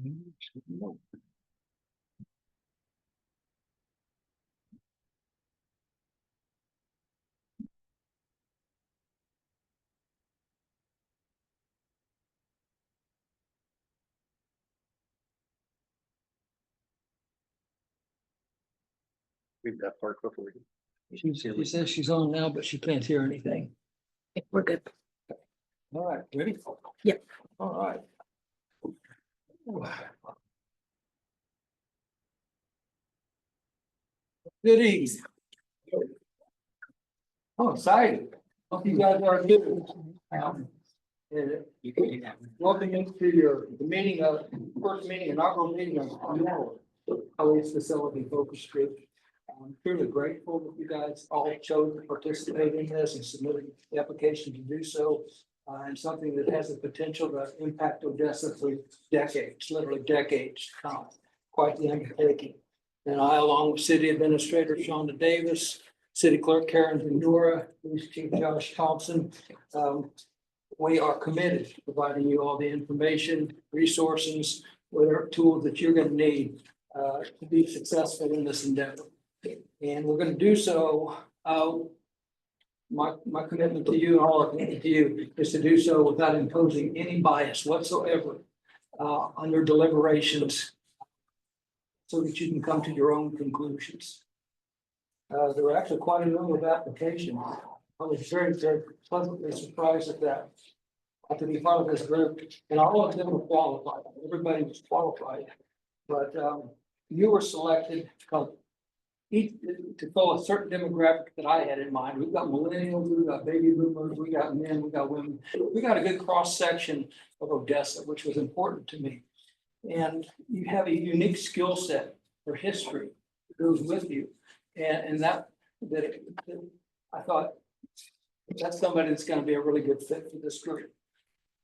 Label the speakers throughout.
Speaker 1: Read that part before we.
Speaker 2: She says she's on now, but she can't hear anything.
Speaker 3: We're good.
Speaker 2: All right, ready?
Speaker 3: Yep.
Speaker 2: All right. Good evening. Oh, excited. Hope you guys are good.
Speaker 1: You can do that.
Speaker 2: Welcome into the meeting of, first meeting, inaugural meeting of our Police Facility Focus Group. I'm truly grateful that you guys all chose to participate in this and submitted the application to do so. And something that has the potential to impact Odessa for decades, literally decades to come. Quite the undertaking. And I, along with City Administrator Shonda Davis, City Clerk Karen Vendura, Police Chief Josh Thompson, we are committed to providing you all the information, resources, whatever tools that you're going to need to be successful in this endeavor. And we're going to do so. My commitment to you and all our commitment to you is to do so without imposing any bias whatsoever on your deliberations, so that you can come to your own conclusions. There were actually quite a number of applications. I was very, very pleasantly surprised at that. To be part of this group, and all of them were qualified. Everybody was qualified, but you were selected to fill a certain demographic that I had in mind. We've got millennials, we've got baby boomers, we got men, we got women. We got a good cross section of Odessa, which was important to me. And you have a unique skill set for history that goes with you, and that I thought that's somebody that's going to be a really good fit for this group.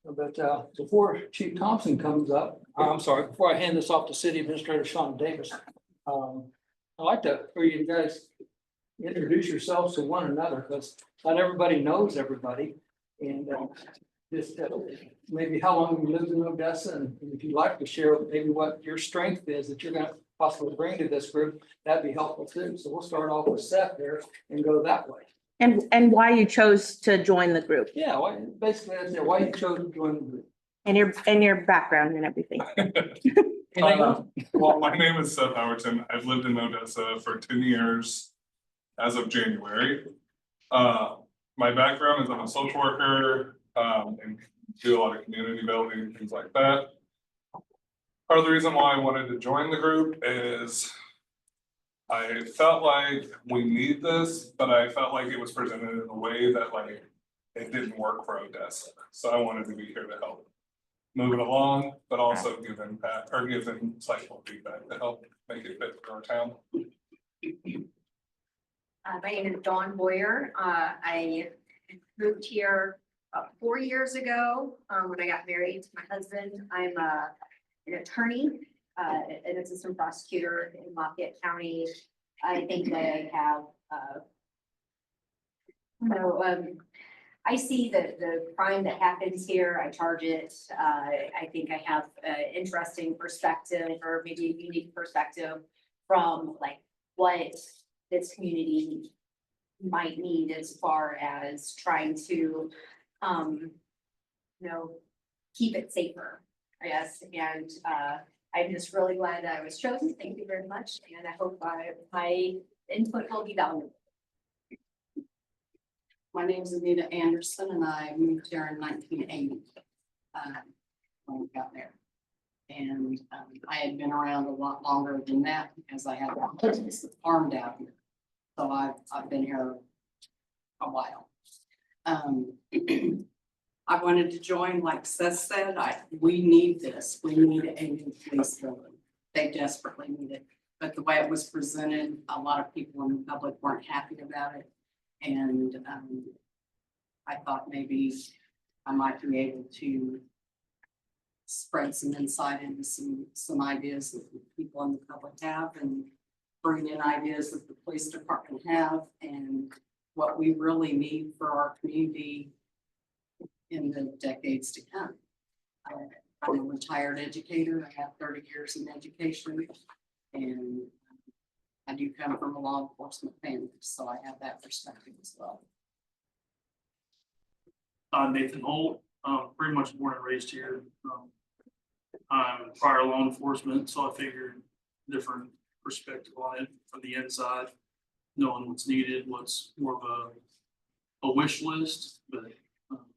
Speaker 2: But before Chief Thompson comes up, I'm sorry, before I hand this off to City Administrator Sean Davis, I'd like for you guys introduce yourselves to one another, because not everybody knows everybody. And just maybe how long you lived in Odessa, and if you'd like to share maybe what your strength is that you're going to possibly bring to this group, that'd be helpful too. So we'll start off with Seth there and go that way.
Speaker 3: And why you chose to join the group
Speaker 2: Yeah, basically that's it. Why you chose to join the group.
Speaker 3: and your background and everything.
Speaker 4: Well, my name is Seth Howerton. I've lived in Odessa for 10 years as of January. My background is I'm a social worker and do a lot of community building and things like that. Part of the reason why I wanted to join the group is I felt like we need this, but I felt like it was presented in a way that like it didn't work for Odessa. So I wanted to be here to help move it along, but also give impact or give them insightful feedback to help make it fit for our town.
Speaker 5: My name is Dawn Boyer. I moved here about 4 years ago when I got married to my husband. I'm an attorney, an assistant prosecutor in Lafayette County. I think that I have, I see the crime that happens here. I charge it. I think I have an interesting perspective, or maybe a unique perspective from like what this community might need as far as trying to, keep it safer, I guess. And I'm just really glad that I was chosen. Thank you very much. And I hope my input will be valuable.
Speaker 6: My name is Anita Anderson and I moved here in 1980 when we got there. And I had been around a lot longer than that because I had farmed out here. So I've been here a while. I wanted to join, like Seth said, we need this. We need a new police building. They desperately need it. But the way it was presented, a lot of people in the public weren't happy about it. And I thought maybe I might be able to spread some insight into some ideas that the people in the public have, and bring in ideas that the police department have, and what we really need for our community in the decades to come. I'm a retired educator. I have 30 years in education. And I do come from a law enforcement family, so I have that perspective as well.
Speaker 7: Nathan Holt, pretty much born and raised here. I'm prior law enforcement, so I figured different perspective on it from the inside, knowing what's needed, what's more of a wish list, but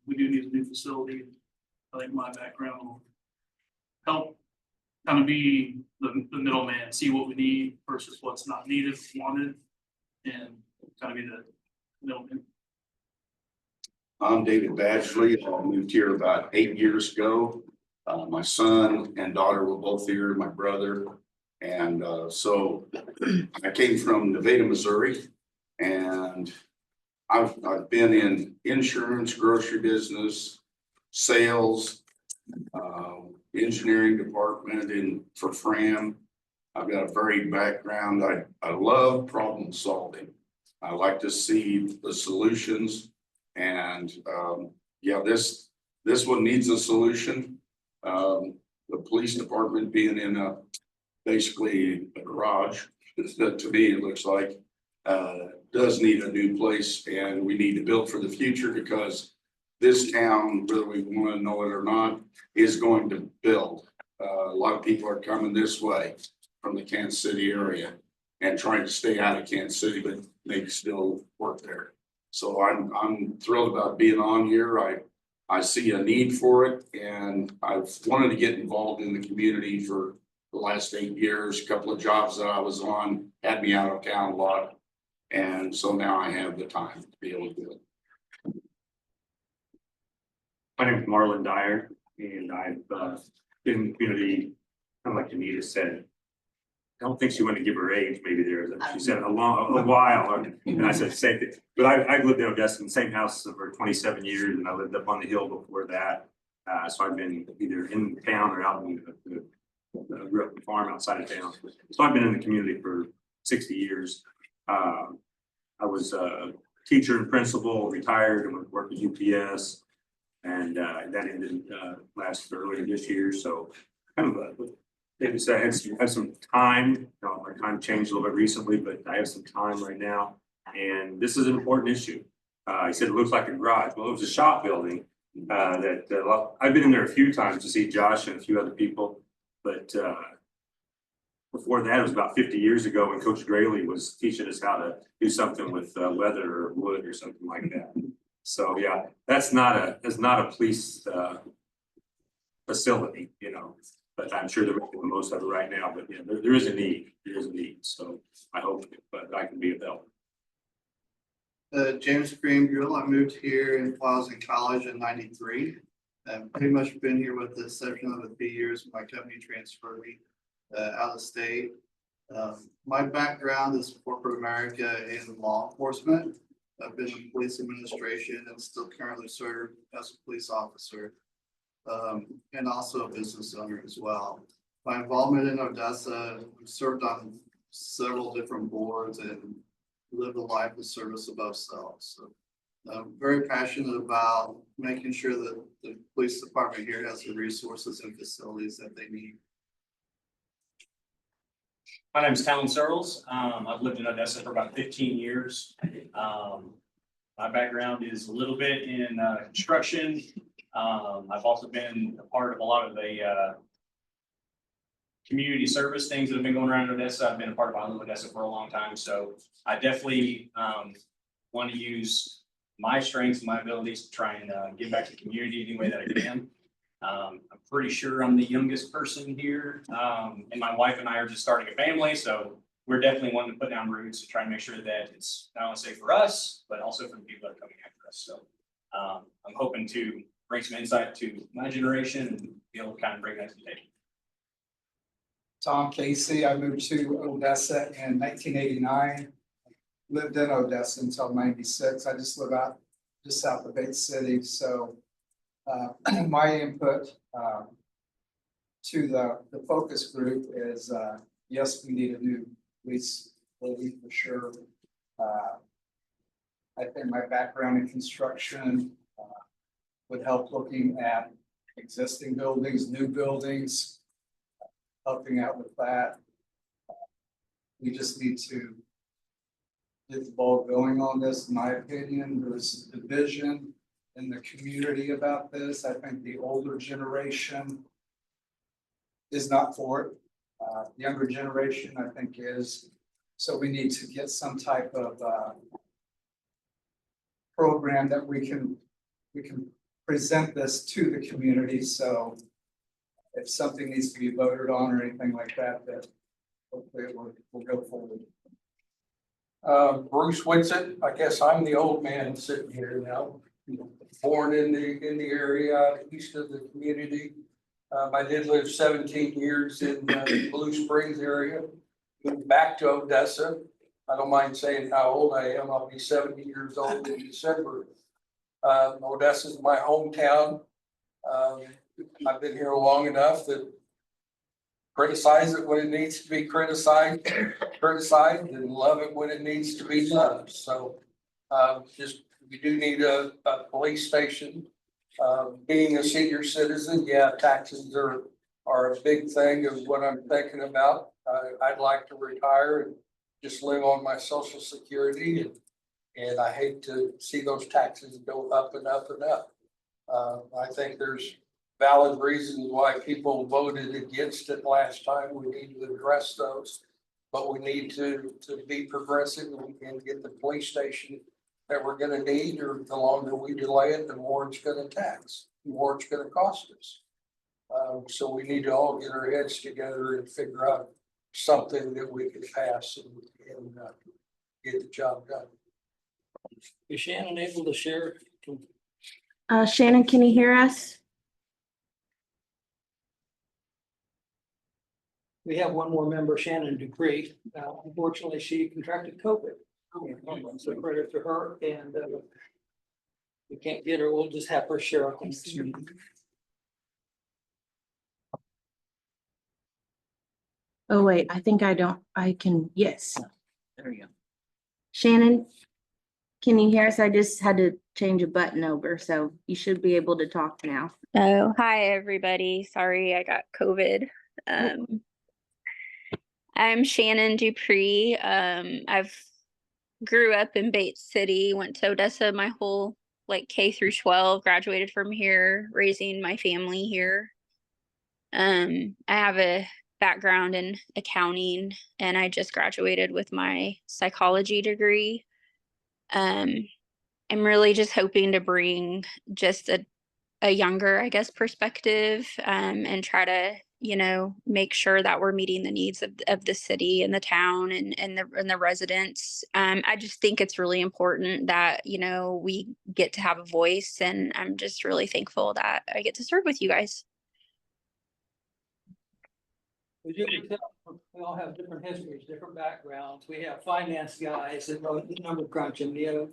Speaker 7: we do need a new facility. I think my background will help kind of be the middleman, see what we need versus what's not needed, wanted, and kind of be the middleman.
Speaker 8: I'm David Badgley. I moved here about 8 years ago. My son and daughter were both here, my brother. And so I came from Nevada, Missouri. And I've been in insurance, grocery business, sales, engineering department for Fram. I've got a varied background. I love problem solving. I like to see the solutions. And yeah, this one needs a solution. The police department being in basically a garage, to me, it looks like, does need a new place, and we need to build for the future because this town, whether we want to know it or not, is going to build. A lot of people are coming this way from the Kansas City area and trying to stay out of Kansas City, but they can still work there. So I'm thrilled about being on here. I see a need for it, and I've wanted to get involved in the community for the last 8 years. A couple of jobs that I was on had me out of town a lot, and so now I have the time to be able to do it.
Speaker 9: My name is Marlon Dyer, and I've been in the community, kind of like Anita said. I don't think she wanted to give her age, maybe she said a while, and I said same thing. But I've lived in Odessa in the same house for 27 years, and I lived up on the hill before that. So I've been either in town or out in grew up on a farm outside of town. So I've been in the community for 60 years. I was a teacher and principal, retired, and worked at UPS. And that ended earlier this year. So kind of David said, I had some time. My time changed a little bit recently, but I have some time right now. And this is an important issue. He said it looks like a garage. Well, it was a shop building that I've been in there a few times to see Josh and a few other people. But before that, it was about 50 years ago when Coach Grayley was teaching us how to do something with leather or wood or something like that. So yeah, that's not a police facility, but I'm sure they're making the most of it right now. But yeah, there is a need. There is a need. So I hope but I can be of help.
Speaker 1: James Greenville, I moved here while I was in college in '93. I've pretty much been here with the exception of the 3 years my company transferred me out of state. My background is corporate America in law enforcement. I've been in police administration and still currently serve as a police officer, and also a business owner as well. My involvement in Odessa, I've served on several different boards and lived a life of service above self. So I'm very passionate about making sure that the police department here has the resources and facilities that they need.
Speaker 10: My name is Talon Searles. I've lived in Odessa for about 15 years. My background is a little bit in construction. I've also been a part of a lot of the community service things that have been going around in Odessa. I've been a part of Island Odessa for a long time. So I definitely want to use my strengths and my abilities to try and give back to the community any way that I can. I'm pretty sure I'm the youngest person here, and my wife and I are just starting a family, so we're definitely wanting to put down roots to try and make sure that it's not only safe for us, but also for the people that are coming after us. So I'm hoping to bring some insight to my generation and be able to kind of bring that to the table.
Speaker 11: Tom Casey, I moved to Odessa in 1989. Lived in Odessa until 96. I just live out just south of Bay City. So my input to the focus group is yes, we need a new police building for sure. I think my background in construction would help looking at existing buildings, new buildings, helping out with that. We just need to get the ball going on this, in my opinion. There's division in the community about this. I think the older generation is not for it. Younger generation, I think, is. So we need to get some type of program that we can present this to the community. So if something needs to be voted on or anything like that, that hopefully we'll go forward.
Speaker 12: Bruce Witsit, I guess I'm the old man sitting here now, born in the area, east of the community. I did live 17 years in the Blue Springs area, moved back to Odessa. I don't mind saying how old I am. I'll be 70 years old in December. Odessa is my hometown. I've been here long enough that criticize it when it needs to be criticized, and love it when it needs to be loved. So just, we do need a police station. Being a senior citizen, yeah, taxes are a big thing of what I'm thinking about. I'd like to retire and just live on my Social Security, and I hate to see those taxes go up and up and up. I think there's valid reasons why people voted against it last time. We need to address those, but we need to be progressive and get the police station that we're gonna need, or the longer we delay it, the more it's gonna tax, the more it's gonna cost us. So we need to all get our heads together and figure out something that we can pass and get the job done.
Speaker 2: Is Shannon able to share?
Speaker 3: Shannon, can you hear us?
Speaker 2: We have one more member, Shannon Dupree. Unfortunately, she contracted COVID. So credit to her, and we can't get her. We'll just have her share our next meeting.
Speaker 3: Oh, wait, I think I can, yes.
Speaker 2: There you go.
Speaker 3: Shannon, can you hear us? I just had to change a button over, so you should be able to talk now.
Speaker 13: Oh, hi, everybody. Sorry, I got COVID. I'm Shannon Dupree. I've grew up in Bates City, went to Odessa my whole K through 12, graduated from here, raising my family here. I have a background in accounting, and I just graduated with my psychology degree. I'm really just hoping to bring just a younger, I guess, perspective, and try to, make sure that we're meeting the needs of the city and the town and the residents. I just think it's really important that, we get to have a voice, and I'm just really thankful that I get to serve with you guys.
Speaker 2: We all have different histories, different backgrounds. We have finance guys that know number crunching, the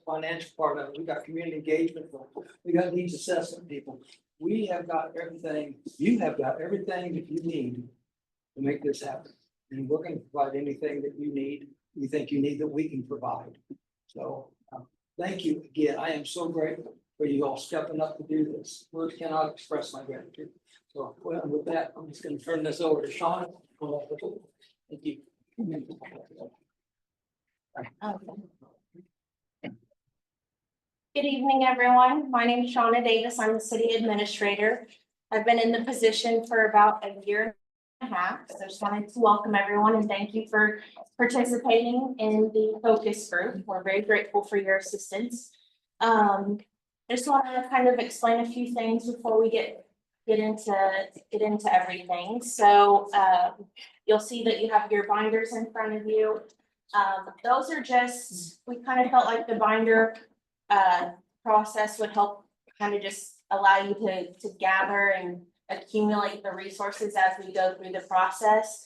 Speaker 2: financial part of it. We got community engagement people. We got needs assessment people. We have got everything. You have got everything that you need to make this happen. And we're going to provide anything that you think you need that we can provide. So thank you again. I am so grateful for you all stepping up to do this. Words cannot express my gratitude. So with that, I'm just going to turn this over to Sean. Thank you.
Speaker 14: Good evening, everyone. My name is Shauna Davis. I'm the city administrator. I've been in the position for about a year and a half. So I just wanted to welcome everyone and thank you for participating in the focus group. We're very grateful for your assistance. I just want to kind of explain a few things before we get into everything. So you'll see that you have your binders in front of you. Those are just, we kind of felt like the binder process would help kind of just allow you to gather and accumulate the resources as we go through the process.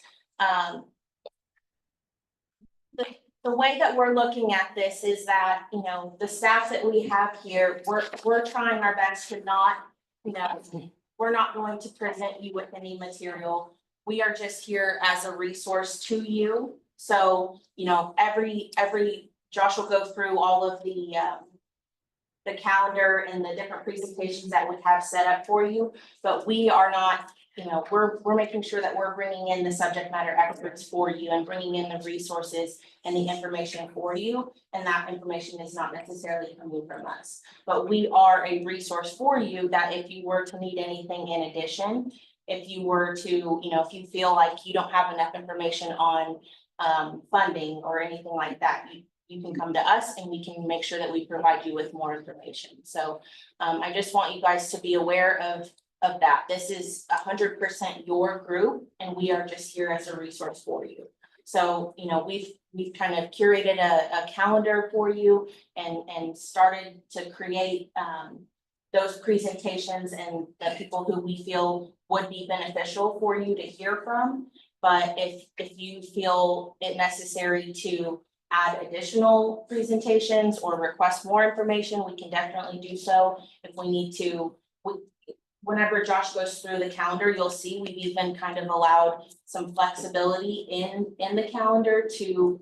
Speaker 14: The way that we're looking at this is that, the staff that we have here, we're trying our best to not, we're not going to present you with any material. We are just here as a resource to you. So, every Josh will go through all of the the calendar and the different presentations that we have set up for you. But we are not, we're making sure that we're bringing in the subject matter experts for you and bringing in the resources and the information for you. And that information is not necessarily coming from us. But we are a resource for you that if you were to need anything in addition, if you were to, if you feel like you don't have enough information on funding or anything like that, you can come to us and we can make sure that we provide you with more information. So I just want you guys to be aware of that. This is 100% your group and we are just here as a resource for you. So, we've kind of curated a calendar for you and started to create those presentations and the people who we feel would be beneficial for you to hear from. But if you feel it necessary to add additional presentations or request more information, we can definitely do so. If we need to, whenever Josh goes through the calendar, you'll see we've even kind of allowed some flexibility in the calendar to,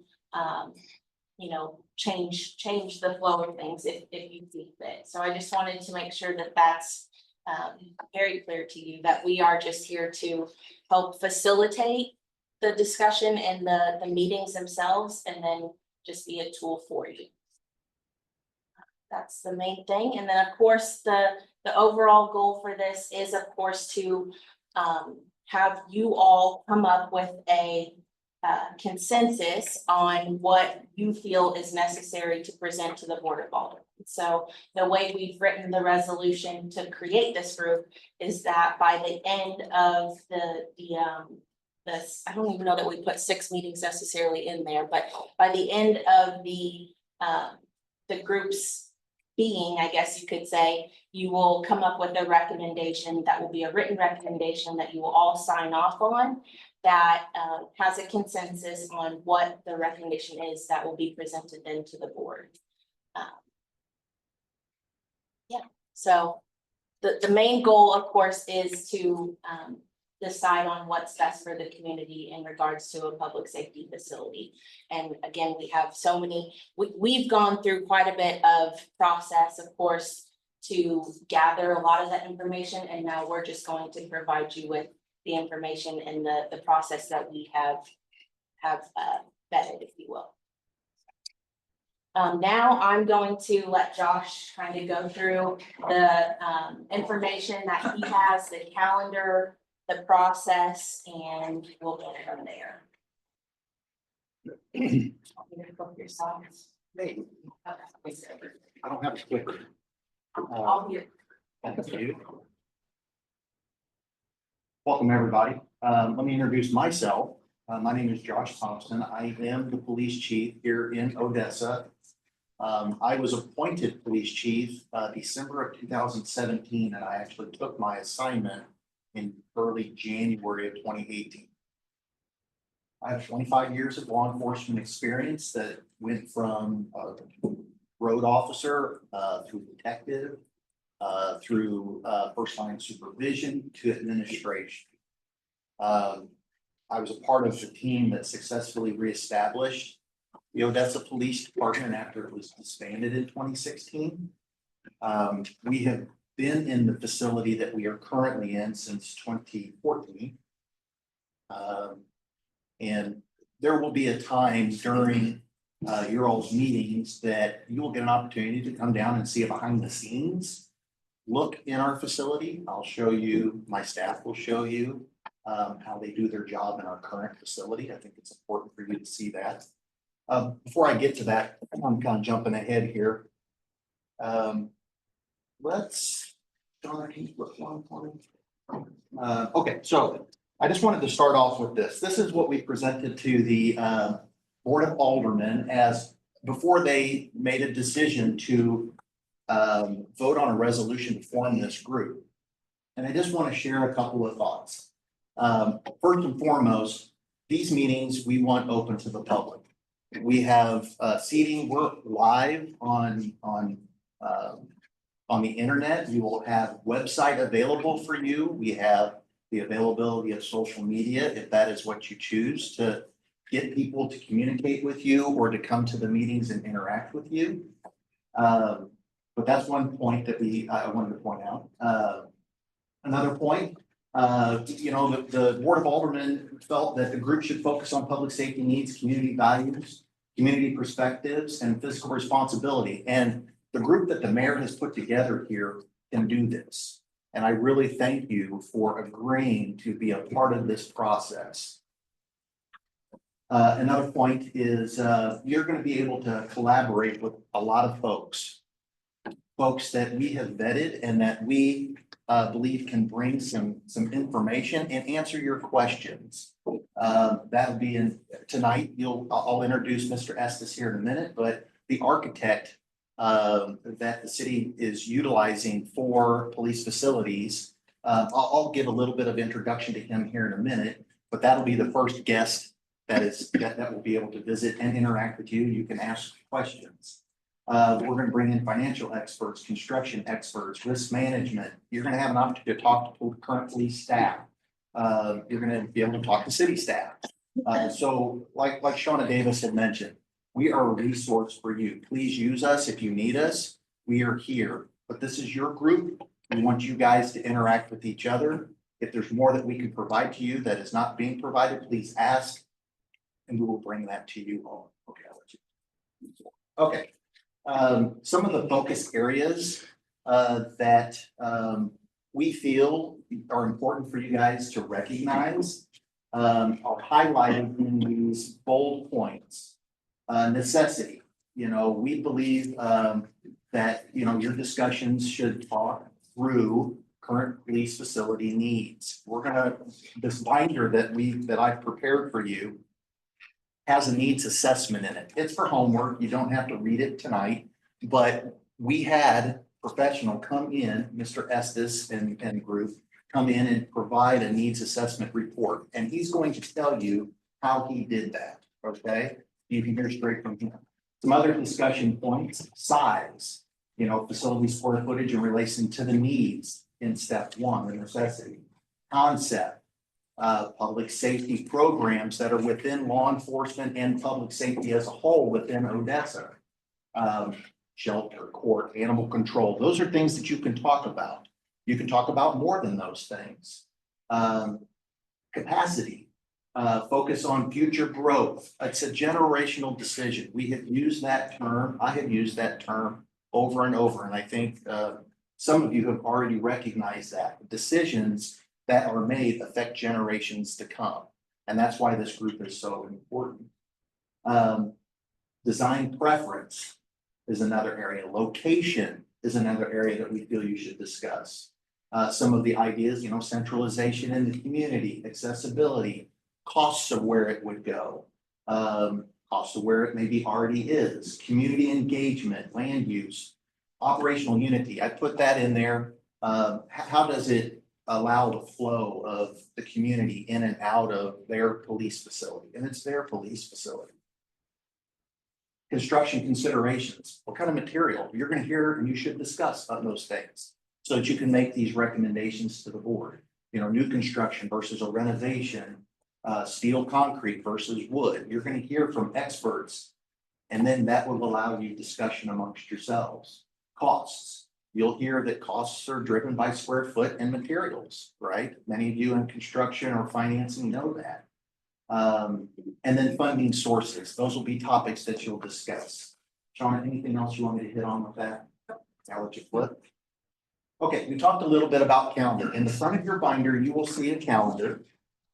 Speaker 14: change the flow of things if you see fit. So I just wanted to make sure that that's very clear to you, that we are just here to help facilitate the discussion and the meetings themselves, and then just be a tool for you. That's the main thing. And then of course, the overall goal for this is of course to have you all come up with a consensus on what you feel is necessary to present to the Board of Aldermen. So the way we've written the resolution to create this group is that by the end of this, I don't even know that we put 6 meetings necessarily in there, but by the end of the group's being, I guess you could say, you will come up with a recommendation that will be a written recommendation that you will all sign off on, that has a consensus on what the recommendation is that will be presented then to the board. So the main goal, of course, is to decide on what's best for the community in regards to a public safety facility. And again, we have so many, we've gone through quite a bit of process, of course, to gather a lot of that information. And now we're just going to provide you with the information and the process that we have vetted, if you will. Now I'm going to let Josh kind of go through the information that he has, the calendar, the process, and we'll go from there. You gonna go for your slides?
Speaker 15: Hey,
Speaker 14: Okay.
Speaker 15: I don't have a clicker.
Speaker 14: I'll be-
Speaker 15: Thank you. Welcome, everybody. Let me introduce myself. My name is Josh Thompson. I am the police chief here in Odessa. I was appointed police chief December of 2017, and I actually took my assignment in early January of 2018. I have 25 years of law enforcement experience that went from road officer through detective, through first line supervision to administration. I was a part of the team that successfully reestablished the Odessa Police Department after it was disbanded in 2016. We have been in the facility that we are currently in since 2014. And there will be a time during your all's meetings that you will get an opportunity to come down and see a behind the scenes look in our facility. I'll show you, my staff will show you how they do their job in our current facility. I think it's important for you to see that. Before I get to that, I'm kind of jumping ahead here. Let's start. Okay, so I just wanted to start off with this. This is what we presented to the Board of Aldermen as before they made a decision to vote on a resolution to form this group. And I just want to share a couple of thoughts. First and foremost, these meetings we want open to the public. We have seating. We're live on the internet. We will have website available for you. We have the availability of social media if that is what you choose to get people to communicate with you or to come to the meetings and interact with you. But that's one point that I wanted to point out. Another point, the Board of Aldermen felt that the group should focus on public safety needs, community values, community perspectives, and fiscal responsibility. And the group that the mayor has put together here can do this. And I really thank you for agreeing to be a part of this process. Another point is you're going to be able to collaborate with a lot of folks that we have vetted and that we believe can bring some information and answer your questions. That'll be in tonight. I'll introduce Mr. Estes here in a minute, but the architect that the city is utilizing for police facilities, I'll give a little bit of introduction to him here in a minute, but that'll be the first guest that will be able to visit and interact with you. You can ask questions. We're going to bring in financial experts, construction experts, risk management. You're going to have an opportunity to talk to current police staff. You're going to be able to talk to city staff. So like Shauna Davis had mentioned, we are a resource for you. Please use us if you need us. We are here, but this is your group. We want you guys to interact with each other. If there's more that we can provide to you that is not being provided, please ask, and we will bring that to you all. Okay, I'll let you. Okay. Some of the focus areas that we feel are important for you guys to recognize are highlighted in these bold points. Necessity, we believe that, your discussions should talk through current police facility needs. This binder that I've prepared for you has a needs assessment in it. It's for homework. You don't have to read it tonight, but we had professional come in, Mr. Estes and group, come in and provide a needs assessment report. And he's going to tell you how he did that, okay? You can hear straight from him. Some other discussion points, size, facility square footage in relation to the needs in step one, the necessity. Concept, public safety programs that are within law enforcement and public safety as a whole within Odessa. Shelter, court, animal control. Those are things that you can talk about. You can talk about more than those things. Capacity. Focus on future growth. It's a generational decision. We have used that term. I have used that term over and over. And I think some of you have already recognized that. Decisions that are made affect generations to come. And that's why this group is so important. Design preference is another area. Location is another area that we feel you should discuss. Some of the ideas, centralization in the community, accessibility, costs of where it would go, costs of where it maybe already is, community engagement, land use, operational unity. I put that in there. How does it allow the flow of the community in and out of their police facility? And it's their police facility. Construction considerations. What kind of material? You're going to hear and you should discuss on those things so that you can make these recommendations to the board. New construction versus a renovation. Steel concrete versus wood. You're going to hear from experts, and then that will allow you discussion amongst yourselves. Costs. You'll hear that costs are driven by square foot and materials, right? Many of you in construction or financing know that. And then funding sources. Those will be topics that you'll discuss. Shauna, anything else you want me to hit on with that? I'll let you flip. Okay, we talked a little bit about calendar. In the front of your binder, you will see a calendar.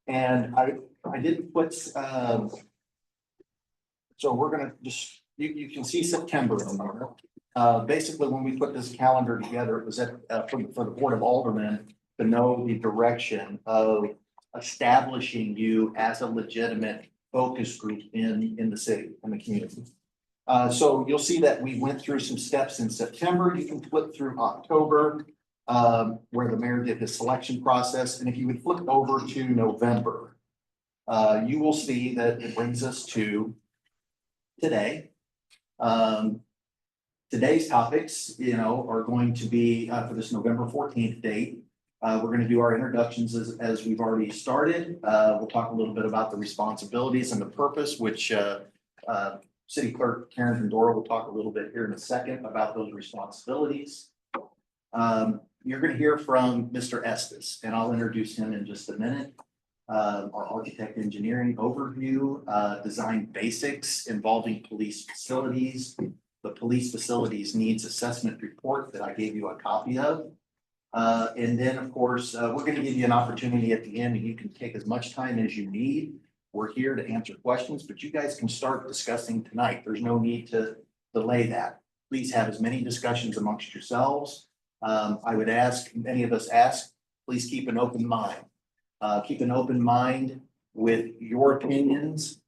Speaker 15: And I didn't put, so we're gonna just, you can see September in there. Basically, when we put this calendar together, it was for the Board of Aldermen to know the direction of establishing you as a legitimate focus group in the city, in the community. So you'll see that we went through some steps in September. You can flip through October, where the mayor did his selection process. And if you would flip over to November, you will see that it brings us to today. Today's topics, are going to be for this November 14th date. We're going to do our introductions as we've already started. We'll talk a little bit about the responsibilities and the purpose, which City Clerk Karen Dora will talk a little bit here in a second about those responsibilities. You're gonna hear from Mr. Estes, and I'll introduce him in just a minute. Our architect engineering overview, design basics involving police facilities, the police facilities needs assessment report that I gave you a copy of. And then, of course, we're gonna give you an opportunity at the end, and you can take as much time as you need. We're here to answer questions, but you guys can start discussing tonight. There's no need to delay that. Please have as many discussions amongst yourselves. I would ask, many of us ask, please keep an open mind. Keep an open mind with your opinions.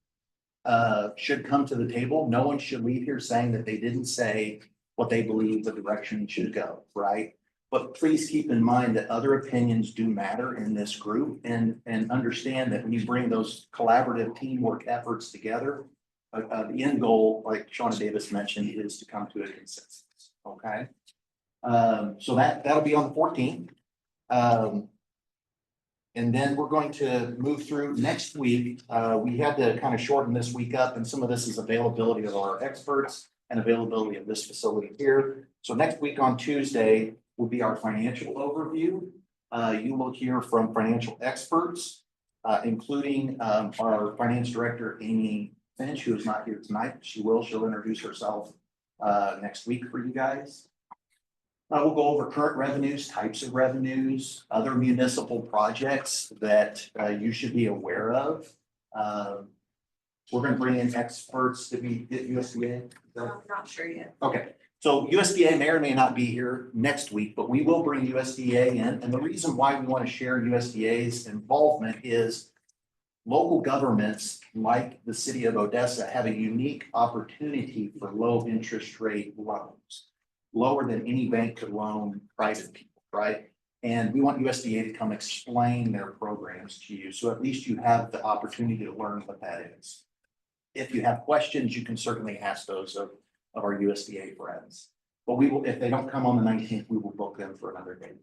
Speaker 15: Should come to the table. No one should leave here saying that they didn't say what they believe the direction should go, right? But please keep in mind that other opinions do matter in this group, and understand that when you bring those collaborative teamwork efforts together, the end goal, like Shauna Davis mentioned, is to come to a consensus, okay? So that'll be on the 14th. And then we're going to move through next week. We had to kind of shorten this week up, and some of this is availability of our experts and availability of this facility here. So next week on Tuesday will be our financial overview. You will hear from financial experts, including our finance director, Amy Finch, who is not here tonight. She'll introduce herself next week for you guys. We'll go over current revenues, types of revenues, other municipal projects that you should be aware of. We're going to bring in experts. Did we get USDA?
Speaker 14: I'm not sure yet.
Speaker 15: Okay, so USDA may or may not be here next week, but we will bring USDA in. And the reason why we want to share USDA's involvement is local governments like the city of Odessa have a unique opportunity for low interest rate loans, lower than any bank could loan private people, right? And we want USDA to come explain their programs to you. So at least you have the opportunity to learn what that is. If you have questions, you can certainly ask those of our USDA friends. But we will, if they don't come on the 19th, we will book them for another day.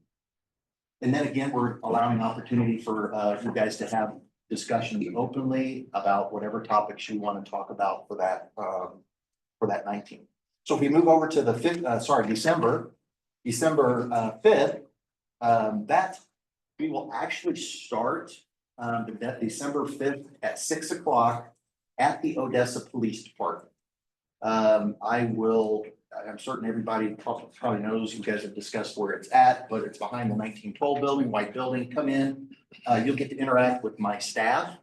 Speaker 15: And then again, we're allowing opportunity for you guys to have discussions openly about whatever topics you want to talk about for that 19th. So if we move over to the December 5th, that we will actually start that December 5th at 6 o'clock at the Odessa Police Department. I'm certain everybody probably knows, you guys have discussed where it's at, but it's behind the 1912 building, white building. Come in, you'll get to interact with my staff,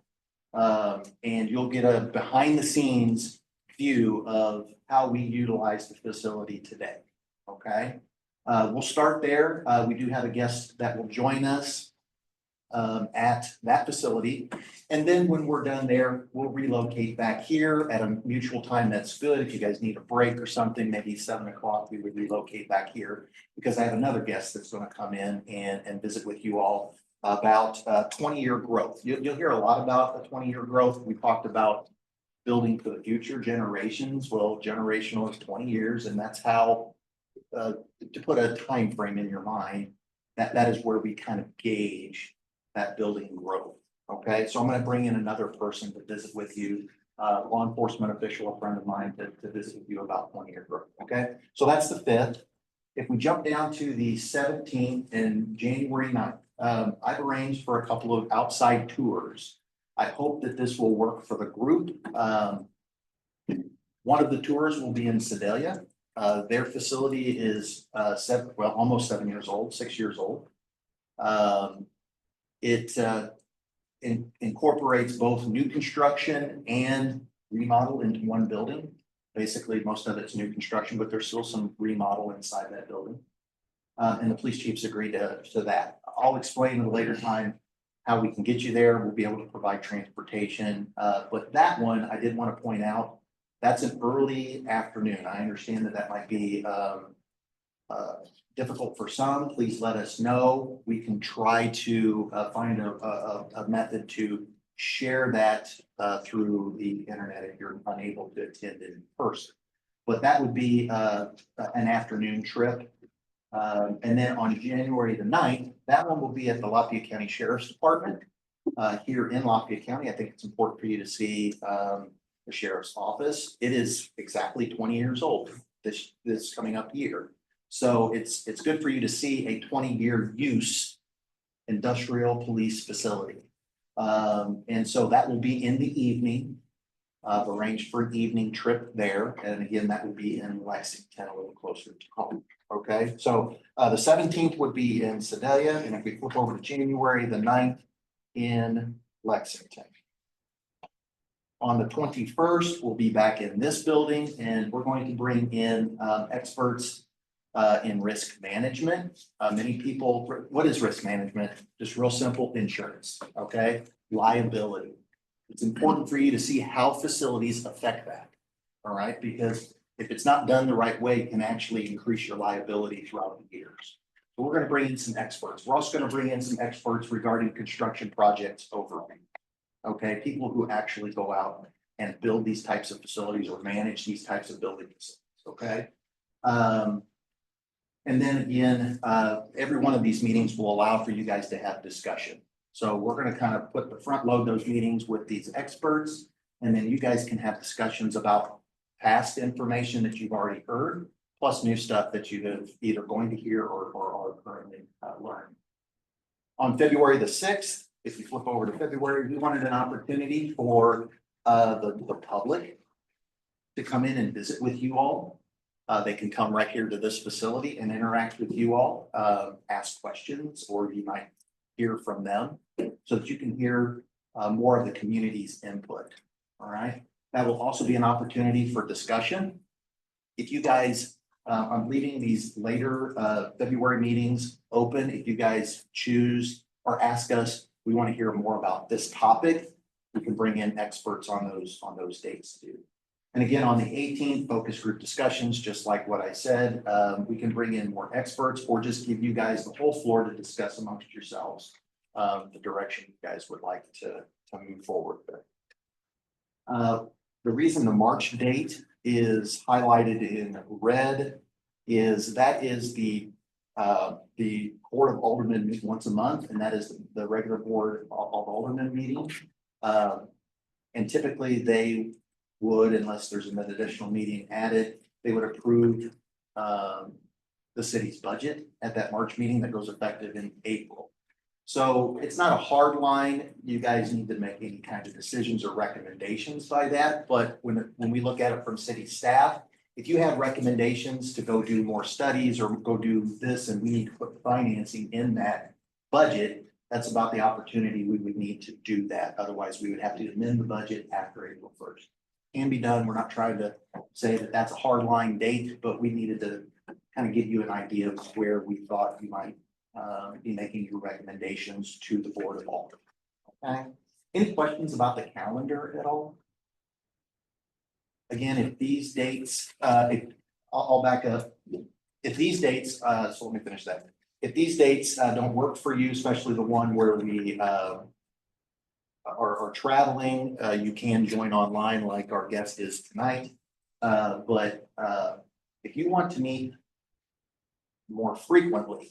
Speaker 15: and you'll get a behind the scenes view of how we utilize the facility today, okay? We'll start there. We do have a guest that will join us at that facility. And then when we're done there, we'll relocate back here at a mutual time that's good. If you guys need a break or something, maybe 7 o'clock, we would relocate back here, because I have another guest that's going to come in and visit with you all about 20-year growth. You'll hear a lot about the 20-year growth. We talked about building for the future generations. Well, generational is 20 years, and that's how to put a time frame in your mind, that is where we kind of gauge that building growth. Okay, so I'm going to bring in another person to visit with you, law enforcement official, a friend of mine, to visit with you about 20-year growth. Okay, so that's the 5th. If we jump down to the 17th and January 9th, I've arranged for a couple of outside tours. I hope that this will work for the group. One of the tours will be in Sedalia. Their facility is almost 7 years old, 6 years old. It incorporates both new construction and remodel into one building. Basically, most of it's new construction, but there's still some remodel inside that building. And the police chiefs agreed to that. I'll explain at a later time how we can get you there. We'll be able to provide transportation. But that one, I did want to point out, that's an early afternoon. I understand that might be difficult for some. Please let us know. We can try to find a method to share that through the internet if you're unable to attend in person. But that would be an afternoon trip. And then on January the 9th, that one will be at the Lafayette County Sheriff's Department here in Lafayette County. I think it's important for you to see the sheriff's office. It is exactly 20 years old this coming up year. So it's good for you to see a 20-year use industrial police facility. And so that will be in the evening. Arranged for an evening trip there. And again, that would be in Lexington, a little closer to home. Okay, so the 17th would be in Sedalia, and if we flip over to January, the 9th in Lexington. On the 21st, we'll be back in this building, and we're going to bring in experts in risk management. Many people, what is risk management? Just real simple, insurance, okay? Liability. It's important for you to see how facilities affect that, all right? Because if it's not done the right way, it can actually increase your liability throughout the years. So we're gonna bring in some experts. We're also gonna bring in some experts regarding construction projects overall. Okay, people who actually go out and build these types of facilities or manage these types of buildings, okay? And then again, every one of these meetings will allow for you guys to have discussion. So we're gonna kind of put the front load those meetings with these experts, and then you guys can have discussions about past information that you've already heard, plus new stuff that you have either going to hear or are currently learning. On February the 6th, if you flip over to February, we wanted an opportunity for the public to come in and visit with you all. They can come right here to this facility and interact with you all, ask questions, or you might hear from them so that you can hear more of the community's input. All right. That will also be an opportunity for discussion. If you guys, I'm leaving these later February meetings open. If you guys choose or ask us, we want to hear more about this topic, we can bring in experts on those dates too. And again, on the 18th, focus group discussions, just like what I said, we can bring in more experts or just give you guys the whole floor to discuss amongst yourselves the direction you guys would like to move forward with. The reason the March date is highlighted in red is that is the Board of Aldermen meet once a month, and that is the regular Board of Aldermen meeting. And typically they would, unless there's an additional meeting added, they would approve the city's budget at that March meeting that goes effective in April. So it's not a hard line. You guys need to make any kind of decisions or recommendations by that. But when we look at it from city staff, if you have recommendations to go do more studies or go do this and we need to put financing in that budget, that's about the opportunity we would need to do that. Otherwise, we would have to amend the budget after April 1st. Can be done. We're not trying to say that that's a hard line date, but we needed to kind of give you an idea of where we thought you might be making your recommendations to the Board of Aldermen. Okay. Any questions about the calendar at all? Again, if these dates, I'll back up. If these dates, so let me finish that. If these dates don't work for you, especially the one where we are traveling, you can join online like our guest is tonight. But if you want to meet more frequently,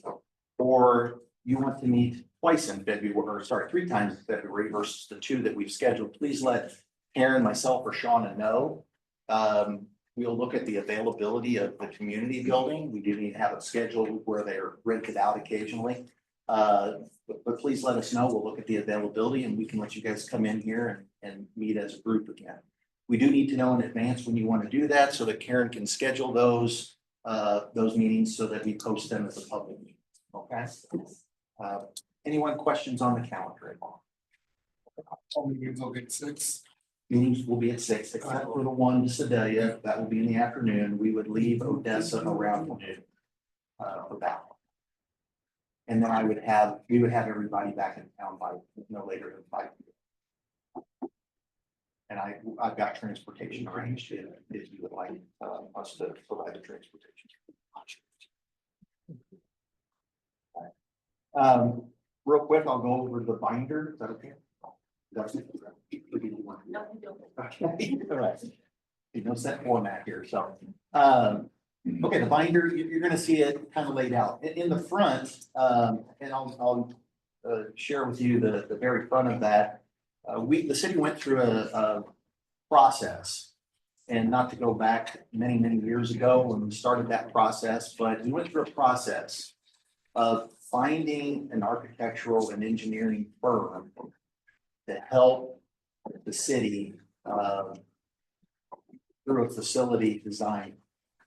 Speaker 15: or you want to meet twice in February, or sorry, 3 times in February versus the 2 that we've scheduled, please let Aaron, myself, or Shauna know. We'll look at the availability of the community building. We do need to have it scheduled where they're rented out occasionally. But please let us know. We'll look at the availability and we can let you guys come in here and meet as a group again. We do need to know in advance when you want to do that so that Karen can schedule those meetings so that we post them as a public meeting. Okay. Anyone questions on the calendar at all?
Speaker 11: Meetings will get 6.
Speaker 15: Meetings will be at 6, except for the one to Sedalia. That will be in the afternoon. We would leave Odessa around noon for that one. And then we would have everybody back in town by no later than 5 p.m. And I've got transportation arranged if you would like us to provide the transportation. Real quick, I'll go over the binder. Is that okay? That's it.
Speaker 5: No, we don't.
Speaker 15: Okay, all right. No set format here, so. Okay, the binder, you're gonna see it kind of laid out. In the front, and I'll share with you the very front of that. The city went through a process. And not to go back many, many years ago when we started that process, but we went through a process of finding an architectural and engineering firm to help the city through a facility design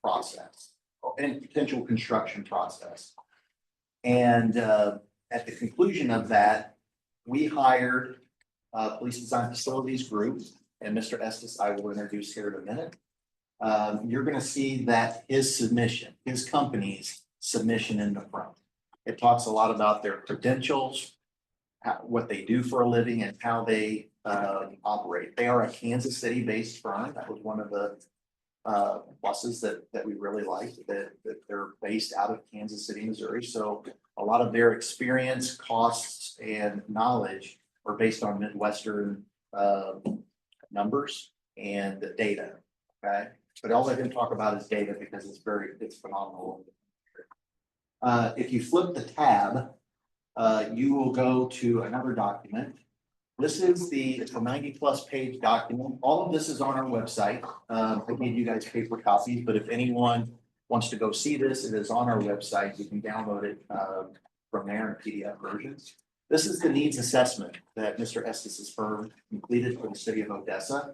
Speaker 15: process and potential construction process. And at the conclusion of that, we hired Police Design Facilities Group, and Mr. Estes, I will introduce here in a minute. You're gonna see that his submission, his company's submission in the front. It talks a lot about their credentials, what they do for a living and how they operate. They are a Kansas City-based firm. That was one of the pluses that we really liked, that they're based out of Kansas City, Missouri. So a lot of their experience, costs, and knowledge are based on Midwestern numbers and the data, okay? But all I can talk about is data because it's phenomenal. If you flip the tab, you will go to another document. This is it's a 90+ page document. All of this is on our website. I gave you guys paper copies, but if anyone wants to go see this, it is on our website. You can download it from there in PDF versions. This is the needs assessment that Mr. Estes' firm completed for the city of Odessa.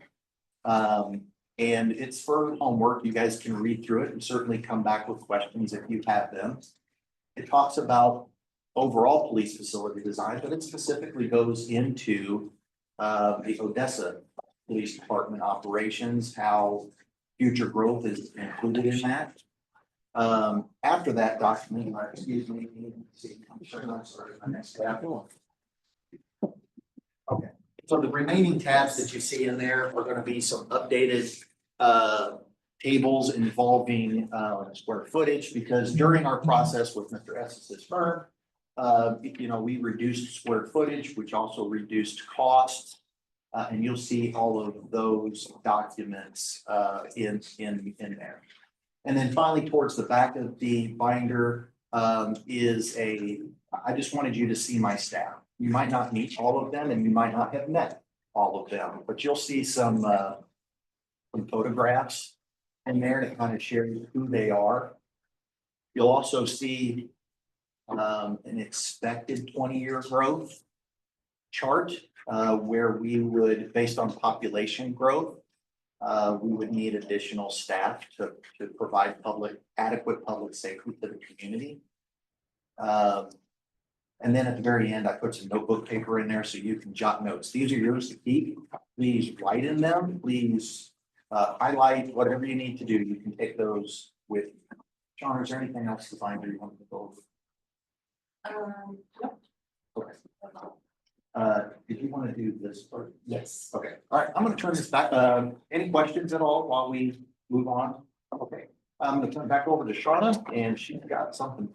Speaker 15: And it's for homework. You guys can read through it and certainly come back with questions if you have them. It talks about overall police facility design, but it specifically goes into the Odessa Police Department operations, how future growth is included in that. After that document, excuse me, I'm sorry, my next tab. Okay, so the remaining tabs that you see in there are going to be some updated tables involving square footage, because during our process with Mr. Estes' firm, we reduced square footage, which also reduced costs. And you'll see all of those documents in there. And then finally, towards the back of the binder I just wanted you to see my staff. You might not meet all of them and you might not have met all of them, but you'll see some photographs in there to kind of share who they are. You'll also see an expected 20-year growth chart where we would, based on population growth, we would need additional staff to provide adequate public safety to the community. And then at the very end, I put some notebook paper in there so you can jot notes. These are yours to keep. Please write in them. Please highlight whatever you need to do. You can take those with you. John, is there anything else to find you want to go over?
Speaker 14: Nope.
Speaker 15: Okay. Did you want to do this part?
Speaker 14: Yes.
Speaker 15: Okay, all right, I'm gonna turn this back. Any questions at all while we move on? Okay, I'm gonna turn it back over to Shauna and she's got something.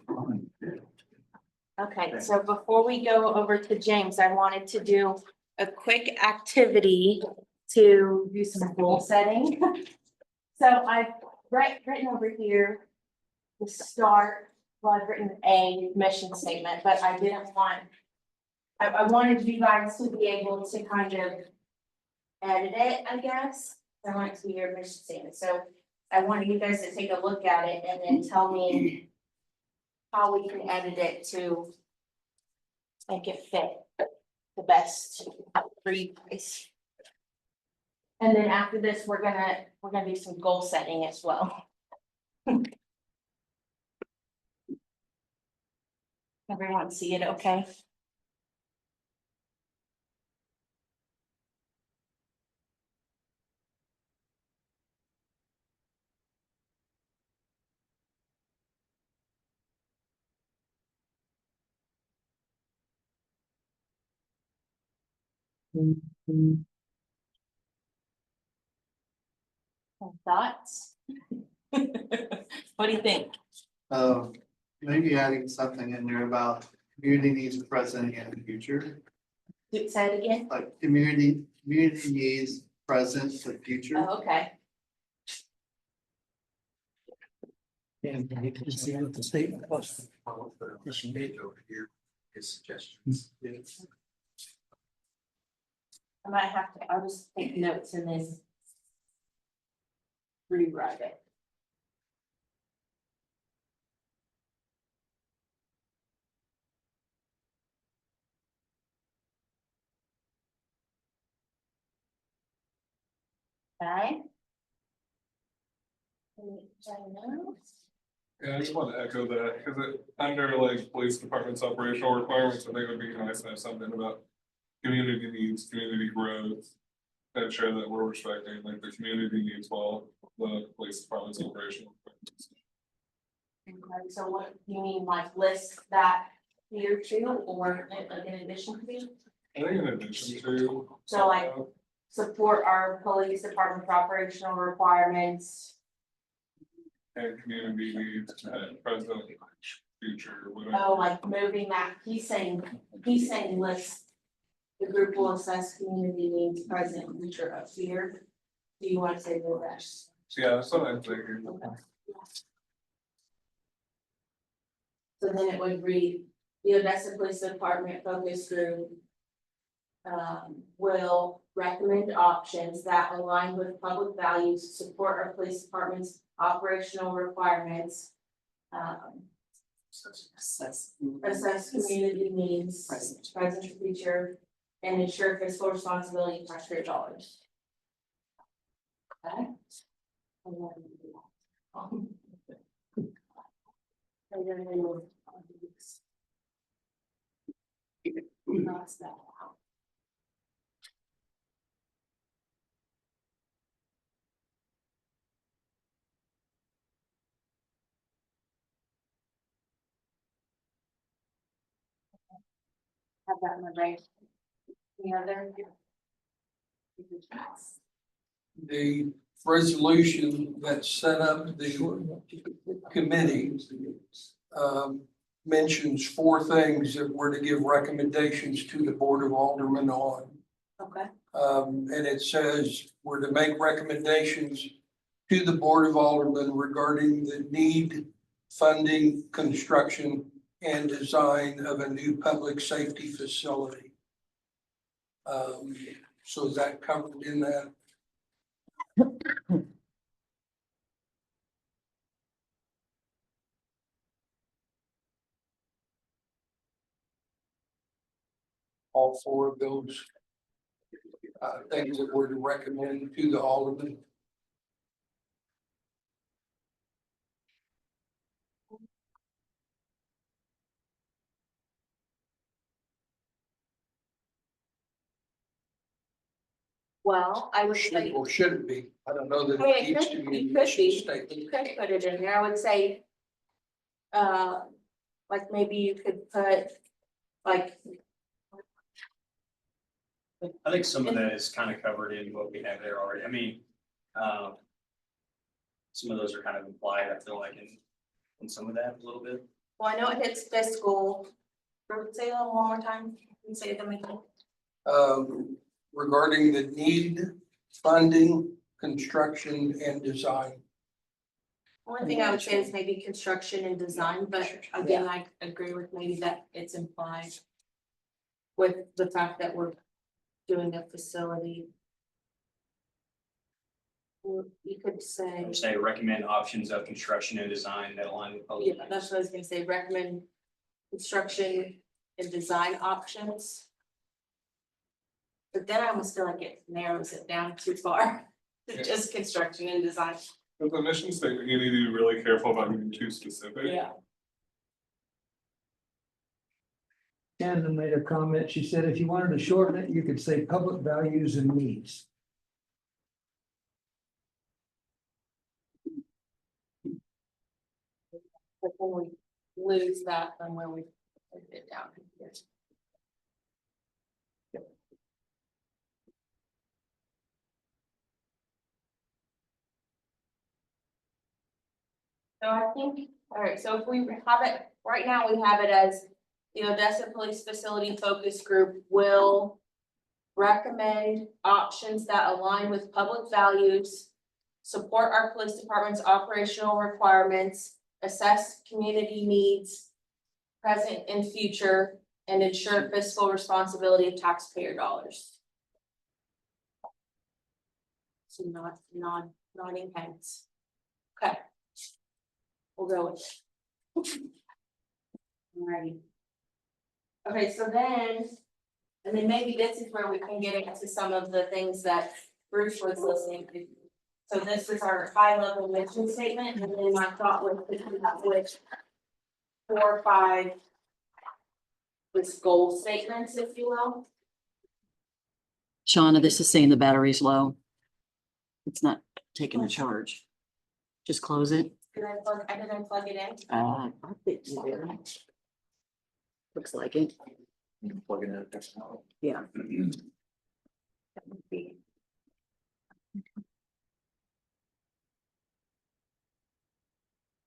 Speaker 14: Okay, so before we go over to James, I wanted to do a quick activity to do some goal setting. So I've written over here the start, well, I've written a mission statement, but I didn't want, I wanted you guys to be able to kind of edit it, I guess. I want it to be your mission statement. So I wanted you guys to take a look at it and then tell me how we can edit it to make it fit the best for you guys. And then after this, we're gonna do some goal setting as well. Everyone see it okay? Thoughts? What do you think?
Speaker 1: Maybe adding something in there about community needs present and the future,
Speaker 14: Say it again?
Speaker 1: like community needs present to future.
Speaker 14: Oh, okay.
Speaker 2: And you can see what the statement was.
Speaker 15: This page over here is suggestions.
Speaker 14: I might have to, I'll just take notes and then rewrite it. Okay.
Speaker 4: Yeah, I just want to echo that, because it, under like police department's operational requirements, I think it would be nice to have something about community needs, community growth. And ensure that we're respecting like the community needs while the police department's operational.
Speaker 14: Okay, so what, you mean like list that here too, or in addition to?
Speaker 4: I think in addition to.
Speaker 14: So like support our police department's operational requirements.
Speaker 4: And community needs at present, future, whatever.
Speaker 14: Oh, like moving that, he's saying list. The group will assess community needs present and future up here. Do you want to say the rest?
Speaker 4: Yeah, that's what I'm thinking.
Speaker 14: Okay. So then it would read, the Odessa Police Department focus group will recommend options that align with public values, support our police department's operational requirements. Assess community needs, present and future, and ensure fiscal responsibility of taxpayer dollars. Okay. And then we will. Cross that out. Have that in the right. Any other?
Speaker 12: The resolution that set up the committee mentions 4 things that we're to give recommendations to the Board of Aldermen on.
Speaker 14: Okay.
Speaker 12: And it says we're to make recommendations to the Board of Aldermen regarding the need, funding, construction, and design of a new public safety facility. So is that covered in that? All 4 of those things that we're to recommend to the Alderman.
Speaker 14: Well, I would say.
Speaker 12: Or should it be? I don't know that
Speaker 14: I mean,
Speaker 12: it needs to be.
Speaker 14: it could be.
Speaker 12: Statement.
Speaker 14: You could put it in there, I would say. Like maybe you could put, like.
Speaker 10: I think some of that is kind of covered in what we have there already. I mean, some of those are kind of implied, I feel like, in some of that a little bit.
Speaker 14: Well, I know it hits fiscal. Say it one more time, and say them again.
Speaker 12: Regarding the need, funding, construction, and design.
Speaker 14: One thing I would say is maybe construction and design, but again, I agree with maybe that it's implied. With the fact that we're doing a facility. Or you could say.
Speaker 10: Or say recommend options of construction and design that align with public.
Speaker 14: Yeah, that's what I was gonna say, recommend construction and design options. But then I almost feel like it narrows it down too far, to just construction and design.
Speaker 4: With the mission statement, you need to be really careful about being too specific.
Speaker 14: Yeah.
Speaker 2: Shannon made a comment. She said if you wanted to shorten it, you could say public values and needs.
Speaker 14: But when we lose that, then when we put it down here. So I think, all right, so if we have it, right now we have it as the Odessa Police Facility Focus Group will recommend options that align with public values, support our police department's operational requirements, assess community needs, present and future, and ensure fiscal responsibility of taxpayer dollars. So not nodding heads. Okay. We'll go with it. Alrighty. Okay, so then, and then maybe this is where we can get into some of the things that Bruce was listening to. So this is our high level mission statement, and then my thought was to come up with 4 or 5 with goal statements, if you will.
Speaker 16: Shauna, this is saying the battery's low. It's not taking a charge. Just close it.
Speaker 14: Did I didn't plug it in?
Speaker 16: I think you did. Looks like it.
Speaker 15: Plug it in.
Speaker 16: Yeah.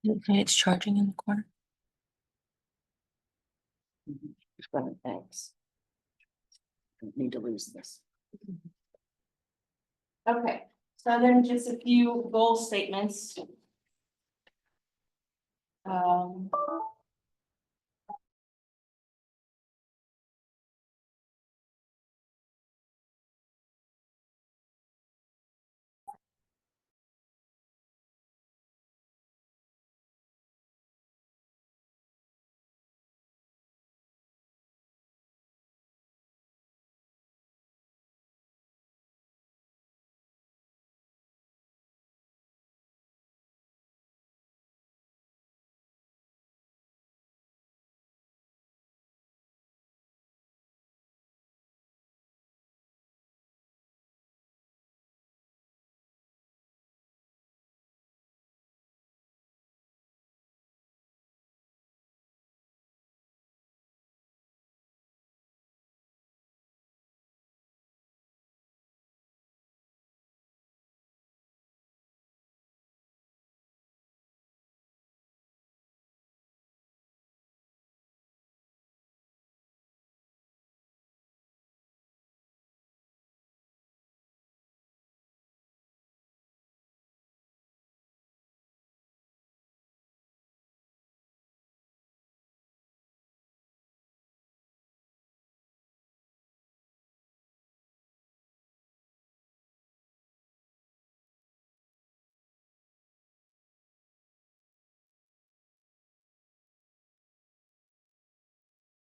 Speaker 3: Okay, it's charging in the corner.
Speaker 16: Thanks. Don't need to lose this.
Speaker 14: Okay, so then just a few goal statements.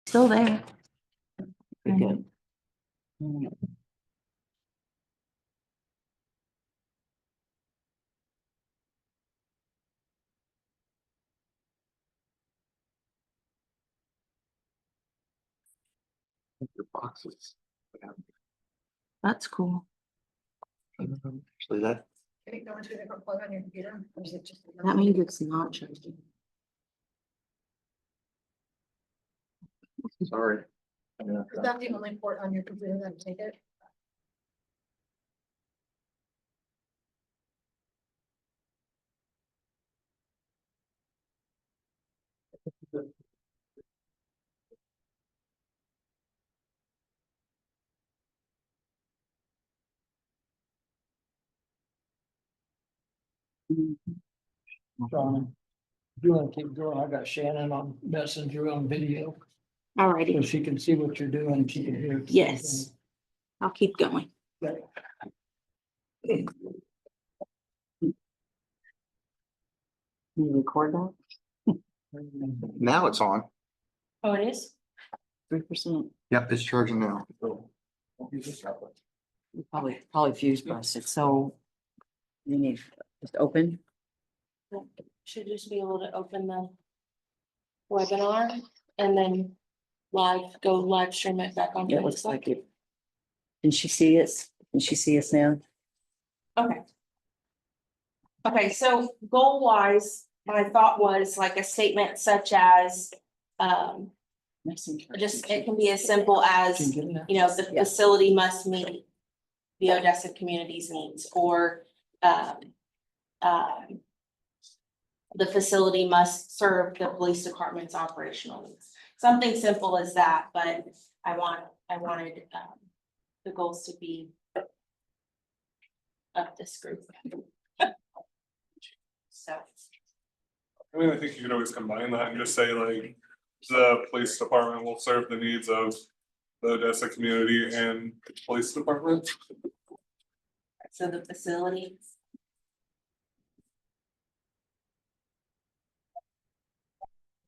Speaker 3: Still there.
Speaker 16: Good.
Speaker 15: Your boxes.
Speaker 3: That's cool.
Speaker 15: Actually, that.
Speaker 2: Can you go into a different plug on your computer? Or is it just?
Speaker 3: That means it's not charging.
Speaker 15: Sorry.
Speaker 2: Is that the only port on your computer that take it? Shauna, if you wanna keep going, I got Shannon on Messenger on video, so
Speaker 3: Alrighty,
Speaker 2: she can see what you're doing, she can hear.
Speaker 3: yes. I'll keep going.
Speaker 16: Can you record that?
Speaker 15: Now it's on.
Speaker 14: Oh, it is?
Speaker 16: 3%.
Speaker 15: Yep, it's charging now.
Speaker 16: Probably fuse busted, so you need just open.
Speaker 14: Should just be able to open the webinar and then go live stream it back on
Speaker 16: It looks
Speaker 14: Facebook.
Speaker 16: like it. Can she see us? Can she see us now?
Speaker 14: Okay. Okay, so goal wise, my thought was like a statement such as, just, it can be as simple as, you know, the
Speaker 16: Yeah.
Speaker 14: facility must meet the Odessa community's needs, or, the facility must serve the police department's operational needs. Something simple as that, but I wanted, the goals to be of this group. So.
Speaker 4: I mean, I think you could always combine that and just say like, the police department will serve the needs of the Odessa community and the police department.
Speaker 14: So the facility.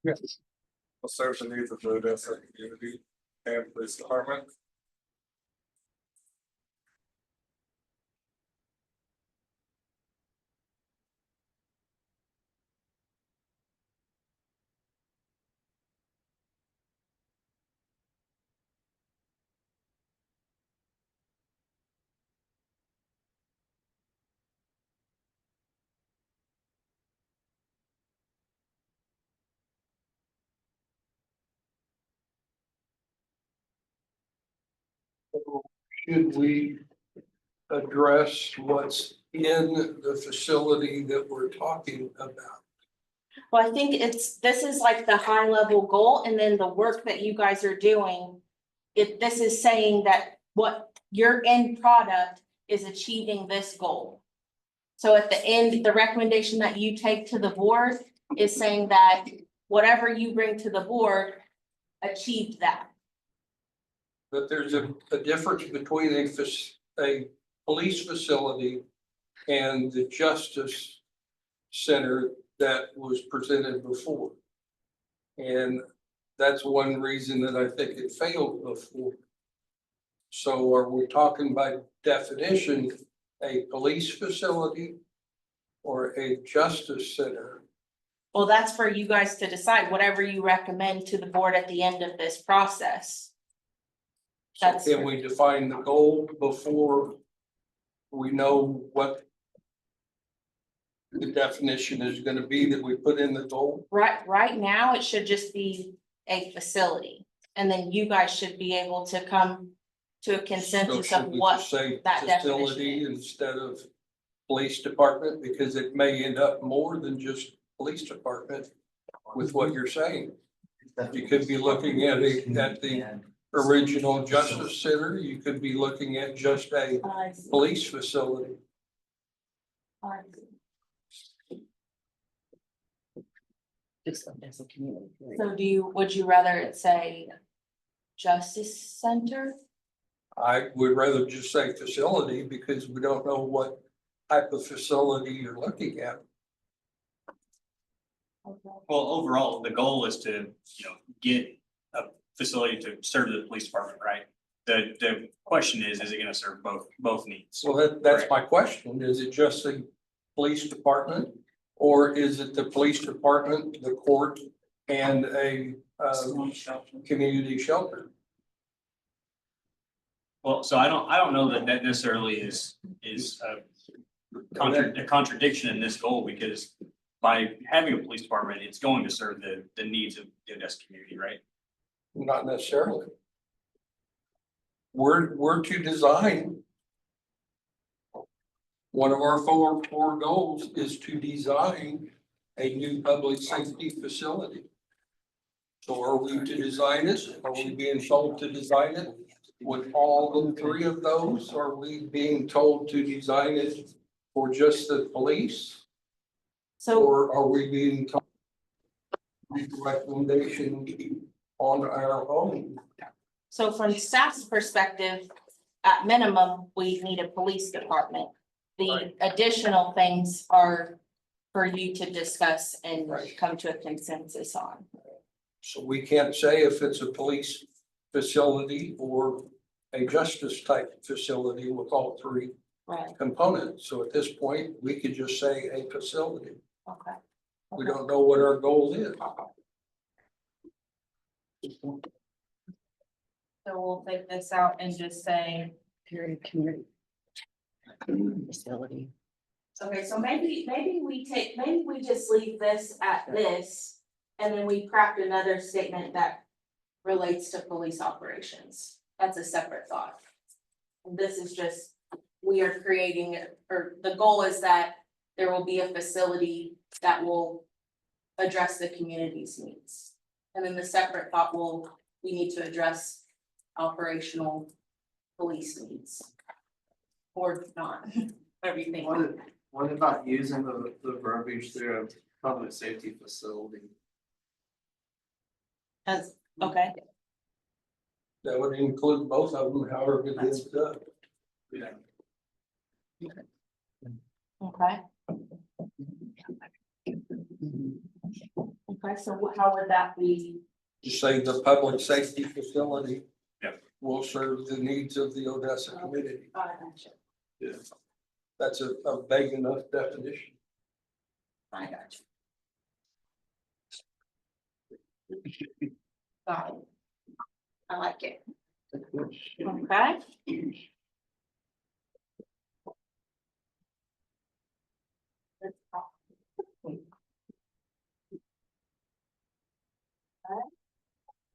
Speaker 4: will serve the needs of the Odessa community and police department.
Speaker 12: Should we address what's in the facility that we're talking about?
Speaker 14: Well, I think this is like the high level goal, and then the work that you guys are doing. This is saying that what your end product is achieving this goal. So at the end, the recommendation that you take to the board is saying that whatever you bring to the board achieved that.
Speaker 12: But there's a difference between a police facility and the justice center that was presented before. And that's one reason that I think it failed before. So are we talking by definition, a police facility or a justice center?
Speaker 14: Well, that's for you guys to decide, whatever you recommend to the board at the end of this process.
Speaker 12: So can we define the goal before we know what the definition is gonna be that we put in the goal?
Speaker 14: Right now, it should just be a facility, and then you guys should be able to come to a
Speaker 12: So
Speaker 14: consensus
Speaker 12: should
Speaker 14: of
Speaker 12: we
Speaker 14: what
Speaker 12: just say
Speaker 14: that definition
Speaker 12: facility
Speaker 14: is.
Speaker 12: instead of police department, because it may end up more than just police department with what you're saying. You could be looking at the original justice center, you could be looking at just a police facility.
Speaker 16: Just as a community.
Speaker 14: So would you rather it say justice center?
Speaker 12: I would rather just say facility because we don't know what type of facility you're looking at.
Speaker 10: Well, overall, the goal is to, get a facility to serve the police department, right? The question is it gonna serve both needs?
Speaker 12: So that's my question. Is it just the police department? Or is it the police department, the court, and a community shelter?
Speaker 10: Well, so I don't know that necessarily is a contradiction in this goal, because by having a police department, it's going to serve the needs of the Odessa community, right?
Speaker 12: Not necessarily. We're to design. One of our four goals is to design a new public safety facility. So are we to design it? Are we being told to design it with all three of those? Are we being told to design it for just the police?
Speaker 14: So,
Speaker 12: Or are we being told to make a recommendation on our own?
Speaker 14: so from staff's perspective, at minimum, we need a police department. The additional things are for you to discuss and come to a consensus on.
Speaker 12: So we can't say if it's a police facility or a justice type facility with all three
Speaker 14: Right,
Speaker 12: components. So at this point, we could just say a facility.
Speaker 14: okay.
Speaker 12: We don't know what our goal is.
Speaker 14: So we'll take this out and just say,
Speaker 16: Period, community. Facility.
Speaker 14: okay, so maybe we just leave this at this. And then we craft another statement that relates to police operations. That's a separate thought. And this is just, we are creating, or the goal is that there will be a facility that will address the community's needs. And then the separate thought we need to address operational police needs. Or not, everything.
Speaker 1: What about using the verbiage there of public safety facility?
Speaker 14: Okay,
Speaker 12: That would include both of them, however it is done.
Speaker 1: Yeah.
Speaker 14: okay. Okay, so how would that be?
Speaker 12: Just say the public safety facility.
Speaker 9: Yep.
Speaker 12: Will serve the needs of the Odessa community.
Speaker 14: Gotcha.
Speaker 12: That's a vague enough definition.
Speaker 14: I got you. Got it. I like it. Okay.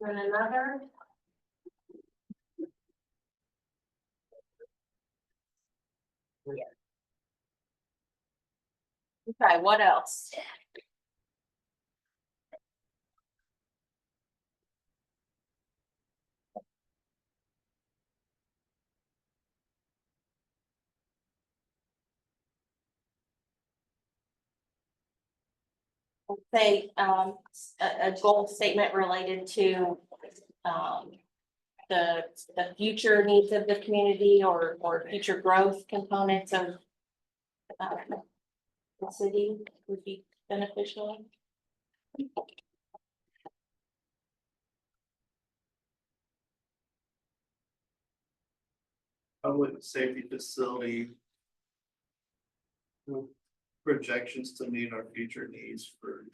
Speaker 14: Then another. Okay, what else? Say, a goal statement related to, the future needs of the community or future growth components of the city would be beneficial.
Speaker 1: Public safety facility. Projections to meet our future needs for.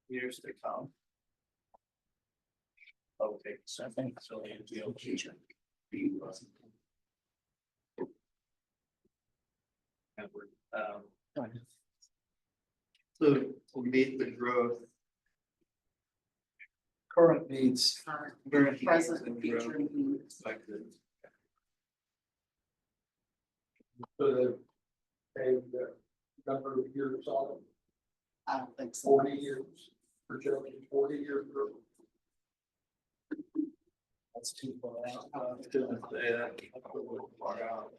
Speaker 1: Years to come.
Speaker 10: Okay, so I think so. Future.
Speaker 1: To meet the growth.
Speaker 11: Current needs.
Speaker 1: Current
Speaker 6: Present,
Speaker 1: needs and
Speaker 6: future
Speaker 1: growth
Speaker 6: needs.
Speaker 1: expected.
Speaker 12: For a number of years on it,
Speaker 6: I don't think so.
Speaker 12: 40 years, projected 40-year growth.
Speaker 1: That's too far out. Far out.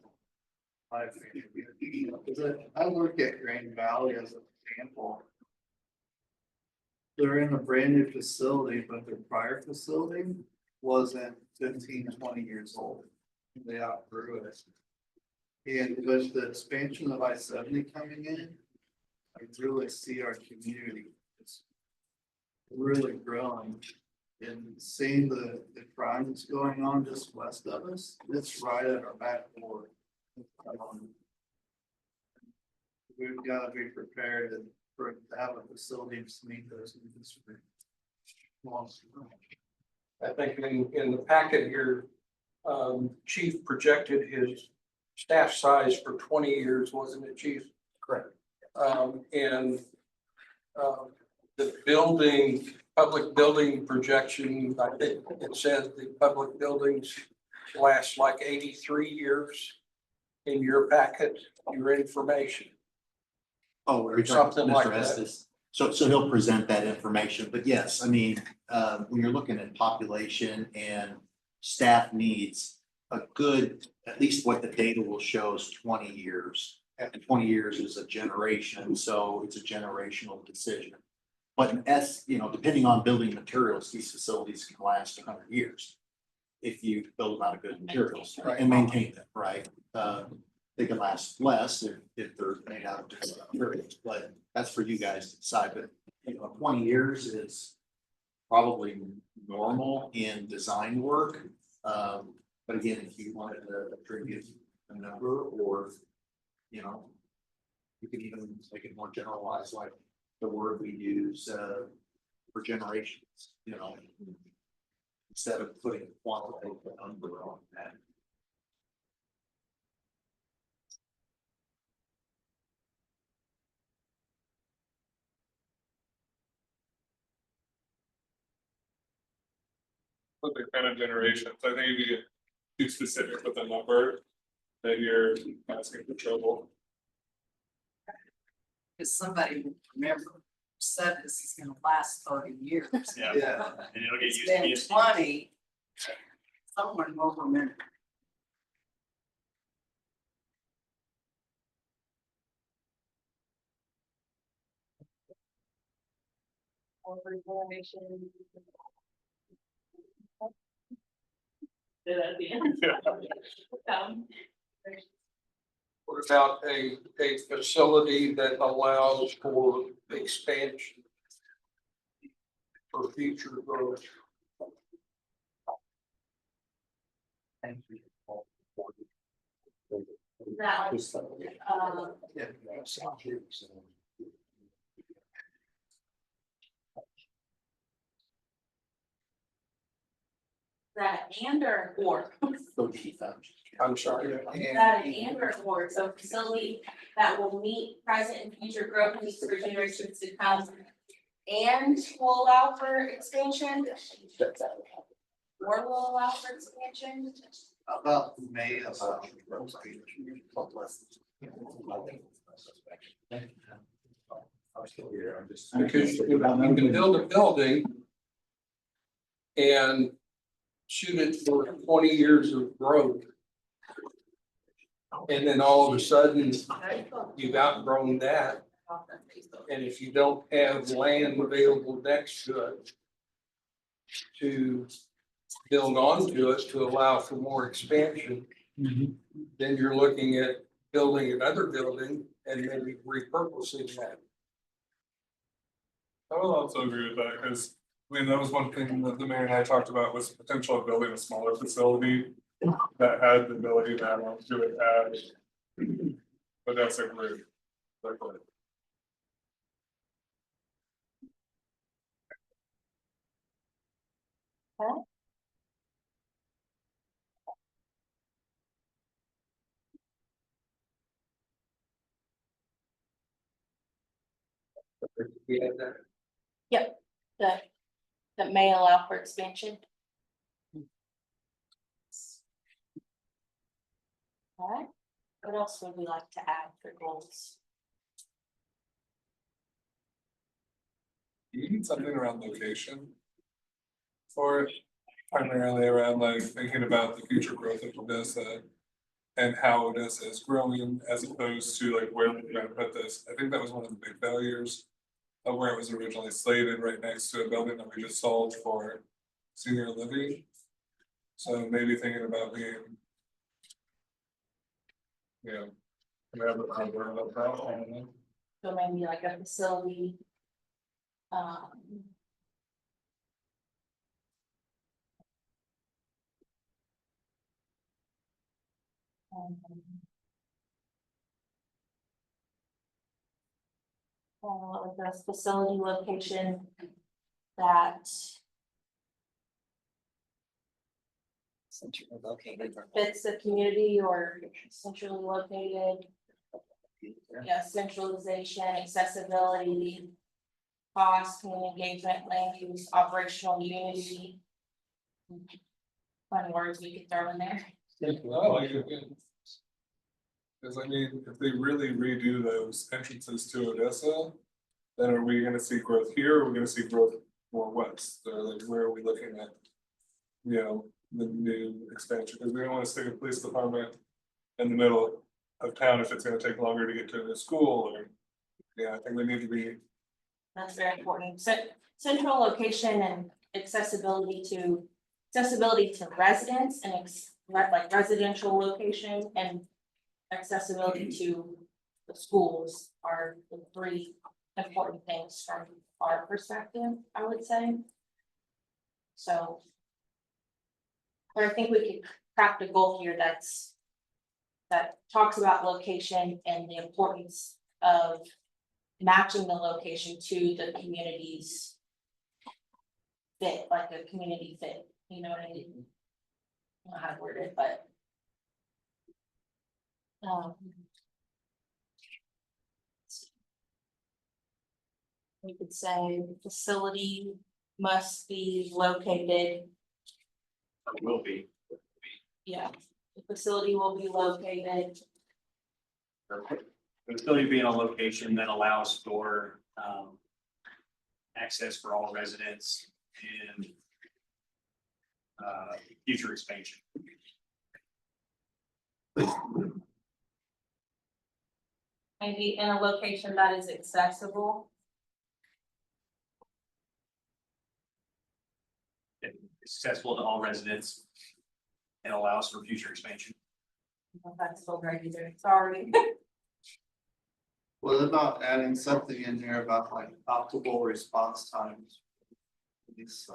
Speaker 1: I think, because I look at Grand Valley as an example. They're in a brand new facility, but their prior facility wasn't 15, 20 years old. They outgrew it. And with the expansion of I-70 coming in, I really see our community is really growing. And seeing the crime that's going on just west of us, it's right at our back door. We've got to be prepared to have a facility to meet those needs.
Speaker 12: I think in the packet here, chief projected his staff size for 20 years, wasn't it, chief?
Speaker 15: Correct.
Speaker 12: The building, public building projection, I think it says the public buildings last like 83 years in your packet, your information.
Speaker 15: Oh, we're
Speaker 12: Something like that.
Speaker 15: Estes. So he'll present that information, but yes, I mean, when you're looking at population and staff needs, a good, at least what the data will show is 20 years. And 20 years is a generation, so it's a generational decision. But depending on building materials, these facilities can last 100 years. If you build them out of good materials and maintain them, right? They can last less if they're made out of different materials, but that's for you guys to decide. But 20 years is probably normal in design work. But again, if you wanted to attribute a number, or you can even make it more generalized, like the word we use for generations, instead of putting a quantitative number on that.
Speaker 4: With the kind of generations, I think if you get too specific with a number, then you're asking for trouble.
Speaker 6: Because somebody will remember, said this is gonna last 30 years.
Speaker 10: Yeah. And it'll get
Speaker 6: It's
Speaker 10: used to
Speaker 6: been
Speaker 10: being.
Speaker 6: 20. Someone will remember.
Speaker 14: At the end.
Speaker 12: What about a facility that allows for expansion? For future growth?
Speaker 14: That, that and or.
Speaker 12: I'm sorry.
Speaker 14: That and or, so facility that will meet present and future growth needs for generations to come. And will allow for expansion. Or will allow for expansion.
Speaker 1: About May of.
Speaker 12: Because you can build a building. And shoot it for 20 years of growth. And then all of a sudden, you've outgrown that. And if you don't have land available next to it. To build onto it to allow for more expansion. Then you're looking at building another building and maybe repurposing that.
Speaker 4: I will also agree with that, because I mean, that was one thing that the mayor and I talked about, was potential of building a smaller facility that had the ability to have do it as. But that's a great.
Speaker 14: Yep, that may allow for expansion. All right, what else would we like to add for goals?
Speaker 4: You need something around location. Or primarily around like thinking about the future growth of Odessa. And how Odessa is growing as opposed to like where we're gonna put this. I think that was one of the big failures. Of where it was originally slated, right next to a building that we just sold for senior living. So maybe thinking about being. You know. We have a program about that, I don't know.
Speaker 14: So maybe like a facility. Like a facility location that
Speaker 16: Centrally located.
Speaker 14: fits the community or centrally located. Yeah, centralization, accessibility. Cost, community engagement, land use, operational unity. Fun words we could throw in there.
Speaker 4: Well, because I mean, if they really redo those entrances to Odessa. Then are we gonna see growth here, or are we gonna see growth more west, or like where are we looking at? You know, the new expansion, because we don't wanna stick a police department in the middle of town if it's gonna take longer to get to a school, or. Yeah, I think we need to be.
Speaker 14: That's very important. Central location and accessibility to residents and like residential location and accessibility to the schools are the three important things from our perspective, I would say. So. But I think we could craft a goal here that talks about location and the importance of matching the location to the community's fit, like a community fit, you know what I mean? I don't know how to word it, but. We could say facility must be located,
Speaker 10: Will be.
Speaker 14: yeah, the facility will be located.
Speaker 10: The facility being a location that allows for access for all residents and future expansion.
Speaker 14: Maybe in a location that is accessible.
Speaker 10: Accessible to all residents and allows for future expansion.
Speaker 14: That's still right either, sorry.
Speaker 1: What about adding something in there about like optimal response times? This,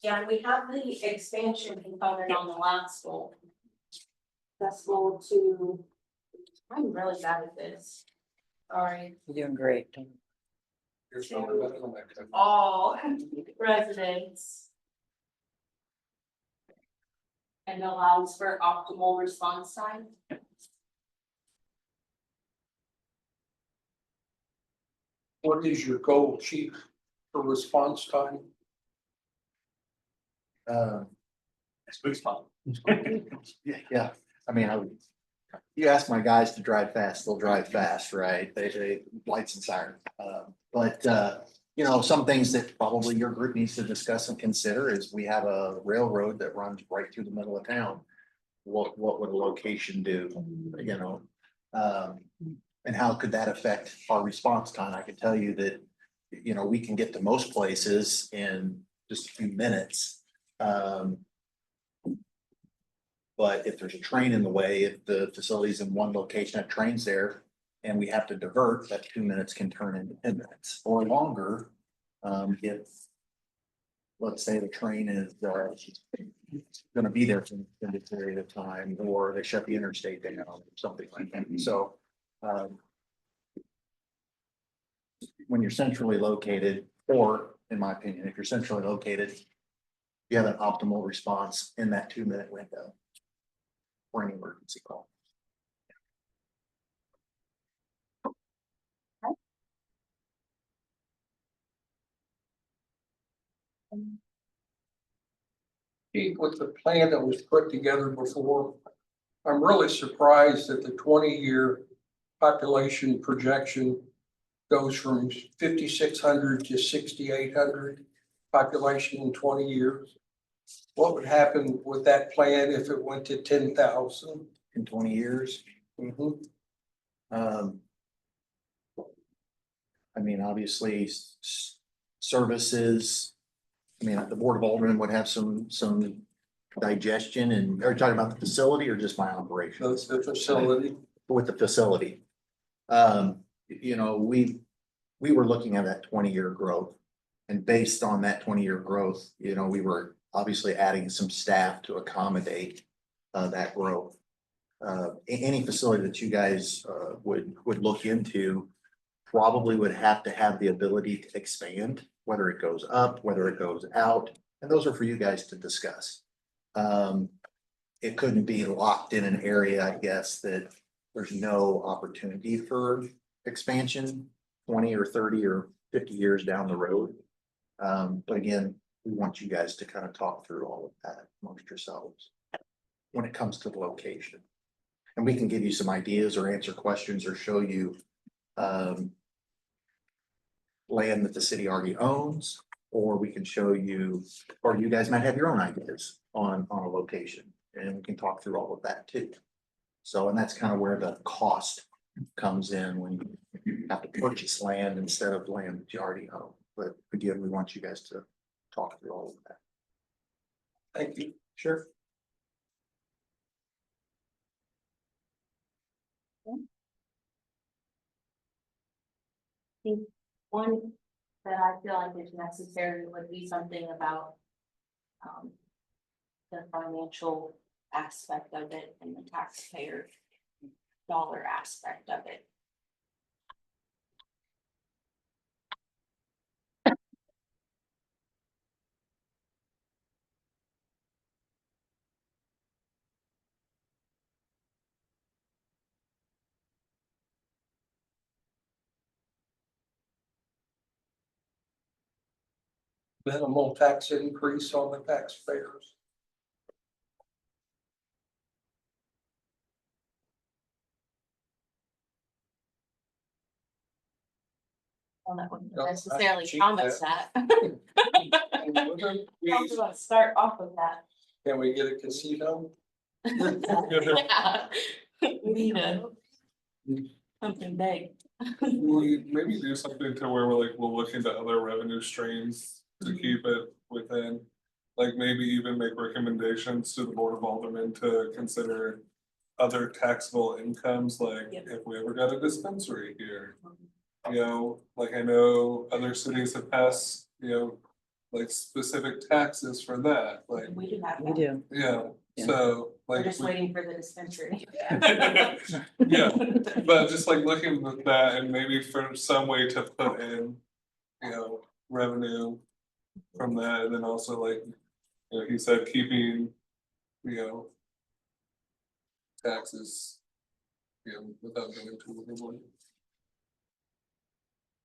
Speaker 14: Yeah, we have the expansion component on the last goal. That's goal to, I'm really bad at this. Sorry,
Speaker 16: You're doing great.
Speaker 12: You're talking about it on that.
Speaker 14: all residents. And allows for optimal response time.
Speaker 12: What is your goal, chief, for response time?
Speaker 10: As quick as possible.
Speaker 15: Yeah, I mean, you ask my guys to drive fast, they'll drive fast, right? They lights and sirens. But you know, some things that probably your group needs to discuss and consider is we have a railroad that runs right through the middle of town. What would a location do, you know? And how could that affect our response time? I can tell you that, you know, we can get to most places in just a few minutes. But if there's a train in the way, if the facility's in one location, that train's there, and we have to divert, that 2 minutes can turn into 10 minutes or longer. If, let's say the train is gonna be there for an extended period of time, or they shut the interstate down, or something like that. So when you're centrally located, or in my opinion, if you're centrally located, you have an optimal response in that 2 minute window for any emergency call.
Speaker 12: Chief, with the plan that was put together before, I'm really surprised that the 20-year population projection goes from 5,600 to 6,800 population in 20 years. What would happen with that plan if it went to 10,000
Speaker 15: in 20 years? I mean, obviously, services. I mean, the Board of Aldermen would have some digestion, and are you talking about the facility or just my operation?
Speaker 12: That's the facility.
Speaker 15: With the facility. You know, we were looking at that 20-year growth. And based on that 20-year growth, you know, we were obviously adding some staff to accommodate that growth. Any facility that you guys would look into probably would have to have the ability to expand, whether it goes up, whether it goes out, and those are for you guys to discuss. It couldn't be locked in an area, I guess, that there's no opportunity for expansion 20 or 30 or 50 years down the road. But again, we want you guys to kind of talk through all of that amongst yourselves when it comes to the location. And we can give you some ideas or answer questions or show you land that the city already owns, or we can show you, or you guys might have your own ideas on a location, and we can talk through all of that too. So, and that's kind of where the cost comes in when you have to purchase land instead of land that you already own. But again, we want you guys to talk through all of that.
Speaker 12: Thank you.
Speaker 15: Sure.
Speaker 14: I think one that I feel like is necessary would be something about the financial aspect of it and the taxpayer dollar aspect of it.
Speaker 12: Minimal tax increase on the taxpayers.
Speaker 14: Well, that wouldn't
Speaker 12: No,
Speaker 14: necessarily
Speaker 12: cheap
Speaker 14: promise that. I'm gonna start off with that.
Speaker 12: Can we get a casino?
Speaker 14: Yeah. We need something big.
Speaker 4: We maybe do something to where we'll look into other revenue streams to keep it within. Like maybe even make recommendations to the Board of Aldermen to consider other taxable incomes, like if we ever got a dispensary here. You know, like I know other cities have passed, you know, like specific taxes for that, like,
Speaker 14: We do have
Speaker 16: We
Speaker 14: that.
Speaker 16: do.
Speaker 4: yeah,
Speaker 16: Yeah.
Speaker 4: so
Speaker 14: We're
Speaker 4: like.
Speaker 14: just waiting for the dispensary.
Speaker 4: Yeah, but just like looking at that and maybe for some way to put in, you know, revenue from that, and then also like, you know, he said keeping, you know, taxes, you know, without going to overboard.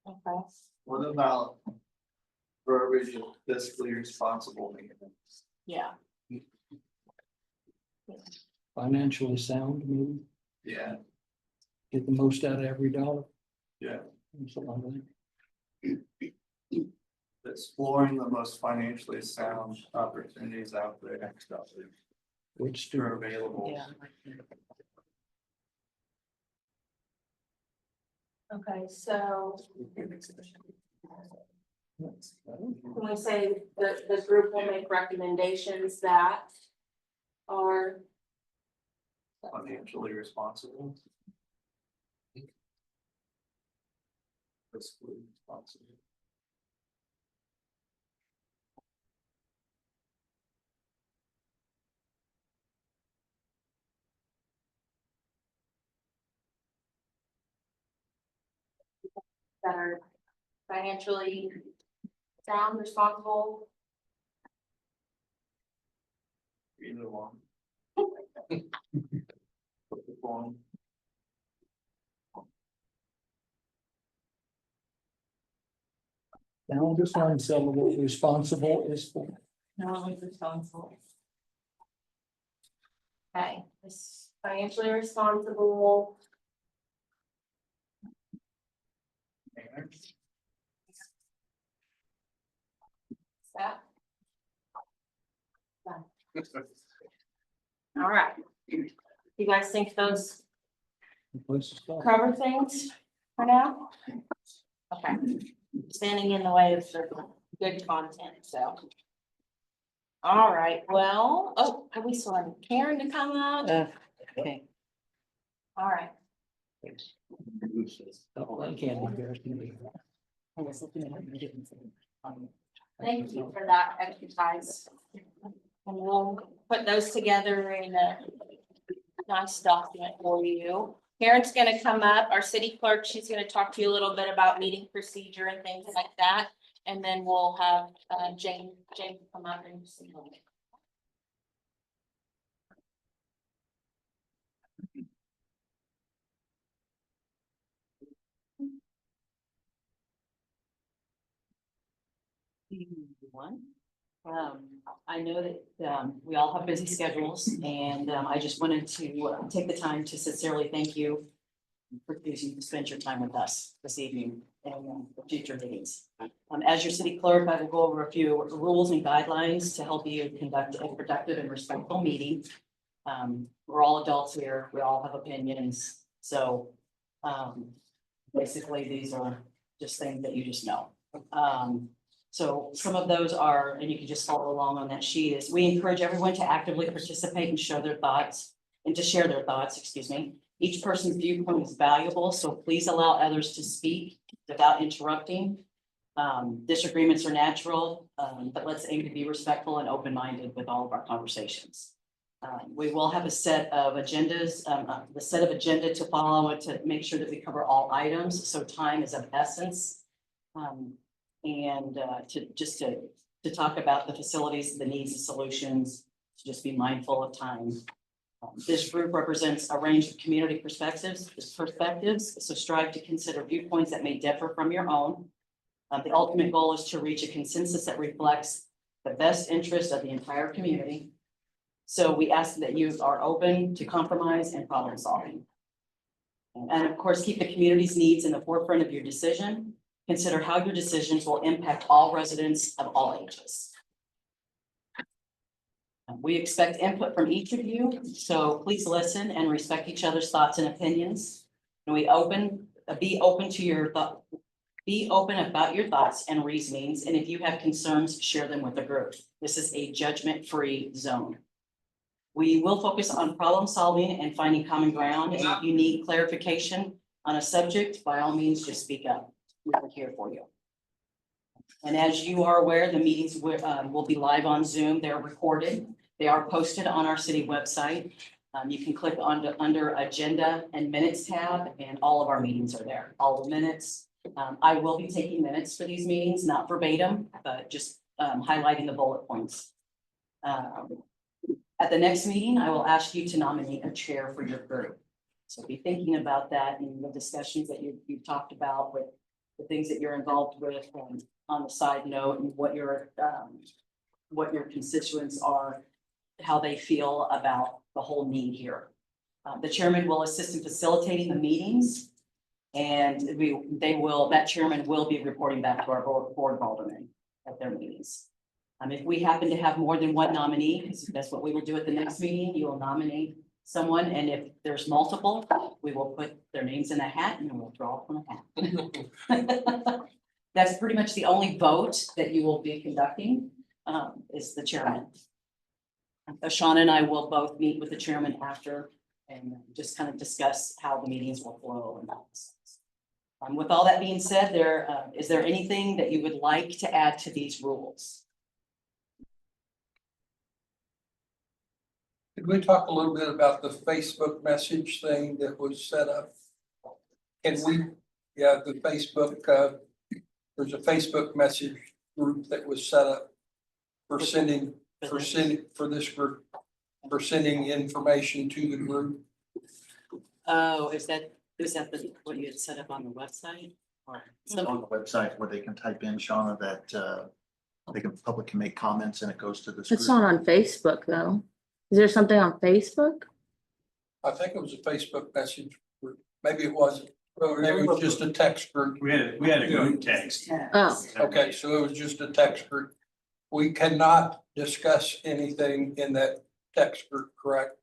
Speaker 14: Okay.
Speaker 1: What about verbiage of fiscally responsible maintenance?
Speaker 14: Yeah.
Speaker 2: Financially sound, maybe,
Speaker 1: Yeah,
Speaker 2: get the most out of every dollar.
Speaker 1: yeah.
Speaker 2: Something like that.
Speaker 1: Exploring the most financially sound opportunities out there.
Speaker 2: Which
Speaker 1: Are available.
Speaker 16: Yeah.
Speaker 14: Okay, so when we say the group will make recommendations that are,
Speaker 1: Financially responsible. Fiscally responsible.
Speaker 14: that are financially sound, responsible.
Speaker 1: Either one. Put the form.
Speaker 2: Now just find some of what responsible is for.
Speaker 14: No, responsible. Okay, this financially responsible. That. Done. All right. You guys think those
Speaker 2: Place to start.
Speaker 14: cover things for now? Okay, standing in the way of the good content, so. All right, well, oh, we still have Karen to come out?
Speaker 16: Okay.
Speaker 14: All right.
Speaker 2: Oh, that can't be embarrassed to me.
Speaker 16: I was looking at it, I didn't see it.
Speaker 14: Thank you for that exercise. And we'll put those together in a nice document for you. Karen's gonna come up, our city clerk, she's gonna talk to you a little bit about meeting procedure and things like that. And then we'll have Jane come up and see.
Speaker 16: One. I know that we all have busy schedules and I just wanted to take the time to sincerely thank you for choosing to spend your time with us this evening and the future meetings. As your city clerk, I will go over a few rules and guidelines to help you conduct a productive and respectful meeting. We're all adults here, we all have opinions, so basically these are just things that you just know. So some of those are, and you can just follow along on that sheet, is we encourage everyone to actively participate and show their thoughts and to share their thoughts, excuse me. Each person's viewpoint is valuable, so please allow others to speak without interrupting. Disagreements are natural, but let's aim to be respectful and open-minded with all of our conversations. We will have a set of agendas, the set of agenda to follow to make sure that we cover all items, so time is of essence. And to talk about the facilities, the needs, the solutions, to just be mindful of time. This group represents a range of community perspectives, so strive to consider viewpoints that may differ from your own. The ultimate goal is to reach a consensus that reflects the best interest of the entire community. So we ask that you are open to compromise and problem solving. And of course, keep the community's needs in the forefront of your decision. Consider how your decisions will impact all residents of all ages. We expect input from each of you, so please listen and respect each other's thoughts and opinions. And be open about your thoughts and reasonings, and if you have concerns, share them with the group. This is a judgment-free zone. We will focus on problem solving and finding common ground, and if you need clarification on a subject, by all means, just speak up. We're here for you. And as you are aware, the meetings will be live on Zoom. They're recorded. They are posted on our city website. You can click on under Agenda and Minutes tab, and all of our meetings are there, all the minutes. I will be taking minutes for these meetings, not verbatim, but just highlighting the bullet points. At the next meeting, I will ask you to nominate a chair for your group. So be thinking about that in the discussions that you've talked about with the things that you're involved with, and on the side note, and what your constituents are, how they feel about the whole need here. The chairman will assist in facilitating the meetings, and that chairman will be reporting back to our board of aldermen at their meetings. If we happen to have more than one nominee, because that's what we will do at the next meeting, you will nominate someone, and if there's multiple, we will put their names in a hat and we'll draw from a hat. That's pretty much the only vote that you will be conducting, is the chairman. Shauna and I will both meet with the chairman after and just kind of discuss how the meetings will flow and that. With all that being said, is there anything that you would like to add to these rules?
Speaker 12: Could we talk a little bit about the Facebook message thing that was set up? The Facebook, there's a Facebook message group that was set up for sending information to the group.
Speaker 16: Oh, is that what you had set up on the website? Or
Speaker 15: On the website where they can type in, Shauna, that public can make comments and it goes to this.
Speaker 3: It's
Speaker 15: group.
Speaker 3: not on Facebook though. Is there something on Facebook?
Speaker 12: I think it was a Facebook message group. Maybe it wasn't. Maybe it was just a text group.
Speaker 10: We had a group text.
Speaker 3: Oh,
Speaker 12: Okay, so it was just a text group. We cannot discuss anything in that text group, correct?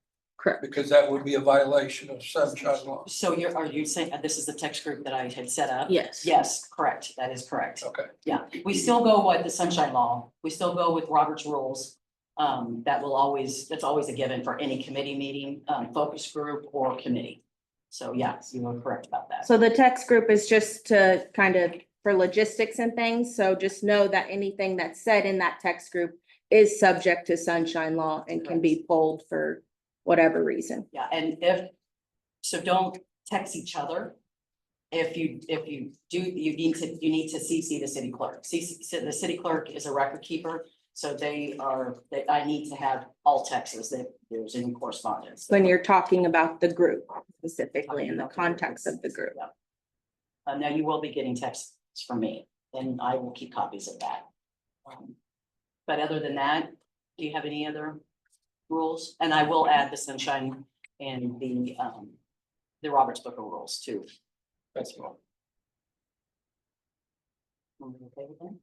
Speaker 3: correct.
Speaker 12: Because that would be a violation of sunshine law.
Speaker 16: So are you saying this is the text group that I had set up?
Speaker 3: Yes.
Speaker 16: Yes, correct. That is correct.
Speaker 12: Okay.
Speaker 16: Yeah, we still go with the sunshine law. We still go with Robert's rules. That's always a given for any committee meeting, focus group or committee. So yes, you are correct about that.
Speaker 3: So the text group is just to kind of for logistics and things. So just know that anything that's said in that text group is subject to sunshine law and can be pulled for whatever reason.
Speaker 16: Yeah, and don't text each other. If you do, you need to CC the city clerk. The city clerk is a record keeper. So I need to have all texts that there's any correspondence.
Speaker 3: When you're talking about the group specifically in the context of the group.
Speaker 16: Now you will be getting texts from me and I will keep copies of that. But other than that, do you have any other rules? And I will add the sunshine and the Roberts Book of Rules too.
Speaker 12: That's all.
Speaker 16: Okay with that?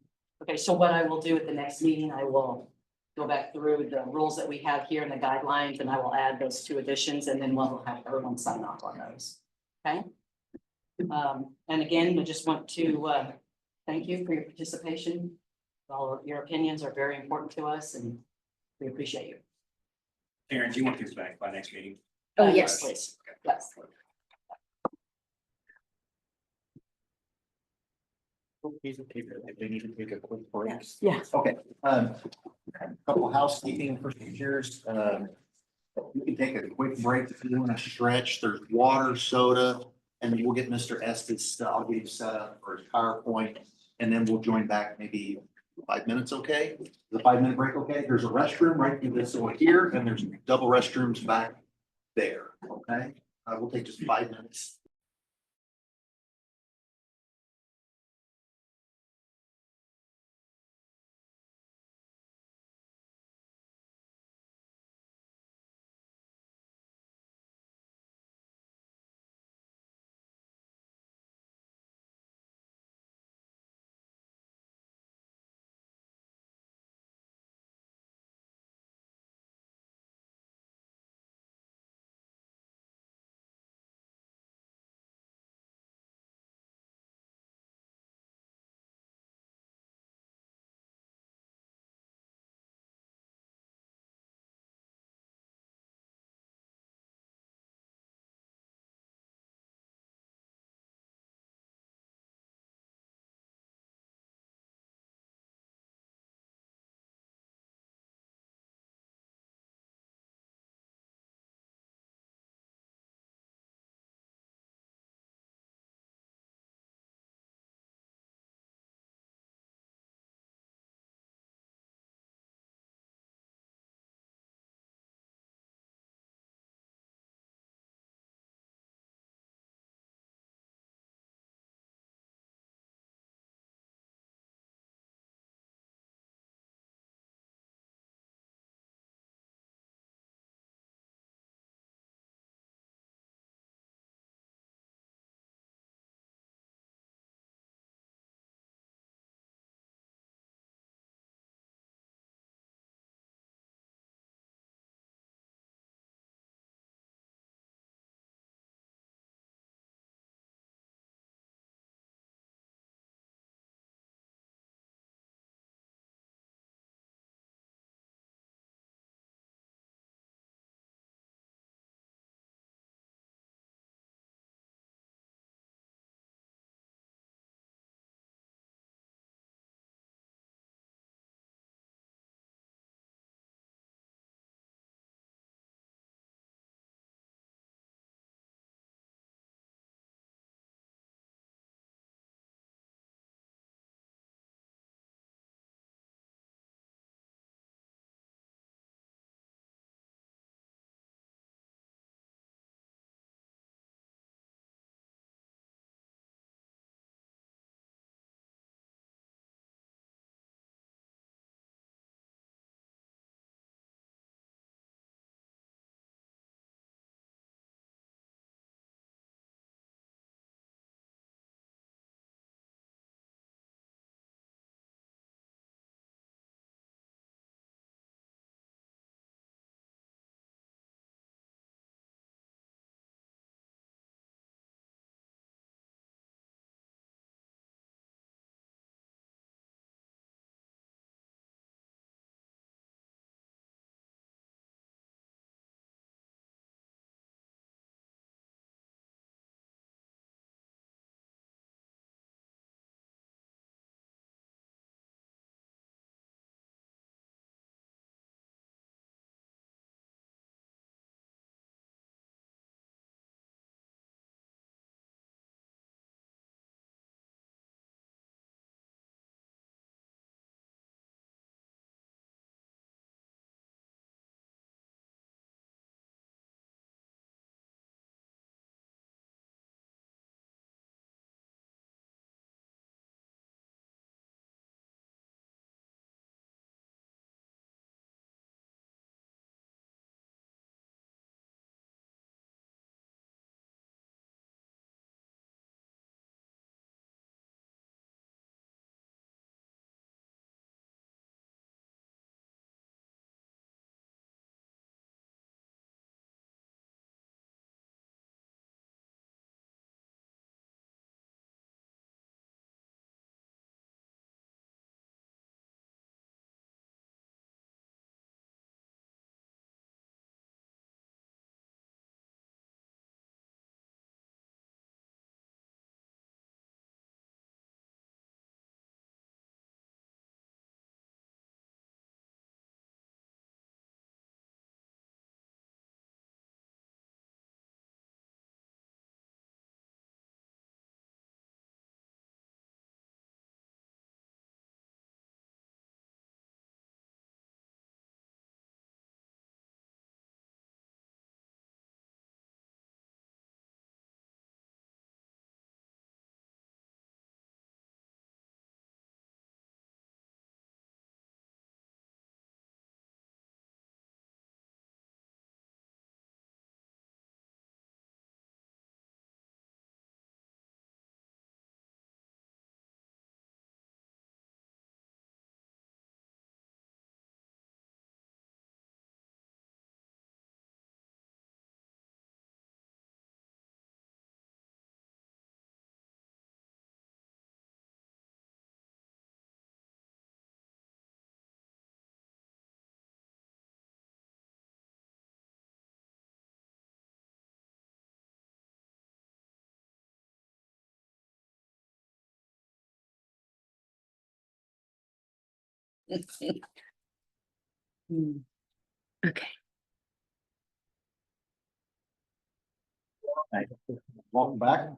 Speaker 16: Okay, so what I will do at the next meeting, I will go back through the rules that we have here and the guidelines, and I will add those 2 additions, and then we'll have everyone sign off on those. Okay? And again, I just want to thank you for your participation. All of your opinions are very important to us, and we appreciate you.
Speaker 10: Aaron, do you want these back by next meeting?
Speaker 3: Oh, yes.
Speaker 16: Please. Yes.
Speaker 15: If they need to take a quick break.
Speaker 16: Yes.
Speaker 15: Okay, couple of housekeeping procedures. You can take a quick break if you want to stretch. There's water, soda, and then we'll get Mr. Estes, I'll get him set up for his PowerPoint, and then we'll join back maybe 5 minutes, okay? The 5-minute break, okay? There's a restroom right through this one here, and there's double restrooms back there, okay? We'll take just 5 minutes.
Speaker 3: Okay.
Speaker 15: Welcome back.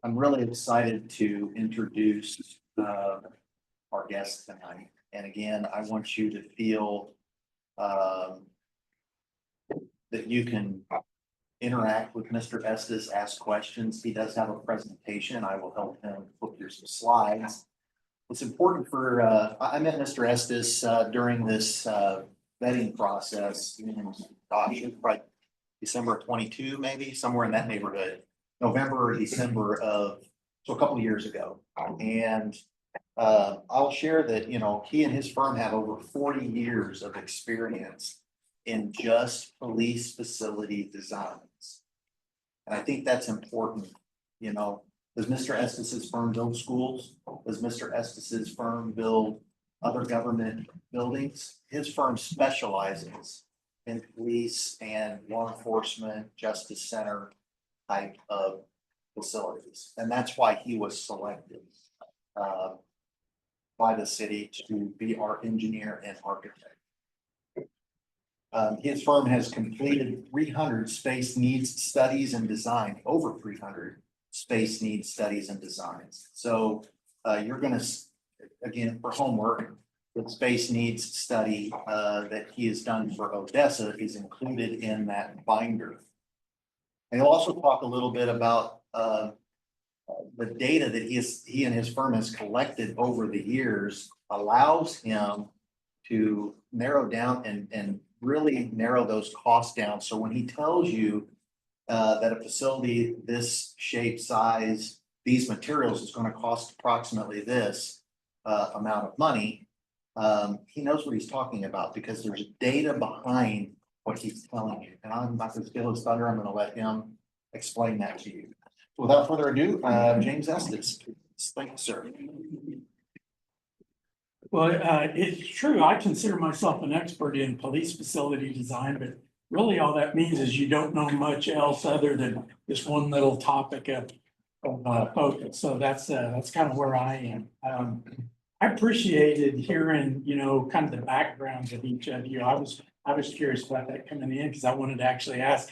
Speaker 15: I'm really excited to introduce our guest tonight. And again, I want you to feel that you can interact with Mr. Estes, ask questions. He does have a presentation. I will help him flip through some slides. It's important for, I met Mr. Estes during this vetting process in, gosh, probably December of 22, maybe somewhere in that neighborhood, November or December of, so a couple of years ago. And I'll share that, you know, he and his firm have over 40 years of experience in just police facility designs. And I think that's important. You know, does Mr. Estes's firm build schools? Does Mr. Estes's firm build other government buildings? His firm specializes in police and law enforcement, justice center type of facilities. And that's why he was selected by the city to be our engineer and architect. His firm has completed 300 space needs studies and design, over 300 space needs studies and designs. So you're gonna, again, for homework, the space needs study that he has done for Odessa is included in that binder. And he'll also talk a little bit about the data that he and his firm has collected over the years allows him to narrow down and really narrow those costs down. So when he tells you that a facility this shape, size, these materials is going to cost approximately this amount of money, he knows what he's talking about because there's data behind what he's telling you. And I'm not going to steal his thunder. I'm going to let him explain that to you. Without further ado, James Estes. Thank you, sir.
Speaker 17: Well, it's true. I consider myself an expert in police facility design, but really all that means is you don't know much else other than this one little topic of focus. So that's kind of where I am. I appreciated hearing, you know, kind of the backgrounds of each of you. I was curious about that coming in because I wanted to actually ask,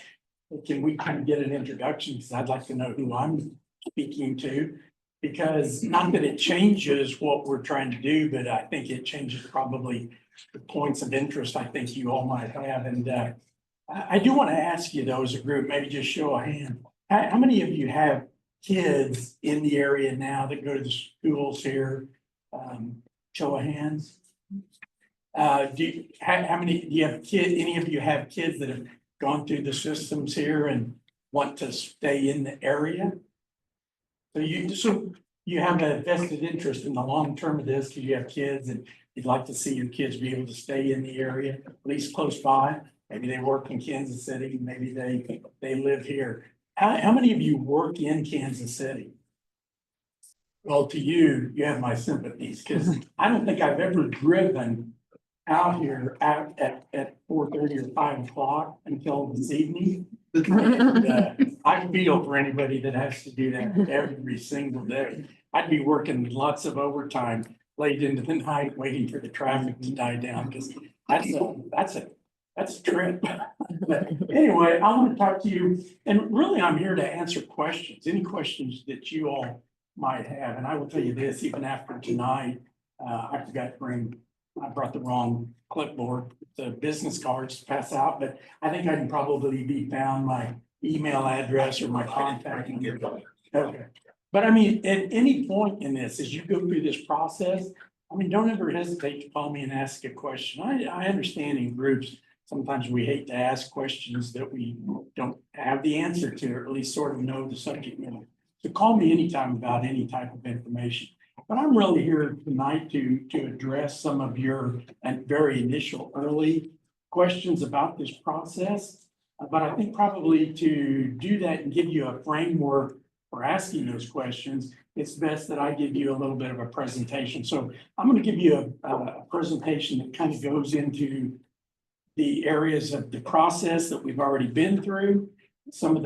Speaker 17: can we kind of get an introduction? Because I'd like to know who I'm speaking to. Because not that it changes what we're trying to do, but I think it changes probably the points of interest I think you all might have. And I do want to ask you though, as a group, maybe just show a hand. How many of you have kids in the area now that go to the schools here? Show of hands. How many do you have kids? Any of you have kids that have gone through the systems here and want to stay in the area? So you have a vested interest in the long term of this because you have kids and you'd like to see your kids be able to stay in the area, at least close by. Maybe they work in Kansas City, maybe they live here. How many of you work in Kansas City? Well, to you, you have my sympathies because I don't think I've ever driven out here at 4:30 or 5 o'clock until this evening. I feel for anybody that has to do that every single day. I'd be working lots of overtime late into the night, waiting for the traffic to die down because that's a trip. But anyway, I want to talk to you, and really, I'm here to answer questions. Any questions that you all might have, and I will tell you this: even after tonight, I forgot to bring. I brought the wrong clipboard, the business cards to pass out, but I think I can probably be found my email address or my contact number. Okay. But I mean, at any point in this, as you go through this process, I mean, don't ever hesitate to call me and ask a question. I understand in groups, sometimes we hate to ask questions that we don't have the answer to, or at least sort of know the subject matter. So call me anytime about any type of information. But I'm really here tonight to address some of your very initial early questions about this process. But I think probably to do that and give you a framework for asking those questions, it's best that I give you a little bit of a presentation. So I'm going to give you a presentation that kind of goes into the areas of the process that we've already been through, some of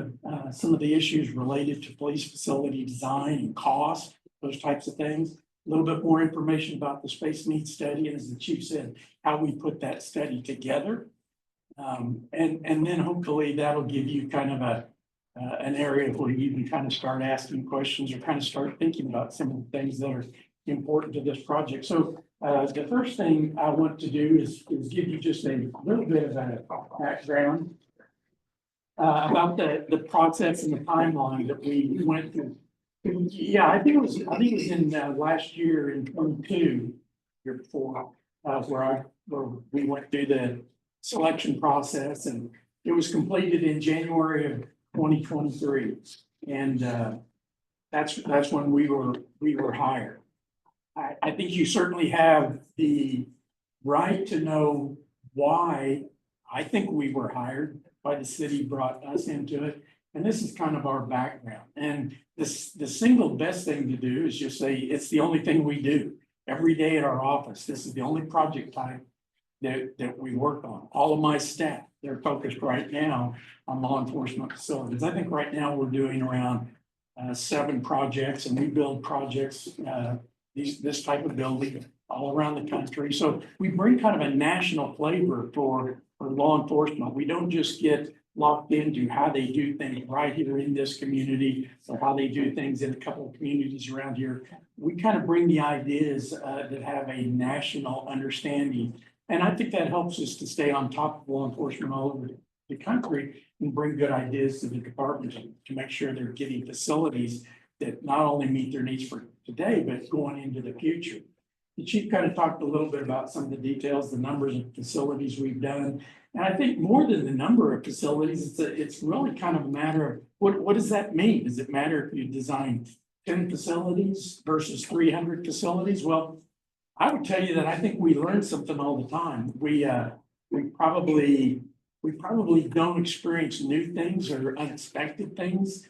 Speaker 17: the issues related to police facility design and cost, those types of things. little bit more information about the space needs study, and as the chief said, how we put that study together. And then hopefully that'll give you kind of an area where you can kind of start asking questions or kind of start thinking about some of the things that are important to this project. So the first thing I want to do is give you just a little bit of a background about the process and the timeline that we went through. Yeah, I think it was in last year in 22, year before, where we went through the selection process, and it was completed in January of 2023. And that's when we were hired. I think you certainly have the right to know why I think we were hired, why the city brought us into it. And this is kind of our background. And the single best thing to do is just say, it's the only thing we do every day at our office. This is the only project type that we work on. All of my staff, they're focused right now on law enforcement facilities. I think right now we're doing around 7 projects, and we build projects, this type of building all around the country. So we bring kind of a national flavor for law enforcement. We don't just get locked into how they do things right here in this community or how they do things in a couple of communities around here. We kind of bring the ideas that have a national understanding. And I think that helps us to stay on top of law enforcement all over the country and bring good ideas to the department to make sure they're getting facilities that not only meet their needs for today, but going into the future. The chief kind of talked a little bit about some of the details, the numbers of facilities we've done. And I think more than the number of facilities, it's really kind of a matter of what does that mean? Does it matter if you design 10 facilities versus 300 facilities? Well, I would tell you that I think we learn something all the time. We probably don't experience new things or unexpected things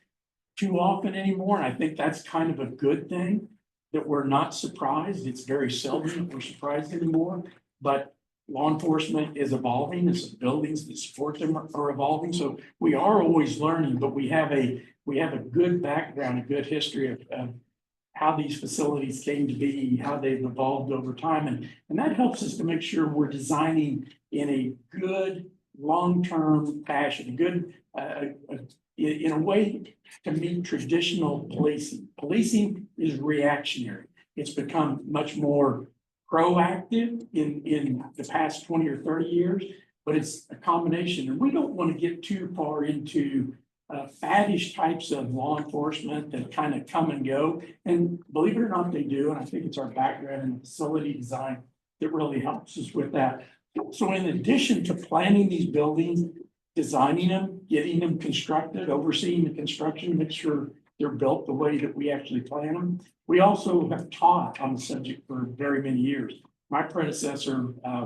Speaker 17: too often anymore. And I think that's kind of a good thing, that we're not surprised. It's very seldom that we're surprised anymore, but law enforcement is evolving. It's the buildings that support them are evolving. So we are always learning, but we have a good background, a good history of how these facilities came to be, how they've evolved over time. And that helps us to make sure we're designing in a good long-term fashion, in a way to meet traditional policing. Policing is reactionary. It's become much more proactive in the past 20 or 30 years, but it's a combination. And we don't want to get too far into faddish types of law enforcement that kind of come and go. And believe it or not, they do. And I think it's our background in facility design that really helps us with that. So in addition to planning these buildings, designing them, getting them constructed, overseeing the construction, make sure they're built the way that we actually plan them. We also have taught on the subject for very many years. My predecessor,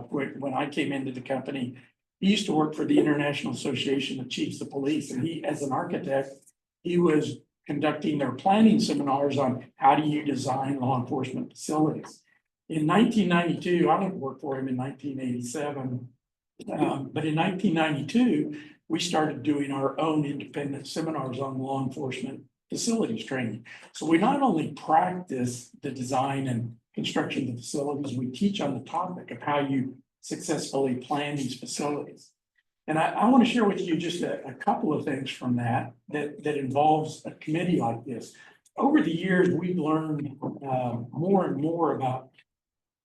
Speaker 17: when I came into the company, he used to work for the International Association of Chiefs of Police, and he, as an architect, he was conducting their planning seminars on how do you design law enforcement facilities. In 1992, I went to work for him in 1987, but in 1992, we started doing our own independent seminars on law enforcement facilities training. So we not only practice the design and construction of the facilities, we teach on the topic of how you successfully plan these facilities. And I want to share with you just a couple of things from that involves a committee like this. Over the years, we've learned more and more about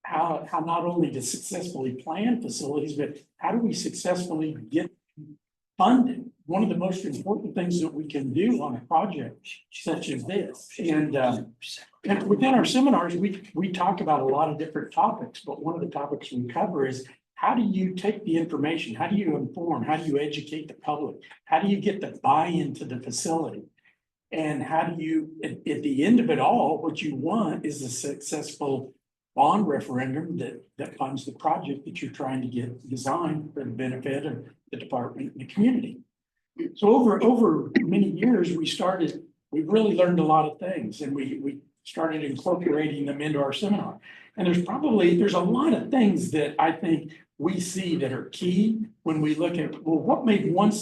Speaker 17: how not only to successfully plan facilities, but how do we successfully get funding? One of the most important things that we can do on a project such as this. And within our seminars, we talk about a lot of different topics, but one of the topics we cover is how do you take the information? How do you inform? How do you educate the public? How do you get the buy-in to the facility? And how do you, at the end of it all, what you want is a successful bond referendum that funds the project that you're trying to get designed for the benefit of the department and the community. So over many years, we really learned a lot of things, and we started incorporating them into our seminar. And there's a lot of things that I think we see that are key when we look at, well, what made one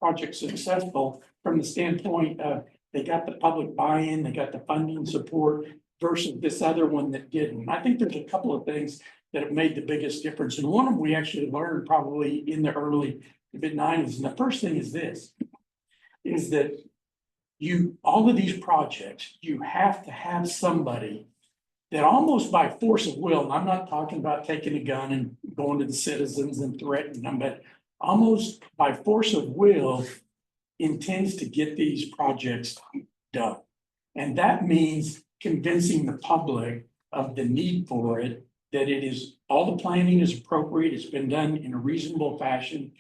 Speaker 17: project successful from the standpoint of they got the public buy-in, they got the funding support, versus this other one that didn't. I think there's a couple of things that have made the biggest difference. And one of them we actually learned probably in the early mid-90s. And the first thing is this, is that all of these projects, you have to have somebody that almost by force of will, and I'm not talking about taking a gun and going to the citizens and threatening them, but almost by force of will intends to get these projects done. And that means convincing the public of the need for it, that it is, all the planning is appropriate, it's been done in a reasonable fashion,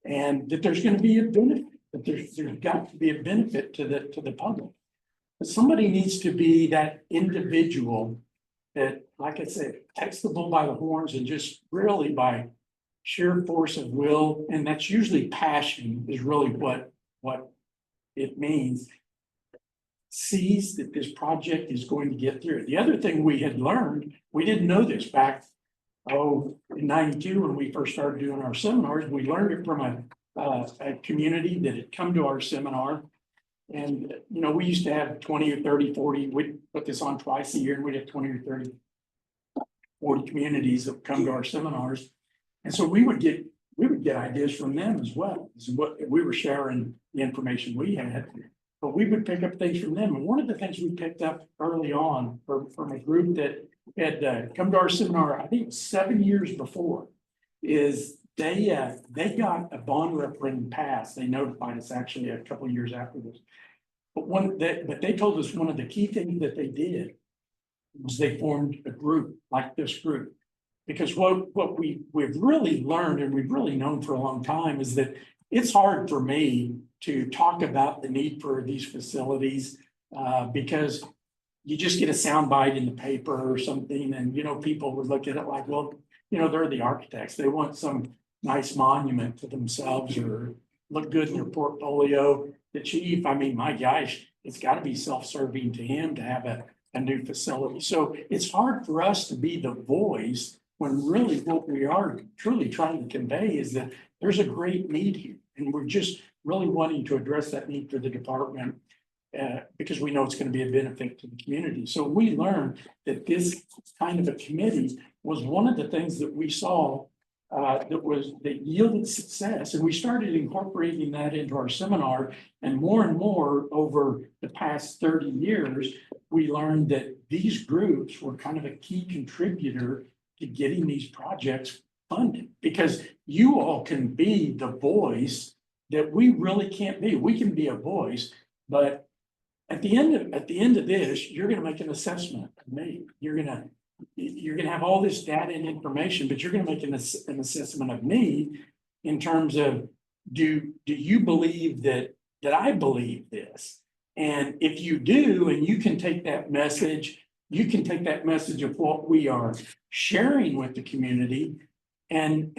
Speaker 17: and that there's going to be a benefit, that there's got to be a benefit to the public. But somebody needs to be that individual that, like I said, takes the bull by the horns and just really by sheer force of will, and that's usually passion is really what it means, sees that this project is going to get through. The other thing we had learned, we didn't know this back, in 92 when we first started doing our seminars, we learned it from a community that had come to our seminar. And, you know, we used to have 20 or 30, 40, we'd put this on twice a year, and we'd have 20 or 30, 40 communities that come to our seminars. And so we would get ideas from them as well. This is what we were sharing, the information we had, but we would pick up things from them. And one of the things we picked up early on from a group that had come to our seminar, I think it was 7 years before, is they got a bond referendum passed. They notified us actually a couple of years after this. But they told us one of the key things that they did was they formed a group like this group. Because what we've really learned, and we've really known for a long time, is that it's hard for me to talk about the need for these facilities because you just get a soundbite in the paper or something, and you know, people would look at it like, well, you know, they're the architects. They want some nice monument to themselves or look good in their portfolio. The chief, I mean, my gosh, it's got to be self-serving to him to have a new facility. So it's hard for us to be the voice when really what we are truly trying to convey is that there's a great need here. And we're just really wanting to address that need for the department because we know it's going to be a benefit to the community. So we learned that this kind of a committee was one of the things that we saw that yielded success. And we started incorporating that into our seminar, and more over the past 30 years, we learned that these groups were kind of a key contributor to getting these projects funded, because you all can be the voice that we really can't be. We can be a voice, but at the end of this, you're going to make an assessment of me. You're going to have all this data and information, but you're going to make an assessment of me in terms of do you believe that I believe this? And if you do, and you can take that message, of what we are sharing with the community and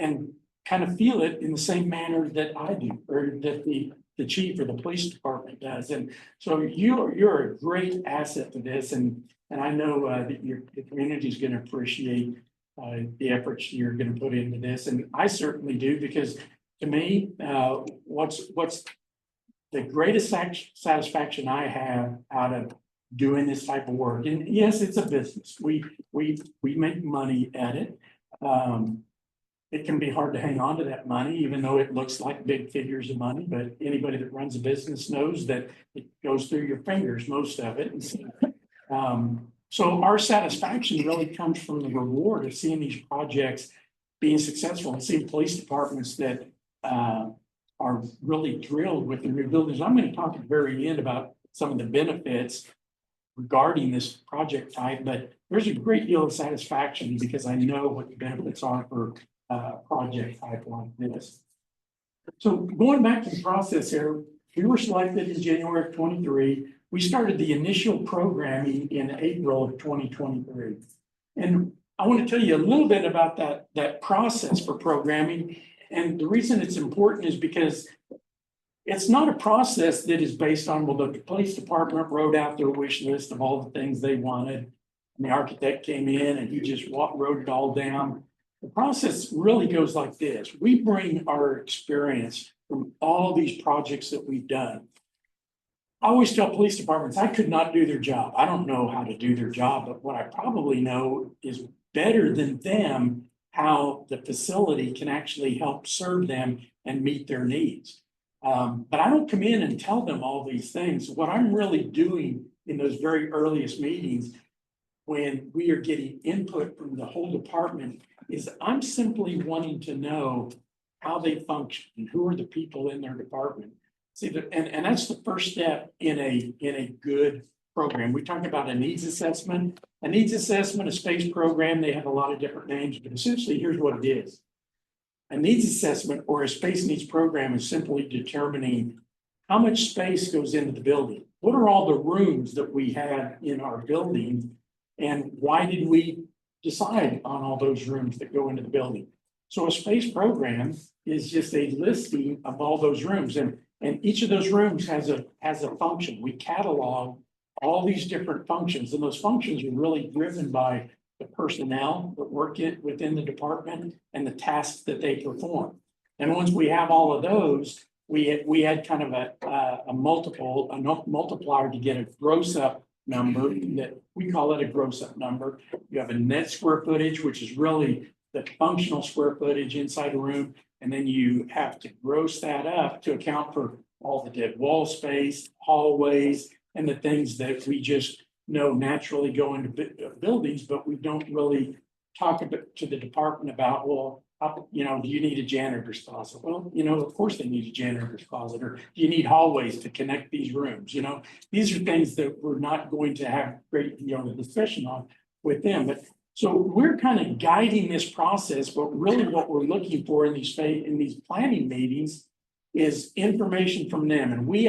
Speaker 17: kind of feel it in the same manner that I do, or that the chief or the police department does. And so you're a great asset to this. And I know that the community is going to appreciate the efforts you're going to put into this. And I certainly do, because to me, what's the greatest satisfaction I have out of doing this type of work, and yes, it's a business. We make money at it. It can be hard to hang on to that money, even though it looks like big figures of money. But anybody that runs a business knows that it goes through your fingers, most of it. So our satisfaction really comes from the reward of seeing these projects being successful and seeing police departments that are really thrilled with the new buildings. I'm going to talk at the very end about some of the benefits regarding this project type, but there's a great deal of satisfaction because I know what the benefits are for a project type like this. So going back to the process here, we were selected in January of 23. We started the initial programming in April of 2023. And I want to tell you a little bit about that process for programming. And the reason it's important is because it's not a process that is based on, well, the police department wrote out their wish list of all the things they wanted, and the architect came in and he just wrote it all down. The process really goes like this. We bring our experience from all these projects that we've done. I always tell police departments, I could not do their job. I don't know how to do their job, but what I probably know is better than them, how the facility can actually help serve them and meet their needs. But I don't come in and tell them all these things. What I'm really doing in those very earliest meetings, when we are getting input from the whole department, is I'm simply wanting to know how they function and who are the people in their department. See, and that's the first step in a good program. We talk about a needs assessment. A needs assessment, a space program, they have a lot of different names, but essentially here's what it is. A needs assessment or a space needs program is simply determining how much space goes into the building. What are all the rooms that we have in our building? And why did we decide on all those rooms that go into the building? So a space program is just a listing of all those rooms, and each of those rooms has a function. We catalog all these different functions, and those functions are really driven by the personnel that work within the department and the tasks that they perform. And once we have all of those, we had kind of a multiplier to get a gross up number, that we call it a gross up number. You have a net square footage, which is really the functional square footage inside a room. And then you have to gross that up to account for all the dead wall space, hallways, and the things that we just know naturally go into buildings, but we don't really talk to the department about, well, you know, do you need a janitor's closet? Well, you know, of course they need a janitor's closet, or do you need hallways to connect these rooms? You know, these are things that we're not going to have great, you know, discussion on with them. But so we're kind of guiding this process, but really what we're looking for in these planning meetings is information from them. And we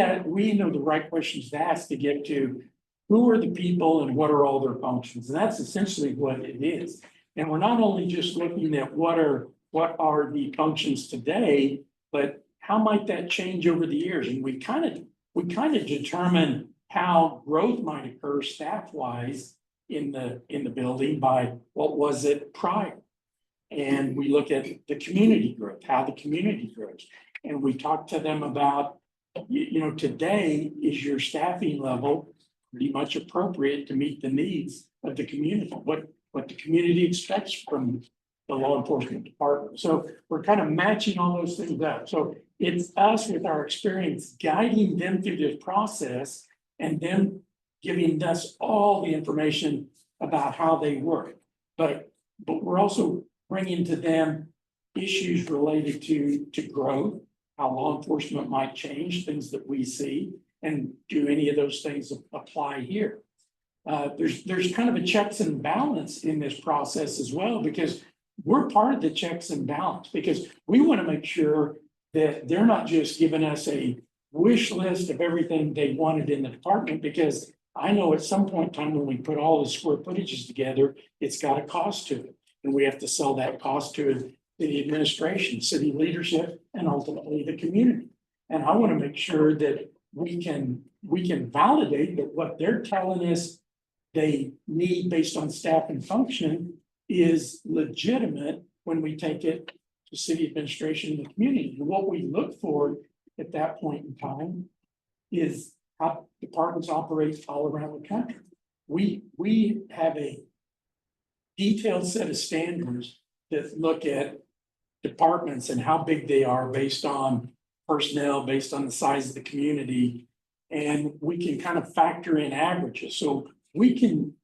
Speaker 17: know the right questions to ask to get to who are the people and what are all their functions. And that's essentially what it is. And we're not only just looking at what are the functions today, but how might that change over the years? And we kind of determine how growth might occur staff-wise in the building by what was it prior. And we look at the community growth, how the community grows. And we talk to them about, you know, today is your staffing level pretty much appropriate to meet the needs of the community, what the community expects from the law enforcement department. So we're kind of matching all those things up. So it's us with our experience guiding them through this process and them giving us all the information about how they work. But we're also bringing to them issues related to growth, how law enforcement might change, things that we see, and do any of those things apply here? There's kind of a checks and balance in this process as well, because we're part of the checks and balance, because we want to make sure that they're not just giving us a wish list of everything they wanted in the department, because I know at some point in time when we put all the square footages together, it's got a cost to it. And we have to sell that cost to the administration, city leadership, and ultimately the community. And I want to make sure that we can validate that what they're telling us they need based on staff and function is legitimate when we take it to city administration and the community. And what we look for at that point in time is how departments operate all around the country. We have a detailed set of standards that look at departments and how big they are based on personnel, based on the size of the community. And we can kind of factor in averages. So we can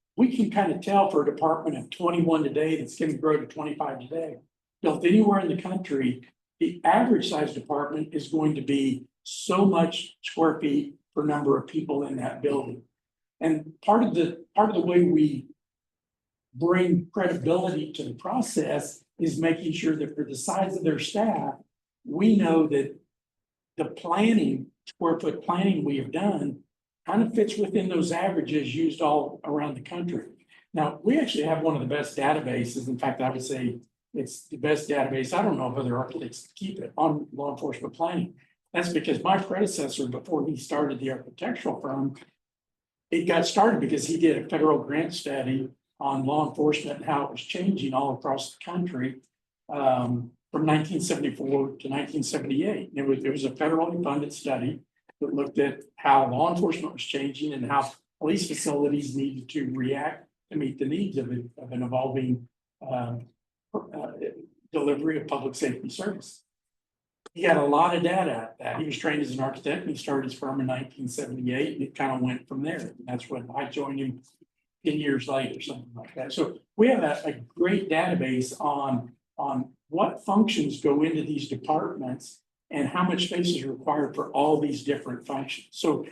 Speaker 17: kind of tell for a department of 21 today that's going to grow to 25 today, built anywhere in the country, the average size department is going to be so much square feet per number of people in that building. And part of the way we bring credibility to the process is making sure that for the size of their staff, we know that the planning, square foot planning we have done kind of fits within those averages used all around the country. Now, we actually have one of the best databases. In fact, I would say it's the best database. I don't know if other architects keep it on law enforcement planning. That's because my predecessor, before he started the architectural firm, it got started because he did a federal grant study on law enforcement and how it was changing all across the country from 1974 to 1978. And it was a federally funded study. that looked at how law enforcement was changing and how police facilities needed to react to meet the needs of an evolving delivery of public safety service. He had a lot of data at that. He was trained as an architect and he started his firm in 1978 and it kind of went from there. And that's when I joined him 10 years later, something like that. So we have a great database on what functions go into these departments and how much space is required for all these different functions. So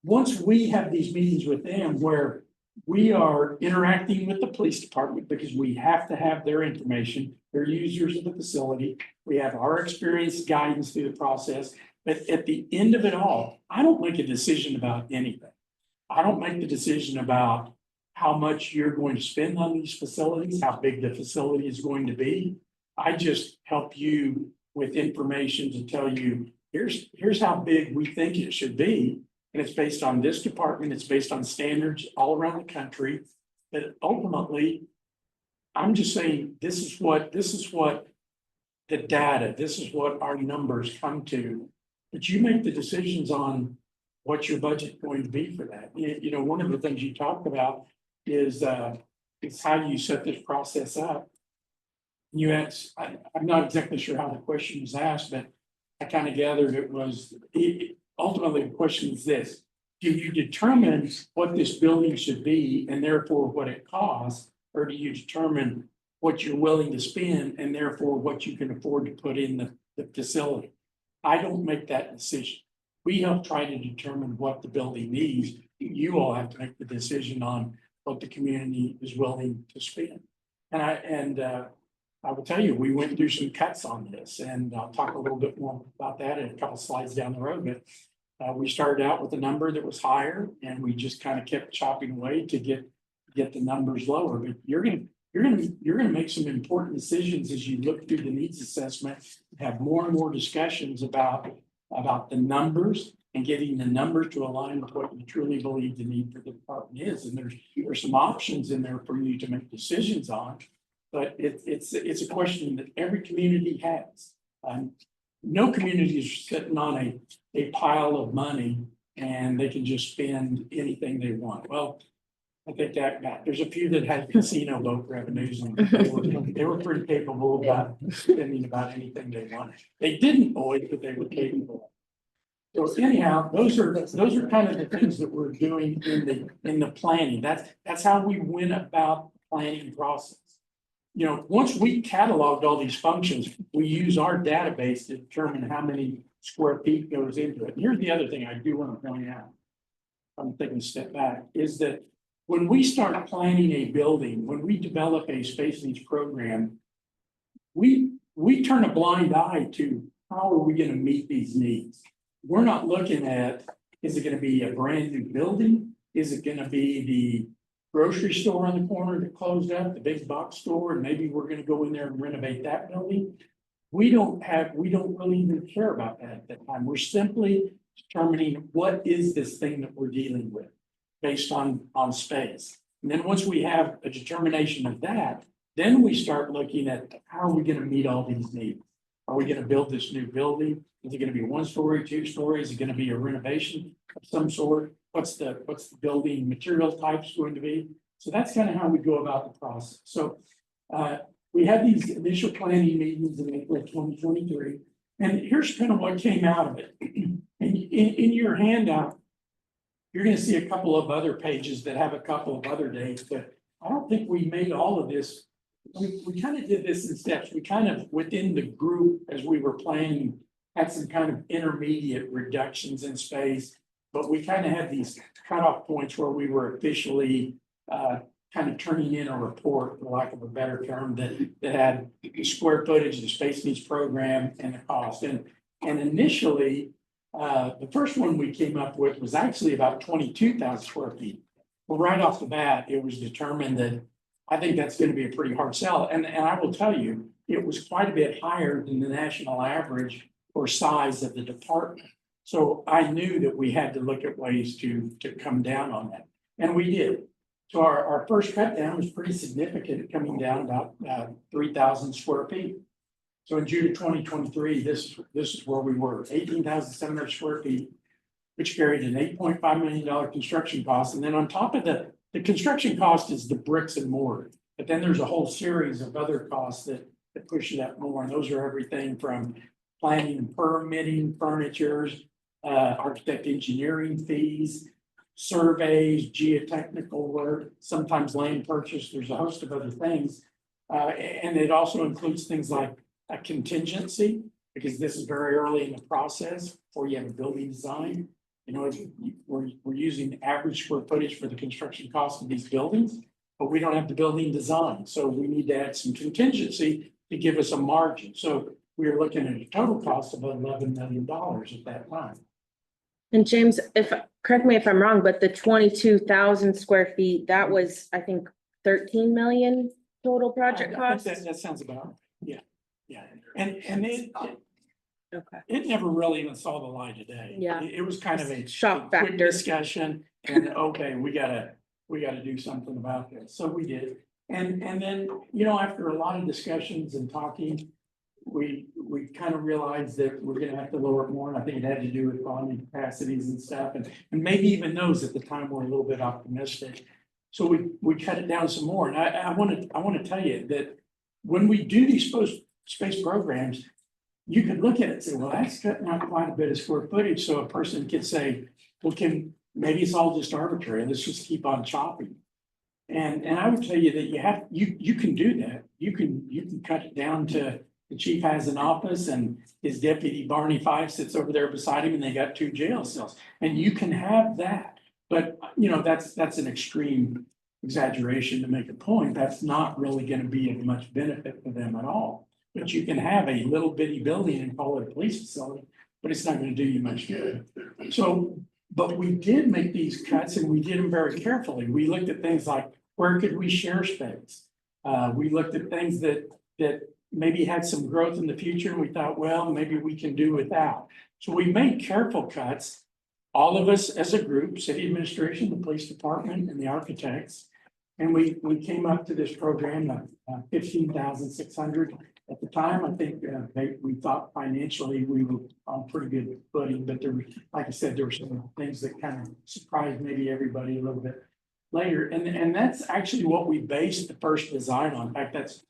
Speaker 17: once we have these meetings with them where we are interacting with the police department because we have to have their information, they're users of the facility, we have our experience guidance through the process, but at the end of it all, I don't make a decision about anything. I don't make the decision about how much you're going to spend on these facilities, how big the facility is going to be. I just help you with information to tell you, here's how big we think it should be. And it's based on this department, it's based on standards all around the country. But ultimately, I'm just saying, this is what the data, this is what our numbers come to. But you make the decisions on what's your budget going to be for that. You know, one of the things you talked about is how do you set this process up? You asked, I'm not exactly sure how the question was asked, but I kind of gathered it was, ultimately the question is this: do you determine what this building should be and therefore what it costs, or do you determine what you're willing to spend and therefore what you can afford to put in the facility? I don't make that decision. We help try to determine what the building needs. You all have to make the decision on what the community is willing to spend. And I will tell you, we went through some cuts on this, and I'll talk a little bit more about that in a couple slides down the road. But we started out with a number that was higher, and we just kind of kept chopping away to get the numbers lower. But you're gonna make some important decisions as you look through the needs assessment, have more and more discussions about the numbers and getting the numbers to align with what you truly believe the need for the department is. And there's some options in there for you to make decisions on. But it's a question that every community has. No community is sitting on a pile of money and they can just spend anything they want. Well, I think that there's a few that had casino boat revenues and they were pretty capable about spending about anything they wanted. They didn't always, but they were capable. So anyhow, those are kind of the things that we're doing in the planning. That's how we went about the planning process. You know, once we cataloged all these functions, we use our database to determine how many square feet goes into it. And here's the other thing I do want to point out. I'm taking a step back, is that when we start planning a building, when we develop a space needs program, we turn a blind eye to how are we going to meet these needs. We're not looking at, is it going to be a brand new building? Is it going to be the grocery store on the corner that closed up, the big box store, and maybe we're going to go in there and renovate that building? We don't really even care about that at that time. We're simply determining what is this thing that we're dealing with based on space. And then once we have a determination of that, then we start looking at how are we going to meet all these needs? Are we going to build this new building? Is it going to be 1 story, 2 stories? Is it going to be a renovation of some sort? What's the building material types going to be? So that's kind of how we go about the process. So we had these initial planning meetings in April 2023, and here's kind of what came out of it. And in your handout, you're going to see a couple of other pages that have a couple of other dates, but I don't think we made all of this. We kind of did this in steps. We kind of, within the group, as we were planning, had some kind of intermediate reductions in space, but we kind of had these cutoff points where we were officially kind of turning in a report, for lack of a better term, that had the square footage, the space needs program, and the cost. And initially, the first one we came up with was actually about 22,000 square feet. Well, right off the bat, it was determined that I think that's going to be a pretty hard sell. And I will tell you, it was quite a bit higher than the national average for size of the department. So I knew that we had to look at ways to come down on that. And we did. So our first cut down was pretty significant, coming down about 3,000 square feet. So in June of 2023, this is where we were, 18,700 square feet. which carried an $8.5 million construction cost. And then on top of the construction cost is the bricks and mortar. But then there's a whole series of other costs that push it up more. And those are everything from planning and permitting, furnitures, architect engineering fees, surveys, geotechnical work, sometimes land purchase. There's a host of other things. And it also includes things like a contingency, because this is very early in the process before you have a building design. You know, we're using average square footage for the construction cost of these buildings, but we don't have the building design. So we need to add some contingency to give us a margin. So we are looking at a total cost of $11 million at that time.
Speaker 3: And James, correct me if I'm wrong, but the 22,000 square feet, that was, I think, 13 million total project
Speaker 17: I think
Speaker 3: cost?
Speaker 17: That sounds about, yeah. And
Speaker 3: Okay.
Speaker 17: it never really even saw the light of day.
Speaker 3: Yeah.
Speaker 17: It was kind of a
Speaker 3: Shock
Speaker 17: quick
Speaker 3: factor.
Speaker 17: discussion and okay, we gotta do something about this. So we did. And then, you know, after a lot of discussions and talking, we kind of realized that we're gonna have to lower it more. And I think it had to do with bonding capacities and stuff. And maybe even those at the time were a little bit optimistic. So we cut it down some more. And I want to tell you that when we do these space programs, you could look at it and say, well, that's cutting out quite a bit of square footage. So a person could say, well, maybe it's all just arbitrary. Let's just keep on chopping. And I would tell you that you can do that. You can cut it down to the chief has an office and his deputy Barney Fife sits over there beside him and they got 2 jail cells. And you can have that. But you know, that's an extreme exaggeration to make a point. That's not really going to be of much benefit for them at all. But you can have a little bitty building and call it a police facility, but it's not going to do you much good. So, but we did make these cuts and we did them very carefully. We looked at things like where could we share space? We looked at things that maybe had some growth in the future and we thought, well, maybe we can do without. So we made careful cuts. All of us as a group, city administration, the police department and the architects. And we came up to this program of 15,600 at the time. I think we thought financially we were on pretty good footing, but there were, like I said, there were some things that kind of surprised maybe everybody a little bit later. And that's actually what we based the first design on. In fact, that's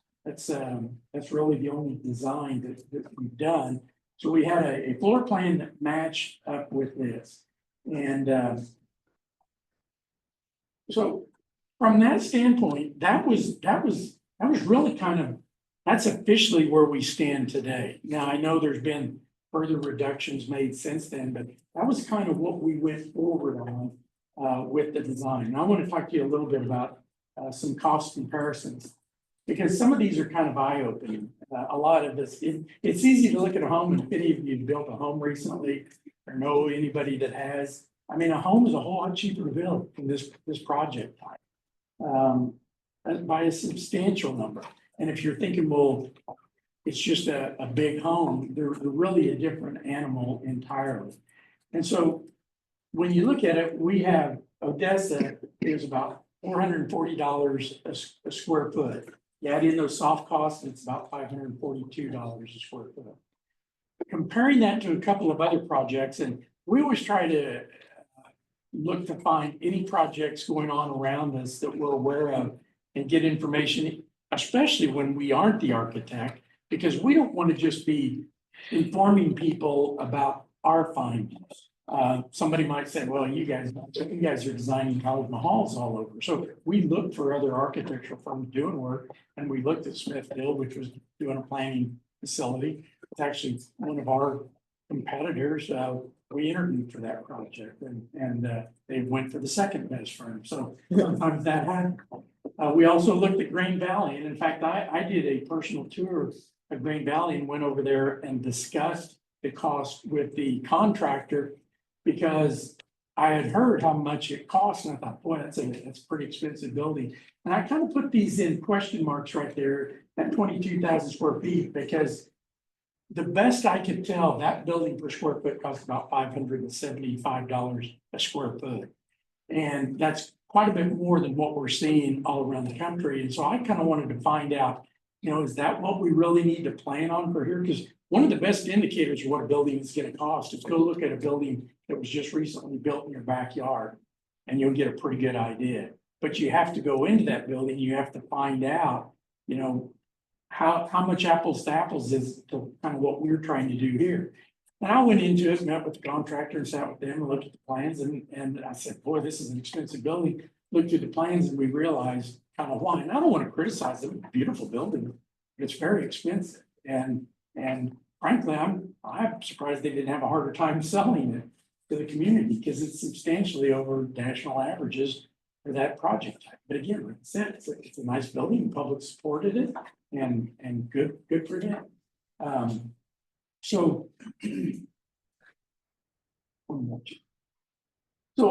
Speaker 17: really the only design that we've done. So we had a floor plan that matched up with this. And so from that standpoint, that was really kind of, that's officially where we stand today. Now, I know there's been further reductions made since then, but that was kind of what we went forward on with the design. And I want to talk to you a little bit about some cost comparisons, because some of these are kind of eye-opening. A lot of this, it's easy to look at a home, and if any of you built a home recently or know anybody that has, I mean, a home is a whole lot cheaper to build from this project type by a substantial number. And if you're thinking, well, it's just a big home, they're really a different animal entirely. And so when you look at it, we have Odessa is about $440 a square foot. You add in those soft costs, it's about $542 a square foot. Comparing that to a couple of other projects, and we always try to look to find any projects going on around us that we're aware of and get information, especially when we aren't the architect, because we don't want to just be informing people about our findings. Somebody might say, well, you guys are designing Taj Mahals all over. So we looked for other architectural firms doing work, and we looked at Smithfield, which was doing a planning facility. It's actually one of our competitors. We interviewed for that project, and they went for the second best firm. So sometimes that happened. We also looked at Grain Valley, and in fact, I did a personal tour of Grain Valley and went over there and discussed the cost with the contractor, because I had heard how much it cost, and I thought, boy, that's a pretty expensive building. And I kind of put these in question marks right there at 22,000 square feet, because the best I could tell, that building per square foot cost about $575 a square foot. And that's quite a bit more than what we're seeing all around the country. And so I kind of wanted to find out, you know, is that what we really need to plan on for here? Because one of the best indicators of what a building is going to cost is go look at a building that was just recently built in your backyard. And you'll get a pretty good idea, but you have to go into that building, you have to find out, you know. How much apples to apples is to kind of what we're trying to do here. And I went into it, met with the contractor and sat with them and looked at the plans and I said, boy, this is an expensive building. Looked at the plans and we realized kind of why, and I don't want to criticize it, it's a beautiful building, but it's very expensive. And frankly, I'm surprised they didn't have a harder time selling it to the community because it's substantially over national averages for that project type. But again, like I said, it's a nice building, the public supported it and good for them. So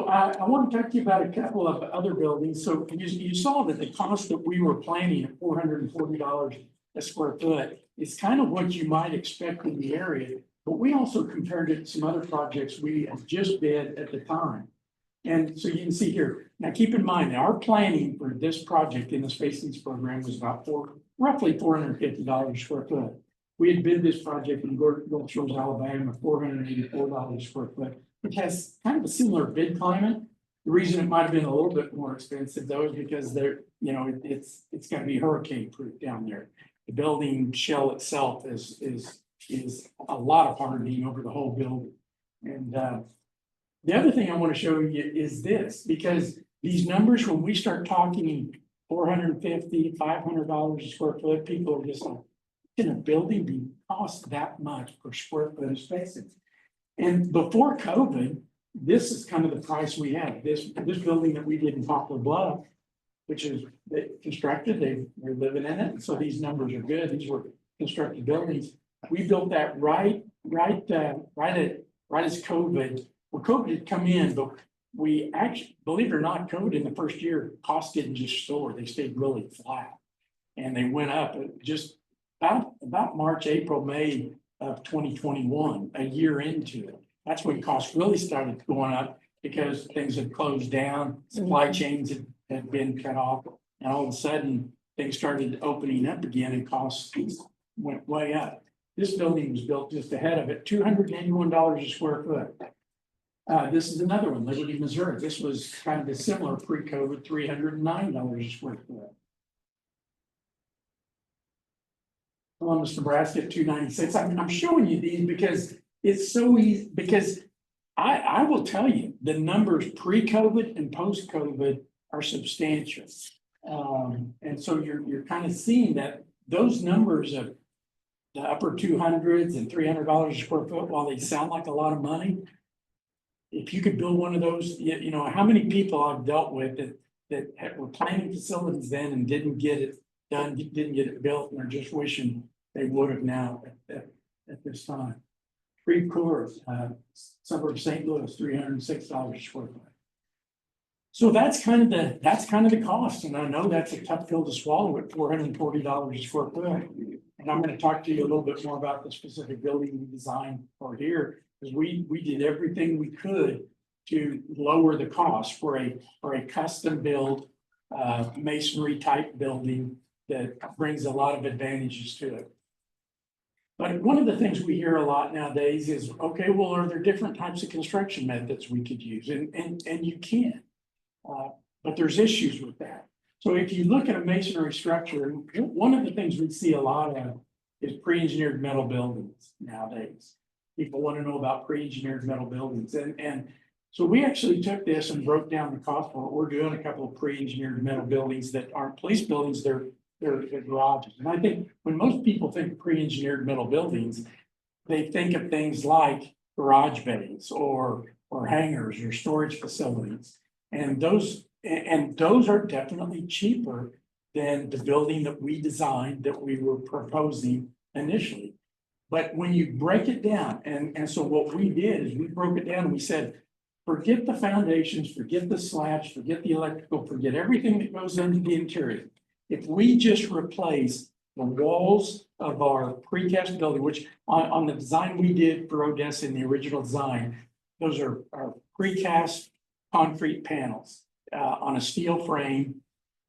Speaker 17: I want to talk to you about a couple of other buildings. So you saw that the cost that we were planning at $440 a square foot is kind of what you might expect in the area. But we also compared it to some other projects we had just bid at the time. And so you can see here, now keep in mind, our planning for this project in the Space Needs program was about roughly $450 a square foot. We had bid this project in Gulf Shores, Alabama, $484 a square foot, which has kind of a similar bid climate. The reason it might have been a little bit more expensive though is because it's going to be hurricane proof down there. The building shell itself is a lot of hardening over the whole building. And the other thing I want to show you is this, because these numbers, when we start talking $450, $500 a square foot, people are just like, can a building be cost that much per square foot of space? And before COVID, this is kind of the price we had. This building that we did in Poplar Bluff, which is constructed, they're living in it. And so these numbers are good. These were constructed buildings. We built that right as COVID. Well, COVID had come in, but we actually, believe it or not, COVID in the first year, costs didn't just soar, they stayed really flat. And they went up just about March, April, May of 2021, a year into it. That's when costs really started going up because things had closed down, supply chains had been cut off, and all of a sudden things started opening up again and costs went way up. This building was built just ahead of it, $281 a square foot. This is another one, Liberty, Missouri. This was kind of a similar pre-COVID, $309 a square foot. Columbus, Nebraska at $296. I'm showing you these because it's so easy, because I will tell you the numbers pre-COVID and post-COVID are substantial. And so you're kind of seeing that those numbers of the upper 200s and $300 a square foot, while they sound like a lot of money, if you could build one of those, you know, how many people I've dealt with that were planning facilities then and didn't get it done, didn't get it built, and are just wishing they would have now at this time. Free Coors, suburb of St. Louis, $306 a square foot. So that's kind of the cost, and I know that's a tough pill to swallow at $440 a square foot. And I'm going to talk to you a little bit more about the specific building we designed for here, because we did everything we could to lower the cost for a custom build masonry type building that brings a lot of advantages to it. But one of the things we hear a lot nowadays is, okay, well, are there different types of construction methods we could use? And you can, but there's issues with that. So if you look at a masonry structure, one of the things we see a lot of is pre-engineered metal buildings nowadays. People want to know about pre-engineered metal buildings. And so we actually took this and broke down the cost for it. We're doing a couple of pre-engineered metal buildings that aren't police buildings, they're garages. And I think when most people think pre-engineered metal buildings, they think of things like garage bays or hangars or storage facilities. And those are definitely cheaper than the building that we designed, that we were proposing initially. But when you break it down, and so what we did is we broke it down and we said, forget the foundations, forget the slabs, forget the electrical, forget everything that goes into the interior. If we just replace the walls of our precast building, which on the design we did for Odessa in the original design, those are precast concrete panels on a steel frame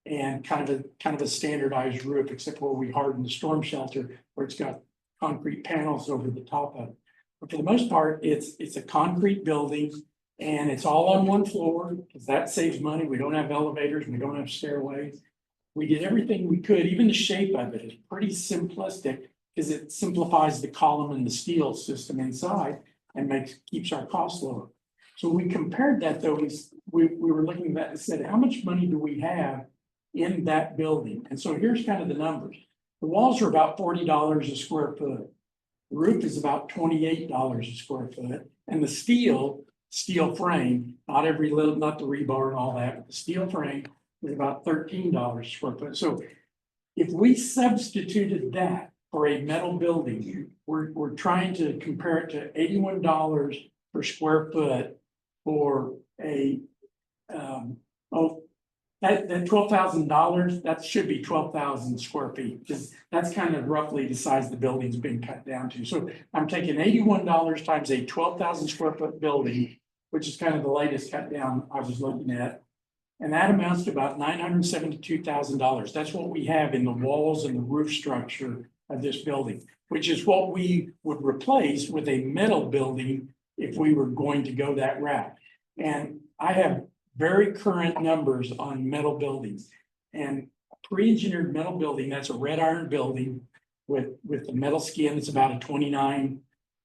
Speaker 17: and kind of a standardized roof, except where we hardened the storm shelter, where it's got concrete panels over the top of it. But for the most part, it's a concrete building and it's all on one floor, because that saves money. We don't have elevators, we don't have stairways. We did everything we could, even the shape of it is pretty simplistic, because it simplifies the column and the steel system inside and keeps our costs lower. So we compared that though, we were looking at that and said, how much money do we have in that building? And so here's kind of the numbers. The walls are about $40 a square foot. The roof is about $28 a square foot, and the steel frame, not the rebar and all that, but the steel frame is about $13 a square foot. So if we substituted that for a metal building, we're trying to compare it to $81 per square foot for a, that $12,000, that should be 12,000 square feet, because that's kind of roughly the size the building's been cut down to. So I'm taking $81 times a 12,000 square foot building, which is kind of the latest cut down I was looking at. And that amounts to about $972,000. That's what we have in the walls and the roof structure of this building, which is what we would replace with a metal building if we were going to go that route. And I have very current numbers on metal buildings. And a pre-engineered metal building, that's a red iron building with the metal skin, it's about a 22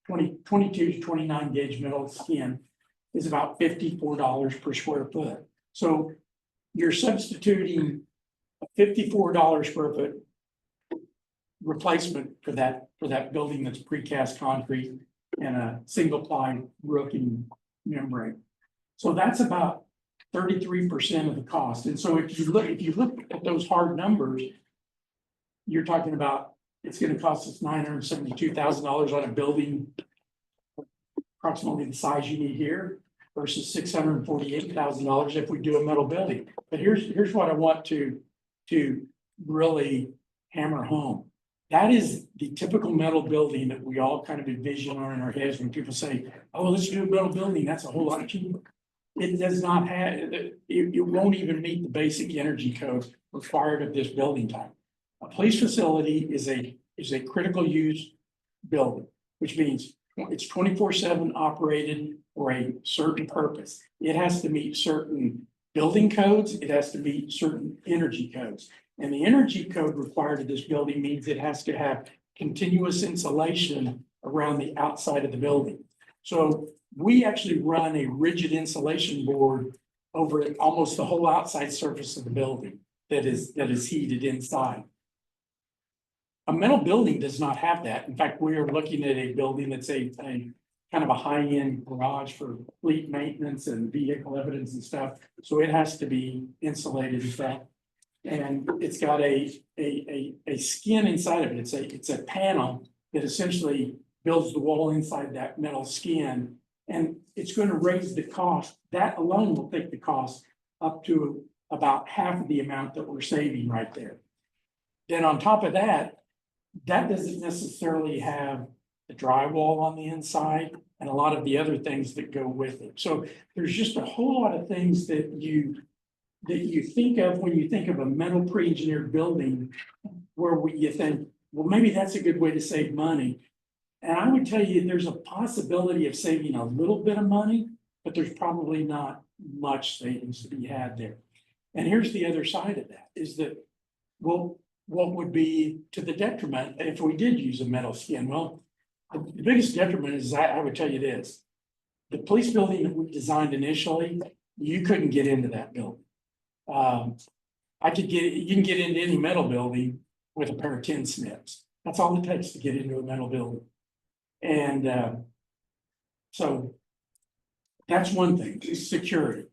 Speaker 17: to 29 gauge metal skin, is about $54 per square foot. So you're substituting a $54 square foot replacement for that building that's precast concrete and a single ply roofing membrane. So that's about 33% of the cost. And so if you look at those hard numbers, you're talking about it's going to cost us $972,000 on a building approximately the size you need here, versus $648,000 if we do a metal building. But here's what I want to really hammer home. That is the typical metal building that we all kind of envision on in our heads when people say, oh, let's do a metal building, that's a whole lot cheaper. It does not have, it won't even meet the basic energy code required of this building type. A police facility is a critical use building, which means it's 24/7 operated for a certain purpose. It has to meet certain building codes, it has to meet certain energy codes. And the energy code required of this building means it has to have continuous insulation around the outside of the building. So we actually run a rigid insulation board over almost the whole outside surface of the building that is heated inside. A metal building does not have that. In fact, we are looking at a building that's a kind of a high-end garage for fleet maintenance and vehicle evidence and stuff. So it has to be insulated and stuff. And it's got a skin inside of it. It's a panel that essentially builds the wall inside that metal skin. And it's going to raise the cost. That alone will take the cost up to about half of the amount that we're saving right there. Then on top of that, that doesn't necessarily have the drywall on the inside and a lot of the other things that go with it. So there's just a whole lot of things that you think of when you think of a metal pre-engineered building where you think, well, maybe that's a good way to save money. And I would tell you there's a possibility of saving a little bit of money, but there's probably not much savings to be had there. And here's the other side of that is that, well, what would be to the detriment if we did use a metal skin? Well, the biggest detriment is I would tell you this. The police building that we designed initially, you couldn't get into that building. You can get into any metal building with a pair of tin snips. That's all it takes to get into a metal building. And so that's one thing, is security.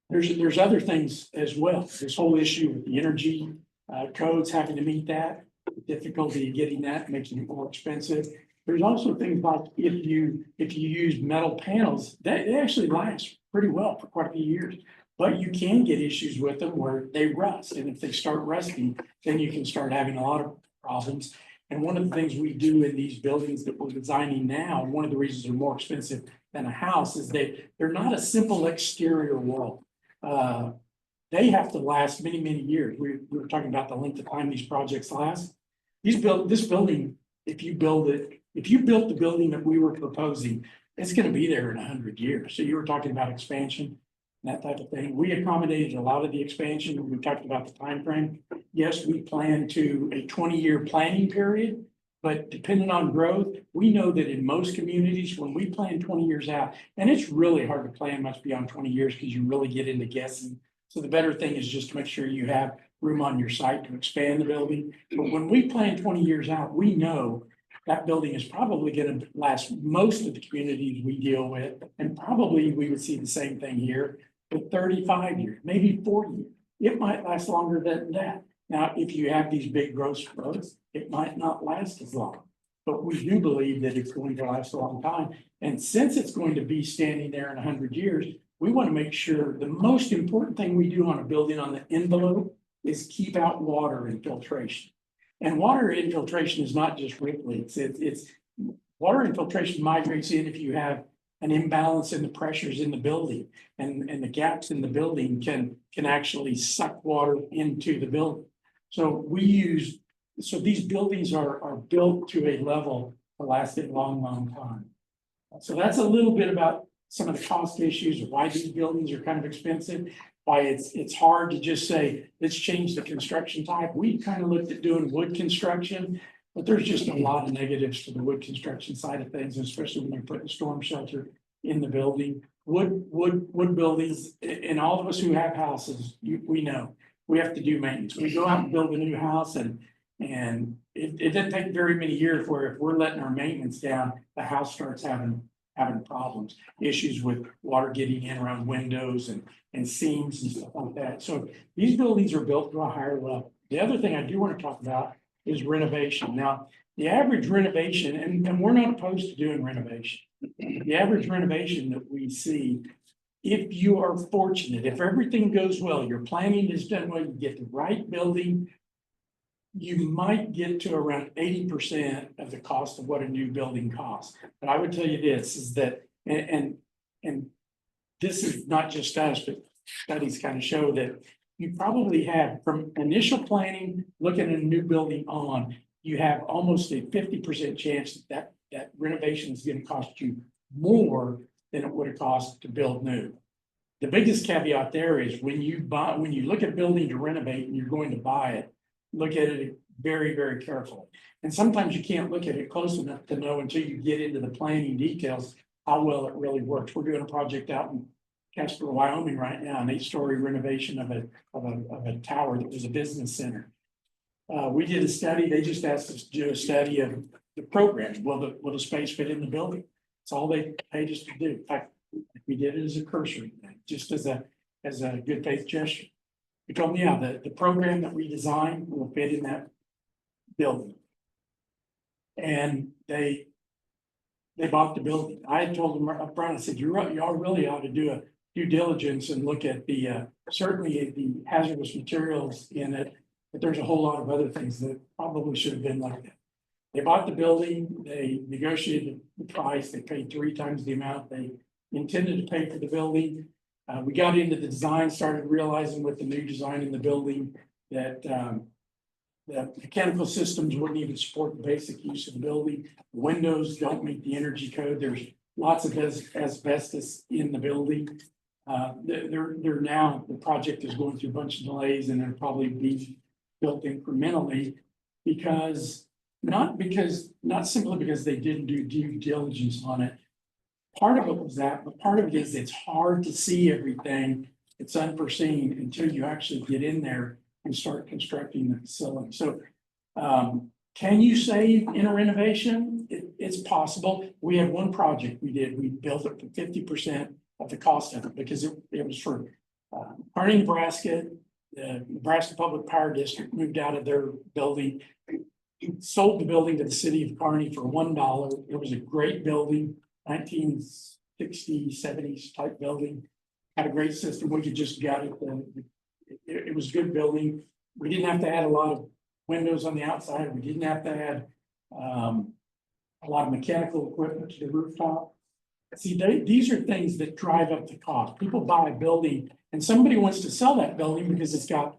Speaker 17: There's other things as well. This whole issue with the energy codes having to meet that, the difficulty in getting that, making it more expensive. There's also things like if you use metal panels, they actually last pretty well for quite a few years. But you can get issues with them where they rust. And if they start rusting, then you can start having a lot of problems. And one of the things we do in these buildings that we're designing now, one of the reasons they're more expensive than a house is they're not a simple exterior wall. They have to last many, many years. We were talking about the length of time these projects last. This building, if you build it if you built the building that we were proposing, it's gonna be there in 100 years. So you were talking about expansion, that type of thing. We accommodated a lot of the expansion. We talked about the time frame. Yes, we plan to a 20-year planning period, but depending on growth, we know that in most communities, when we plan 20 years out, and it's really hard to plan much beyond 20 years because you really get into guessing. So the better thing is just to make sure you have room on your site to expand the building. But when we plan 20 years out, we know that building is probably gonna last most of the communities we deal with. And probably we would see the same thing here for 35 years, maybe 40 years. It might last longer than that. Now, if you have these big growth, it might not last as long. But we do believe that it's going to last a long time. And since it's going to be standing there in 100 years, we want to make sure the most important thing we do on a building on the envelope is keep out water infiltration. And water infiltration is not just rip leaks. It's water infiltration migrates in if you have an imbalance in the pressures in the building, and the gaps in the building can actually suck water into the building. So these buildings are built to a level to last a long, long time. So that's a little bit about some of the cost issues, why these buildings are kind of expensive, why it's hard to just say, let's change the construction type. We kind of looked at doing wood construction, but there's just a lot of negatives to the wood construction side of things, especially when you're putting storm shelter in the building. Wood buildings, and all of us who have houses, we know, we have to do maintenance. We go out and build a new house and it doesn't take very many years where if we're letting our maintenance down, the house starts having problems, issues with water getting in around windows and seams and stuff like that. So these buildings are built to a higher level. The other thing I do want to talk about is renovation. Now, the average renovation, and we're not opposed to doing renovation. The average renovation that we see, if you are fortunate, if everything goes well, your planning is done well, you get the right building, you might get to around 80% of the cost of what a new building costs. But I would tell you this is that, and this is not just us, but studies kind of show that you probably have from initial planning, looking at a new building on, you have almost a 50% chance that renovation is going to cost you more than it would have cost to build new. The biggest caveat there is when you look at a building to renovate and you're going to buy it, look at it very, very carefully. And sometimes you can't look at it close enough to know until you get into the planning details how well it really works. We're doing a project out in Casper, Wyoming right now, an 8-story renovation of a tower that was a business center. We did a study. They just asked us to do a study of the program. Will the space fit in the building? It's all they paid us to do. In fact, we did it as a cursory, just as a good faith gesture. We told them, yeah, the program that we designed will fit in that building. And they bought the building. I had told them up front, I said, y'all really ought to do a due diligence and look at certainly the hazardous materials in it, but there's a whole lot of other things that probably should have been like that. They bought the building, they negotiated the price, they paid 3 times the amount they intended to pay for the building. We got into the design, started realizing with the new design in the building that the mechanical systems wouldn't even support the basic use of the building. Windows don't meet the energy code. There's lots of asbestos in the building. They're now, the project is going through a bunch of delays and it'll probably be built incrementally not simply because they didn't do due diligence on it. Part of it was that, but part of it is it's hard to see everything. It's unforeseen until you actually get in there and start constructing the facility. So can you save in a renovation? It's possible. We have one project we did. We built it for 50% of the cost of it because it was for Kearney, Nebraska. The Nebraska Public Power District moved out of their building, sold the building to the city of Kearney for $1. It was a great building, 1960s, 70s type building. Had a great system. We could just get it. It was a good building. We didn't have to add a lot of windows on the outside. We didn't have to add a lot of mechanical equipment to the rooftop. See, these are things that drive up the cost. People buy a building and somebody wants to sell that building because it's got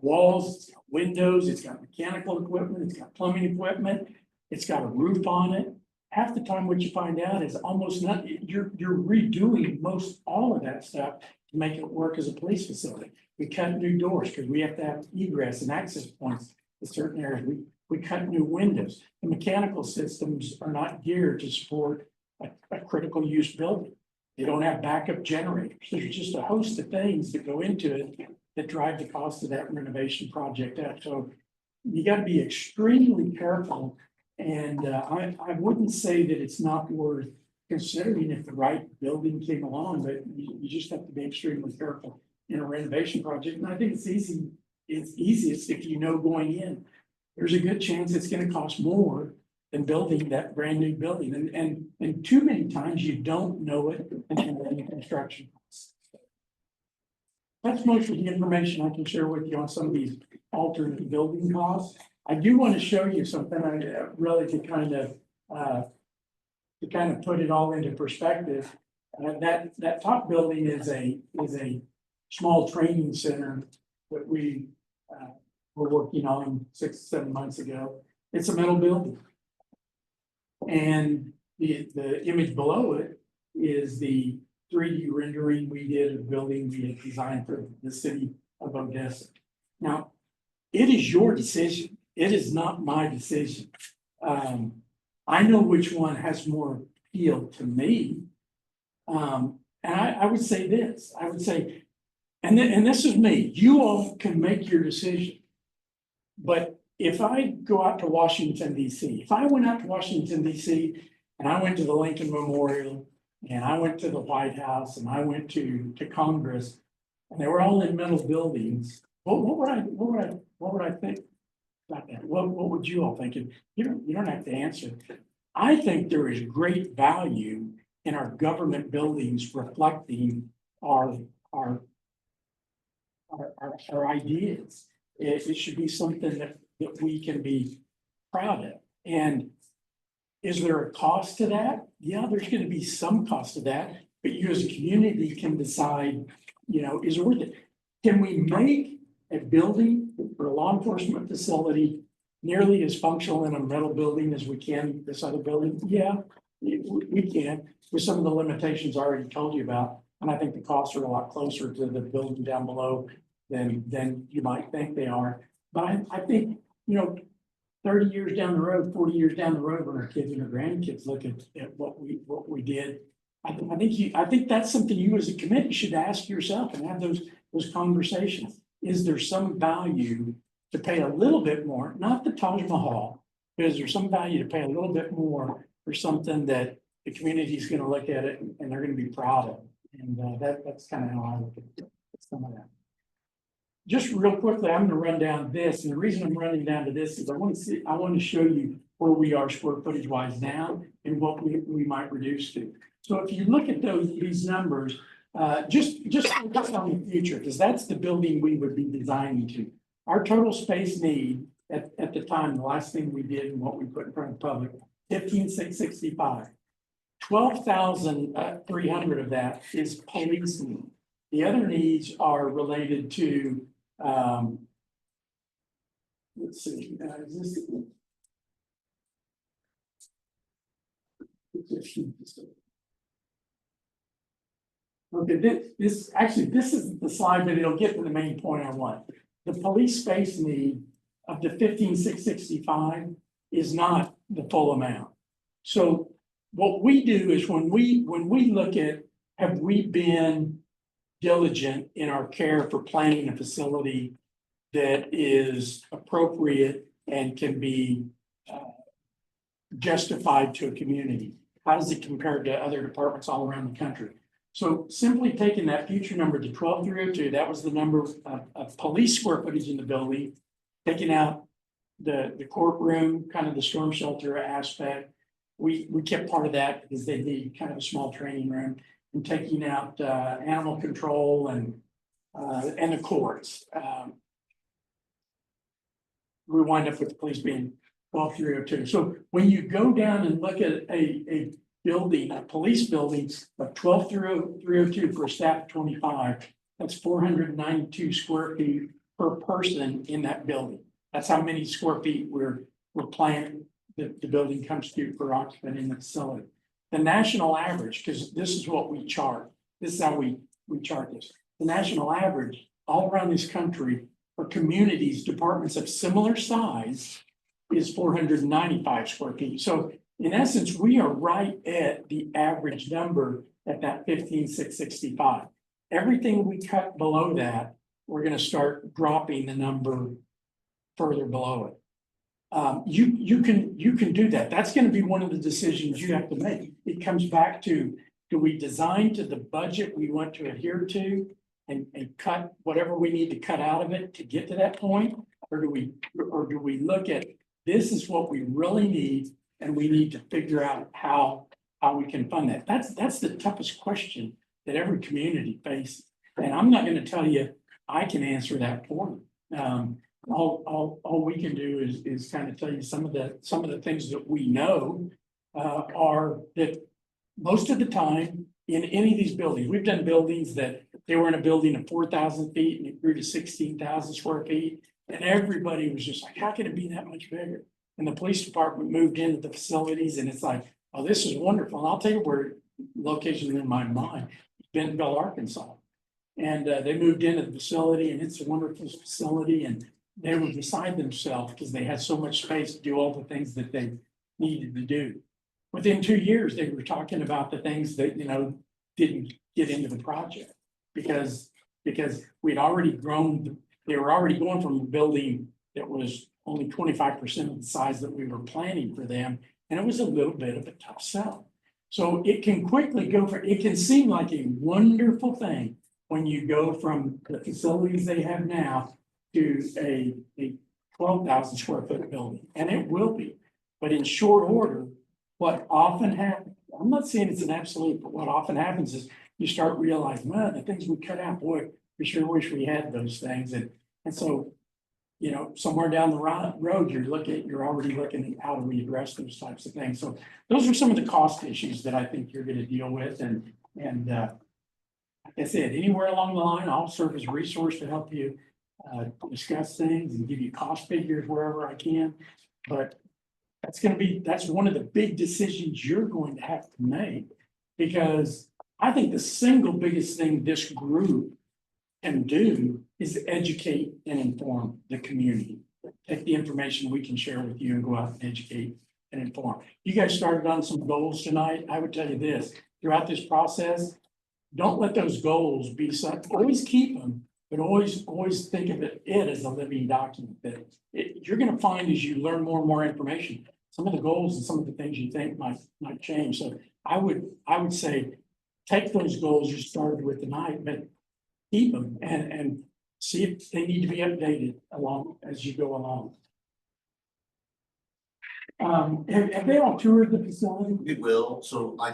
Speaker 17: walls, it's got windows, it's got mechanical equipment, it's got plumbing equipment. It's got a roof on it. Half the time what you find out is almost not, you're redoing most all of that stuff to make it work as a police facility. We cut new doors because we have to have egress and access points in certain areas. We cut new windows. The mechanical systems are not geared to support a critical use building. They don't have backup generators. There's just a host of things that go into it that drive the cost of that renovation project up. So you got to be extremely careful. And I wouldn't say that it's not worth considering if the right building came along, but you just have to be extremely careful in a renovation project. And I think it's easiest if you know going in, there's a good chance it's going to cost more than building that brand new building. And too many times you don't know it until the construction costs. That's most of the information I can share with you on some of these alternate building costs. I do want to show you something really to kind of put it all into perspective. That top building is a small training center that we were working on 6 or 7 months ago. It's a metal building. And the image below it is the 3D rendering we did of the building we had designed for the city of Odessa. Now, it is your decision. It is not my decision. I know which one has more appeal to me. And I would say this, I would say, and this is me, you all can make your decision. But if I go out to Washington, DC, if I went out to Washington, DC, and I went to the Lincoln Memorial, and I went to the White House, and I went to Congress, and they were all in metal buildings, what would I think about that? What would you all think? You don't have to answer. I think there is great value in our government buildings reflecting our ideas. It should be something that we can be proud of. And is there a cost to that? Yeah, there's going to be some cost to that, but you as a community can decide, is it worth it? Can we make a building for a law enforcement facility nearly as functional in a metal building as we can this other building? Yeah, we can, with some of the limitations I already told you about. And I think the costs are a lot closer to the building down below than you might think they are. But I think, 30 years down the road, 40 years down the road, when our kids and our grandkids look at what we did, I think that's something you as a committee should ask yourself and have those conversations. Is there some value to pay a little bit more, not the Taj Mahal, but is there some value to pay a little bit more for something that the community is going to look at it and they're going to be proud of? And that's kind of how I look at some of that. Just real quickly, I'm going to run down this, and the reason I'm running down to this is I want to show you where we are square footage wise now and what we might reduce to. So if you look at these numbers, just focus on the future, because that's the building we would be designing to. Our total space need at the time, the last thing we did and what we put in front of the public, 15,665. 12,300 of that is police need. The other needs are related to, let's see, is this? Okay, this isn't the slide, but it'll get to the main point I want. The police space need of the 15,665 is not the full amount. So what we do is when we look at, have we been diligent in our care for planning a facility that is appropriate and can be justified to a community? How does it compare to other departments all around the country? So simply taking that future number to 12,302, that was the number of police square footage in the building, taking out the courtroom, kind of the storm shelter aspect. We kept part of that because they need kind of a small training room, and taking out animal control and the courts. We wind up with the police being 12,302. So when you go down and look at a building, a police building of 12,302 for a staff of 25, that's 492 square feet per person in that building. That's how many square feet we're planning the building comes to per occupant in the facility. The national average, because this is what we chart, this is how we chart this. The national average all around this country for communities, departments of similar size is 495 square feet. So in essence, we are right at the average number at that 15,665. Everything we cut below that, we're gonna start dropping the number further below it. You can do that. That's gonna be one of the decisions you have to make. It comes back to, do we design to the budget we want to adhere to and cut whatever we need to cut out of it to get to that point? Or do we look at, this is what we really need and we need to figure out how we can fund that? That's the toughest question that every community faces. And I'm not gonna tell you, I can answer that for you. All we can do is kind of tell you some of the things that we know are that most of the time in any of these buildings, we've done buildings that they were in a building of 4,000 feet and it grew to 16,000 square feet. And everybody was just like, how can it be that much bigger? And the police department moved into the facilities and it's like, oh, this is wonderful. And I'll tell you where location in my mind, Bentonville, Arkansas. And they moved into the facility and it's a wonderful facility and they were beside themselves because they had so much space to do all the things that they needed to do. Within 2 years, they were talking about the things that, didn't get into the project because we'd already grown, they were already going from a building that was only 25% of the size that we were planning for them. And it was a little bit of a tough sell. So it can quickly go it can seem like a wonderful thing when you go from the facilities they have now to a 12,000 square foot building, and it will be. But in short order, what often happens, I'm not saying it's an absolute, but what often happens is you start realizing, well, the things we cut out, boy, we sure wish we had those things. And so, somewhere down the road, you're already looking at how do we address those types of things. So those are some of the cost issues that I think you're going to deal with. And like I said, anywhere along the line, I'll serve as a resource to help you discuss things and give you cost figures wherever I can. But that's one of the big decisions you're going to have to make, because I think the single biggest thing this group can do is educate and inform the community. Take the information we can share with you and go out and educate and inform. You guys started on some goals tonight. I would tell you this, throughout this process, don't let those goals be such, always keep them, but always think of it as a living document that you're going to find as you learn more and more information. Some of the goals and some of the things you think might change. So I would say, take those goals you started with tonight, but keep them and see if they need to be updated along as you go along. Have they all toured the facility?
Speaker 15: We will, so I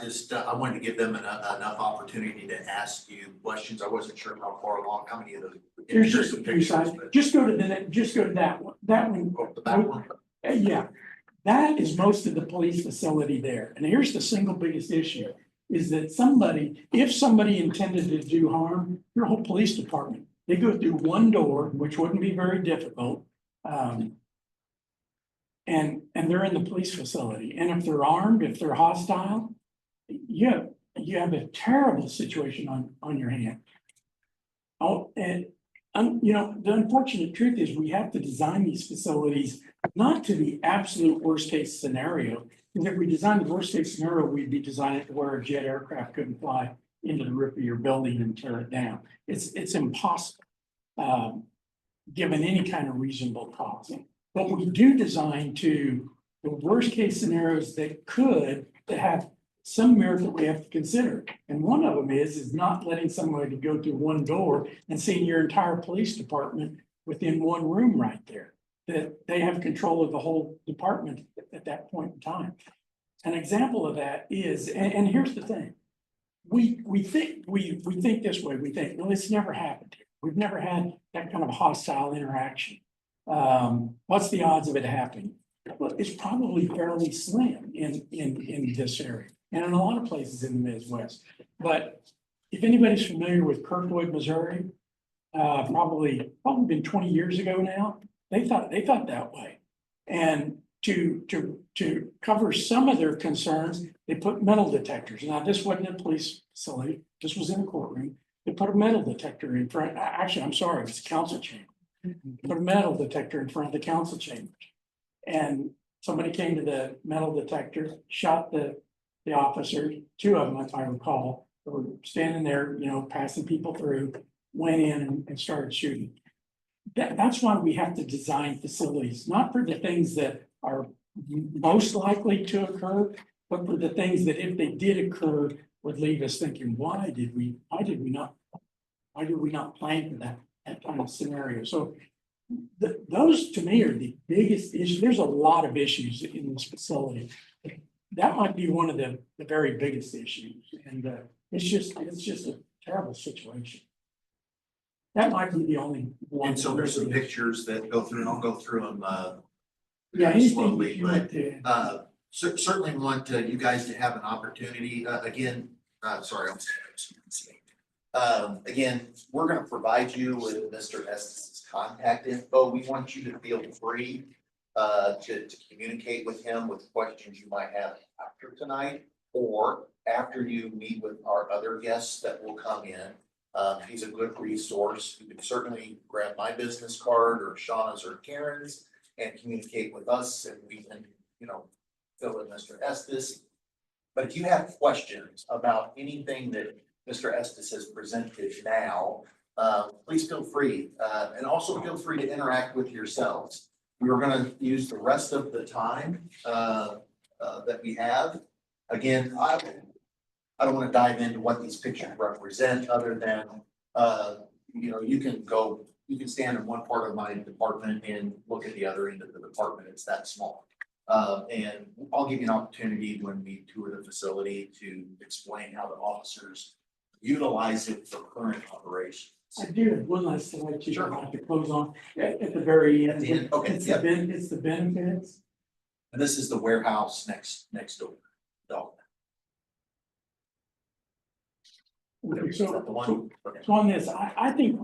Speaker 15: wanted to give them enough opportunity to ask you questions. I wasn't sure how far along, how many of those.
Speaker 17: There's just a few sides. Just go to that one. That one.
Speaker 15: Oh, the back one.
Speaker 17: Yeah, that is most of the police facility there. And here's the single biggest issue is that if somebody intended to do harm, your whole police department, they go through one door, which wouldn't be very difficult. And they're in the police facility. And if they're armed, if they're hostile, you have a terrible situation on your hand. Oh, and the unfortunate truth is we have to design these facilities not to the absolute worst case scenario. Because if we designed the worst case scenario, we'd be designing it to where a jet aircraft couldn't fly into the roof of your building and tear it down. It's impossible, given any kind of reasonable cost. But we do design to the worst case scenarios that have some merit that we have to consider. And one of them is not letting somebody go through one door and seeing your entire police department within one room right there. That they have control of the whole department at that point in time. An example of that is, and here's the thing, we think this way. We think, well, it's never happened here. We've never had that kind of hostile interaction. What's the odds of it happening? Well, it's probably fairly slim in this area and in a lot of places in the Midwest. But if anybody's familiar with Kirkwood, Missouri, probably been 20 years ago now. They thought that way. And to cover some of their concerns, they put metal detectors. Now, this wasn't a police facility, this was in a courtroom. They put a metal detector in front, actually, I'm sorry, it's a council chamber. Put a metal detector in front of the council chambers. And somebody came to the metal detector, shot the officers, two of them, if I recall, were standing there, you know, passing people through, went in and started shooting. That's why we have to design facilities, not for the things that are most likely to occur, but for the things that if they did occur, would leave us thinking, why did we not plan for that kind of scenario? So those to me are the biggest issue. There's a lot of issues in this facility. That might be one of the very biggest issues. And it's just a terrible situation. That might be the only one.
Speaker 15: And so there's some pictures that go through, and I'll go through them,
Speaker 17: Yeah, anything
Speaker 15: slowly,
Speaker 17: you want to.
Speaker 15: but, certainly want you guys to have an opportunity, again, sorry, again, we're gonna provide you with Mr. Estes' contact info. We want you to feel free to communicate with him with questions you might have after tonight or after you meet with our other guests that will come in. He's a good resource. You can certainly grab my business card or Shauna's or Karen's and communicate with us, and we can, you know, fill in Mr. Estes. But if you have questions about anything that Mr. Estes has presented now, please feel free, and also feel free to interact with yourselves. We are going to use the rest of the time that we have. Again, I don't want to dive into what these pictures represent, other than you know, you can stand in one part of my department and look at the other end of the department. It's that small. And I'll give you an opportunity when we tour the facility to explain how the officers utilize it for current operations.
Speaker 17: I do have one last slide you have to close on at the very end.
Speaker 15: At the end, okay,
Speaker 17: It's
Speaker 15: yeah.
Speaker 17: it's the benefits.
Speaker 15: And this is the warehouse next door.
Speaker 17: Okay,
Speaker 15: Is that the
Speaker 17: so
Speaker 15: one? Okay.
Speaker 17: on this, I think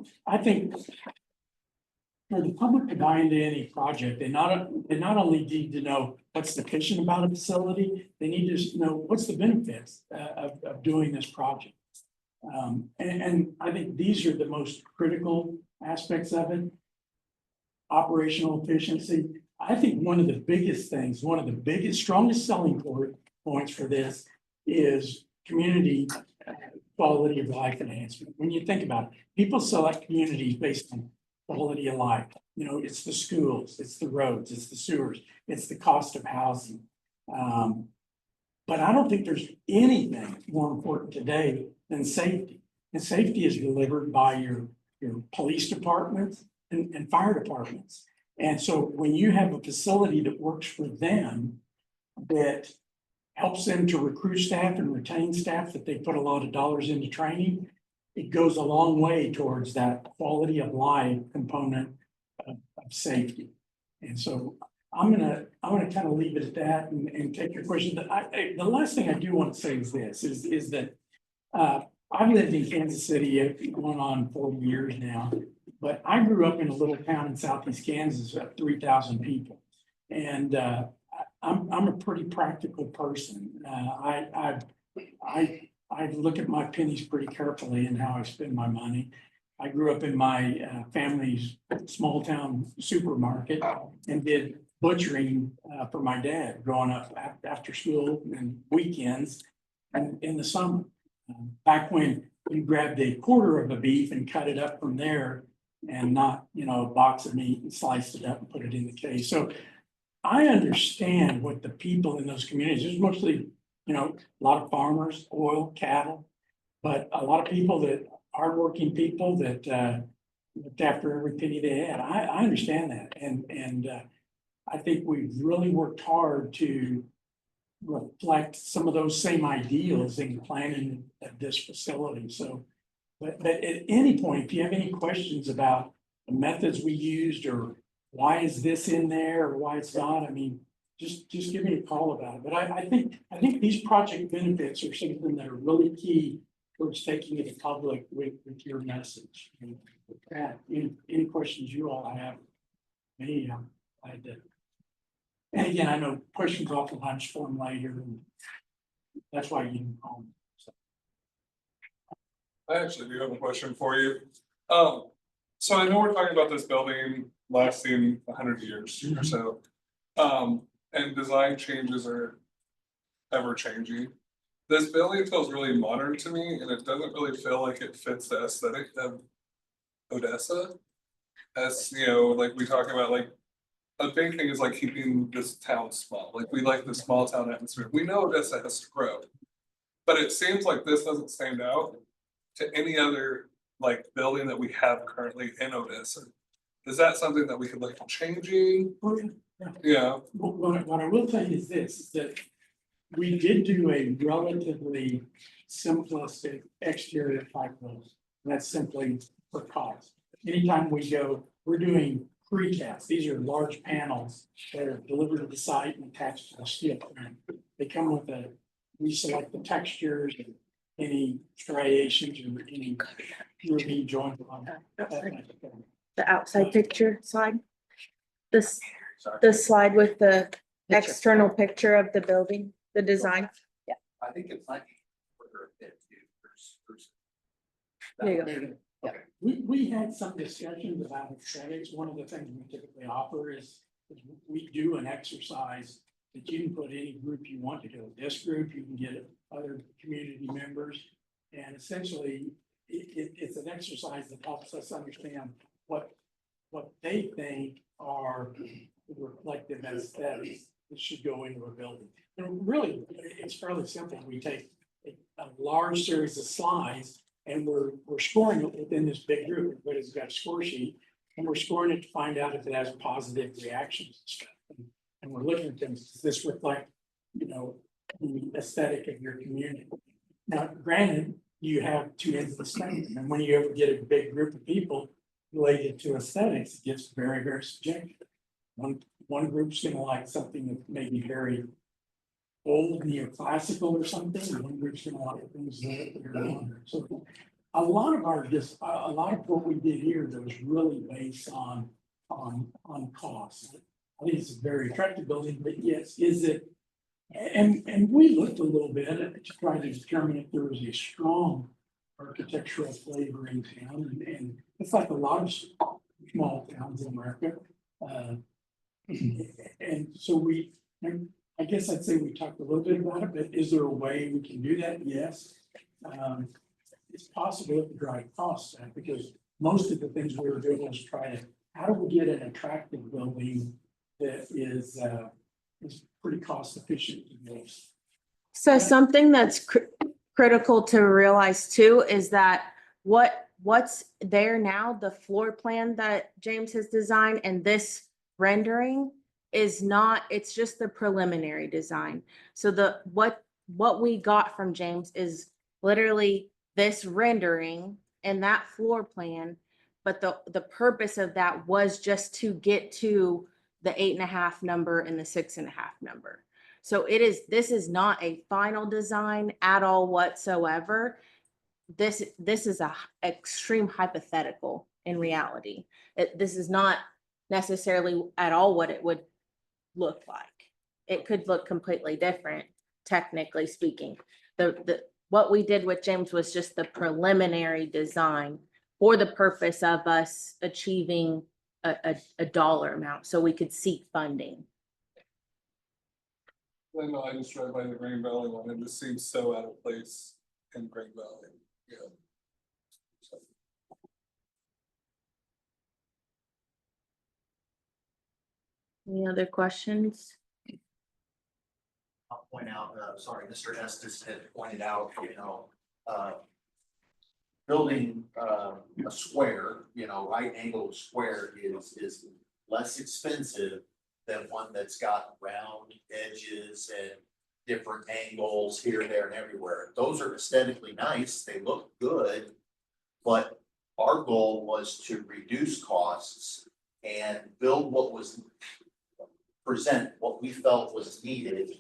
Speaker 17: for the public to buy into any project, they not only need to know what's deficient about a facility, they need to know what's the benefits of doing this project. And I think these are the most critical aspects of it. Operational efficiency. I think one of the biggest things, one of the biggest, strongest selling points for this is community quality of life enhancement. When you think about it, people select communities based on quality of life. You know, it's the schools, it's the roads, it's the sewers, it's the cost of housing. But I don't think there's anything more important today than safety. And safety is delivered by your police departments and fire departments. And so when you have a facility that works for them, that helps them to recruit staff and retain staff, that they put a lot of dollars into training, it goes a long way towards that quality of life component of safety. And so I'm gonna kind of leave it at that and take your question. The last thing I do want to say is this, is that I've lived in Kansas City going on 40 years now, but I grew up in a little town in southeast Kansas of 3,000 people. And I'm a pretty practical person. I look at my pennies pretty carefully and how I spend my money. I grew up in my family's small town supermarket and did butchering for my dad growing up after school and weekends and in the summer. Back when you grabbed a quarter of a beef and cut it up from there and not, you know, a box of meat and sliced it up and put it in the case. So I understand what the people in those communities, there's mostly, you know, a lot of farmers, oil, cattle, but a lot of people that hardworking people that looked after every penny they had. I understand that. And I think we've really worked hard to reflect some of those same ideals in planning of this facility. So, but at any point, if you have any questions about the methods we used or why is this in there or why it's not, I mean, just give me a call about it. But I think these project benefits are something that are really key towards taking it to public with your message. And with that, any questions you all have, me, I did. And again, I know pushing off the lunch for them later, and that's why you can call them.
Speaker 4: I actually do have a question for you. So I know we're talking about this building lasting 100 years or so. And design changes are ever changing. This building feels really modern to me, and it doesn't really feel like it fits the aesthetic of Odessa. As you know, like we talk about, like a big thing is like keeping this town small. Like we like the small town atmosphere. We know Odessa has to grow. But it seems like this doesn't stand out to any other like building that we have currently in Odessa. Is that something that we could look at changing? Yeah.
Speaker 17: What I will tell you is this, is that we did do a relatively simplistic exterior type of, that's simply for cost. Anytime we go, we're doing precast. These are large panels that are delivered to the site and attached to the steel frame. They come with we select the textures and any striations or any grooving joint on that.
Speaker 3: The outside picture slide. The slide with the external picture of the building, the design. Yeah.
Speaker 15: I think it might be further a bit too.
Speaker 3: There you go.
Speaker 17: We had some discussions about aesthetics. One of the things we typically offer is we do an exercise that you can put any group you want to go. This group, you can get other community members. And essentially, it's an exercise that helps us understand what they think are reflective aesthetics that should go into a building. And really, it's fairly simple. We take a large series of slides and we're scoring it within this big group. Everybody's got a score sheet, and we're scoring it to find out if it has positive reactions and stuff. And we're looking at them, does this reflect, the aesthetic of your community? Now, granted, you have two ends of the spectrum, and when you ever get a big group of people related to aesthetics, it gets very, very subjective. One group's gonna like something that may be very old, neoclassical or something, and one group's gonna like things that are modern. So a lot of what we did here that was really based on cost. I think it's a very attractive building, but yes, is it? And we looked a little bit to try to determine if there was a strong architectural flavor in town, and it's like a lot of small towns in America. And so I guess I'd say we talked a little bit about it, but is there a way we can do that? Yes. It's possible to drive costs down, because most of the things we were doing was try to, how do we get an attractive building that is pretty cost efficient to build?
Speaker 3: So something that's critical to realize too is that what's there now, the floor plan that James has designed and this rendering is not, it's just the preliminary design. So what we got from James is literally this rendering and that floor plan, but the purpose of that was just to get to the 8.5 number and the 6.5 number. So this is not a final design at all whatsoever. This is a extreme hypothetical in reality. This is not necessarily at all what it would look like. It could look completely different, technically speaking. What we did with James was just the preliminary design for the purpose of us achieving a dollar amount so we could seek funding.
Speaker 4: I know I just drove by the Green Valley one, and this seems so out of place in Green Valley. Yeah. So.
Speaker 3: Any other questions?
Speaker 15: I'll point out, sorry, Mr. Estes had pointed out, building a square, right angled square is less expensive than one that's got round edges and different angles here, there, and everywhere. Those are aesthetically nice, they look good, but our goal was to reduce costs and build present what we felt was needed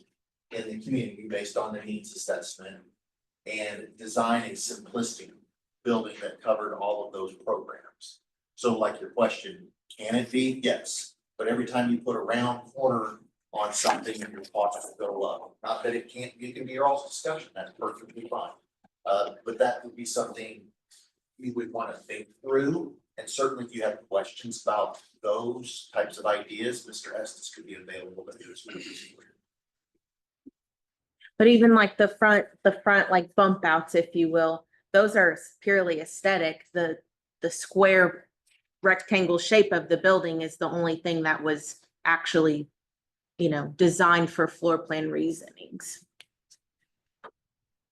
Speaker 15: in the community based on the needs assessment, and design a simplistic building that covered all of those programs. So like your question, can it be? Yes, but every time you put a round corner on something and your thoughts will go low. Not that it can be your all's discussion, that's perfectly fine. But that would be something we would want to think through. And certainly if you have questions about those types of ideas, Mr. Estes could be available to do.
Speaker 3: But even like the front like bump outs, if you will, those are purely aesthetic. The square rectangle shape of the building is the only thing that was actually, designed for floor plan reasonings.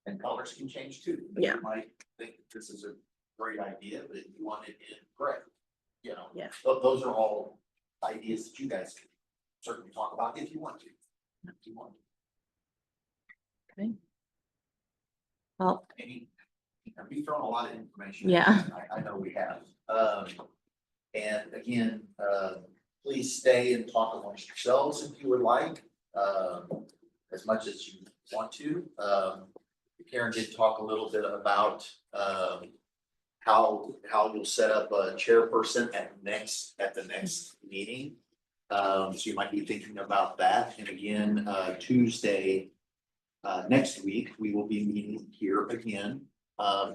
Speaker 15: And colors can change too.
Speaker 3: Yeah.
Speaker 15: You might think this is a great idea, but if you want it in gray,
Speaker 3: Yeah.
Speaker 15: Those are all ideas that you guys can certainly talk about if you want to. If you want to.
Speaker 3: Okay. Well,
Speaker 15: We've thrown a lot of information.
Speaker 3: Yeah.
Speaker 15: I know we have. And again, please stay and talk amongst yourselves if you would like, as much as you want to. Karen did talk a little bit about how you'll set up a chairperson at the next meeting. So you might be thinking about that. And again, Tuesday, next week, we will be meeting here again.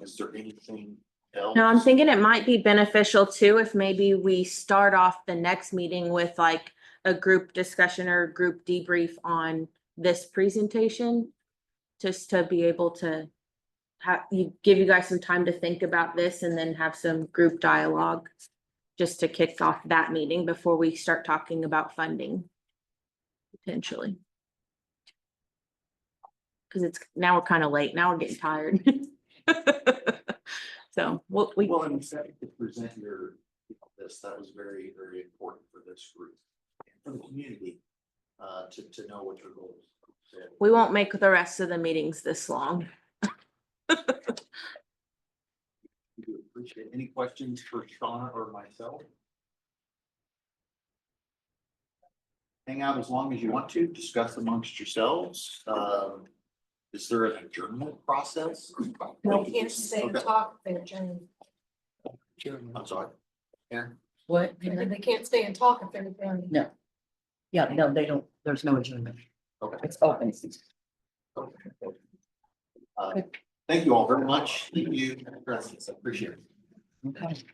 Speaker 15: Is there anything else?
Speaker 3: no, I'm thinking it might be beneficial too, if maybe we start off the next meeting with like a group discussion or group debrief on this presentation. Just to be able to give you guys some time to think about this and then have some group dialogue. Just to kick off that meeting before we start talking about funding. Potentially. Cause now we're kind of late, now we're getting tired. So
Speaker 15: Well, I'm excited to present this, that was very, very important for this group, and for the community, to know what your goals are.
Speaker 3: we won't make the rest of the meetings this long.
Speaker 15: We do appreciate it. Any questions for Shauna or myself? Hang out as long as you want to, discuss amongst yourselves. Is there an adjournment process?
Speaker 18: No, can't stay and
Speaker 15: Okay.
Speaker 18: talk, they're adjourned.
Speaker 15: I'm sorry. Aaron?
Speaker 16: What?
Speaker 18: They can't stay and talk if they're adjourned.
Speaker 16: No. Yeah, no, they don't, there's no adjournment.
Speaker 15: Okay.
Speaker 16: It's open.
Speaker 15: Thank you all very much. Thank you. I appreciate it.
Speaker 16: Okay.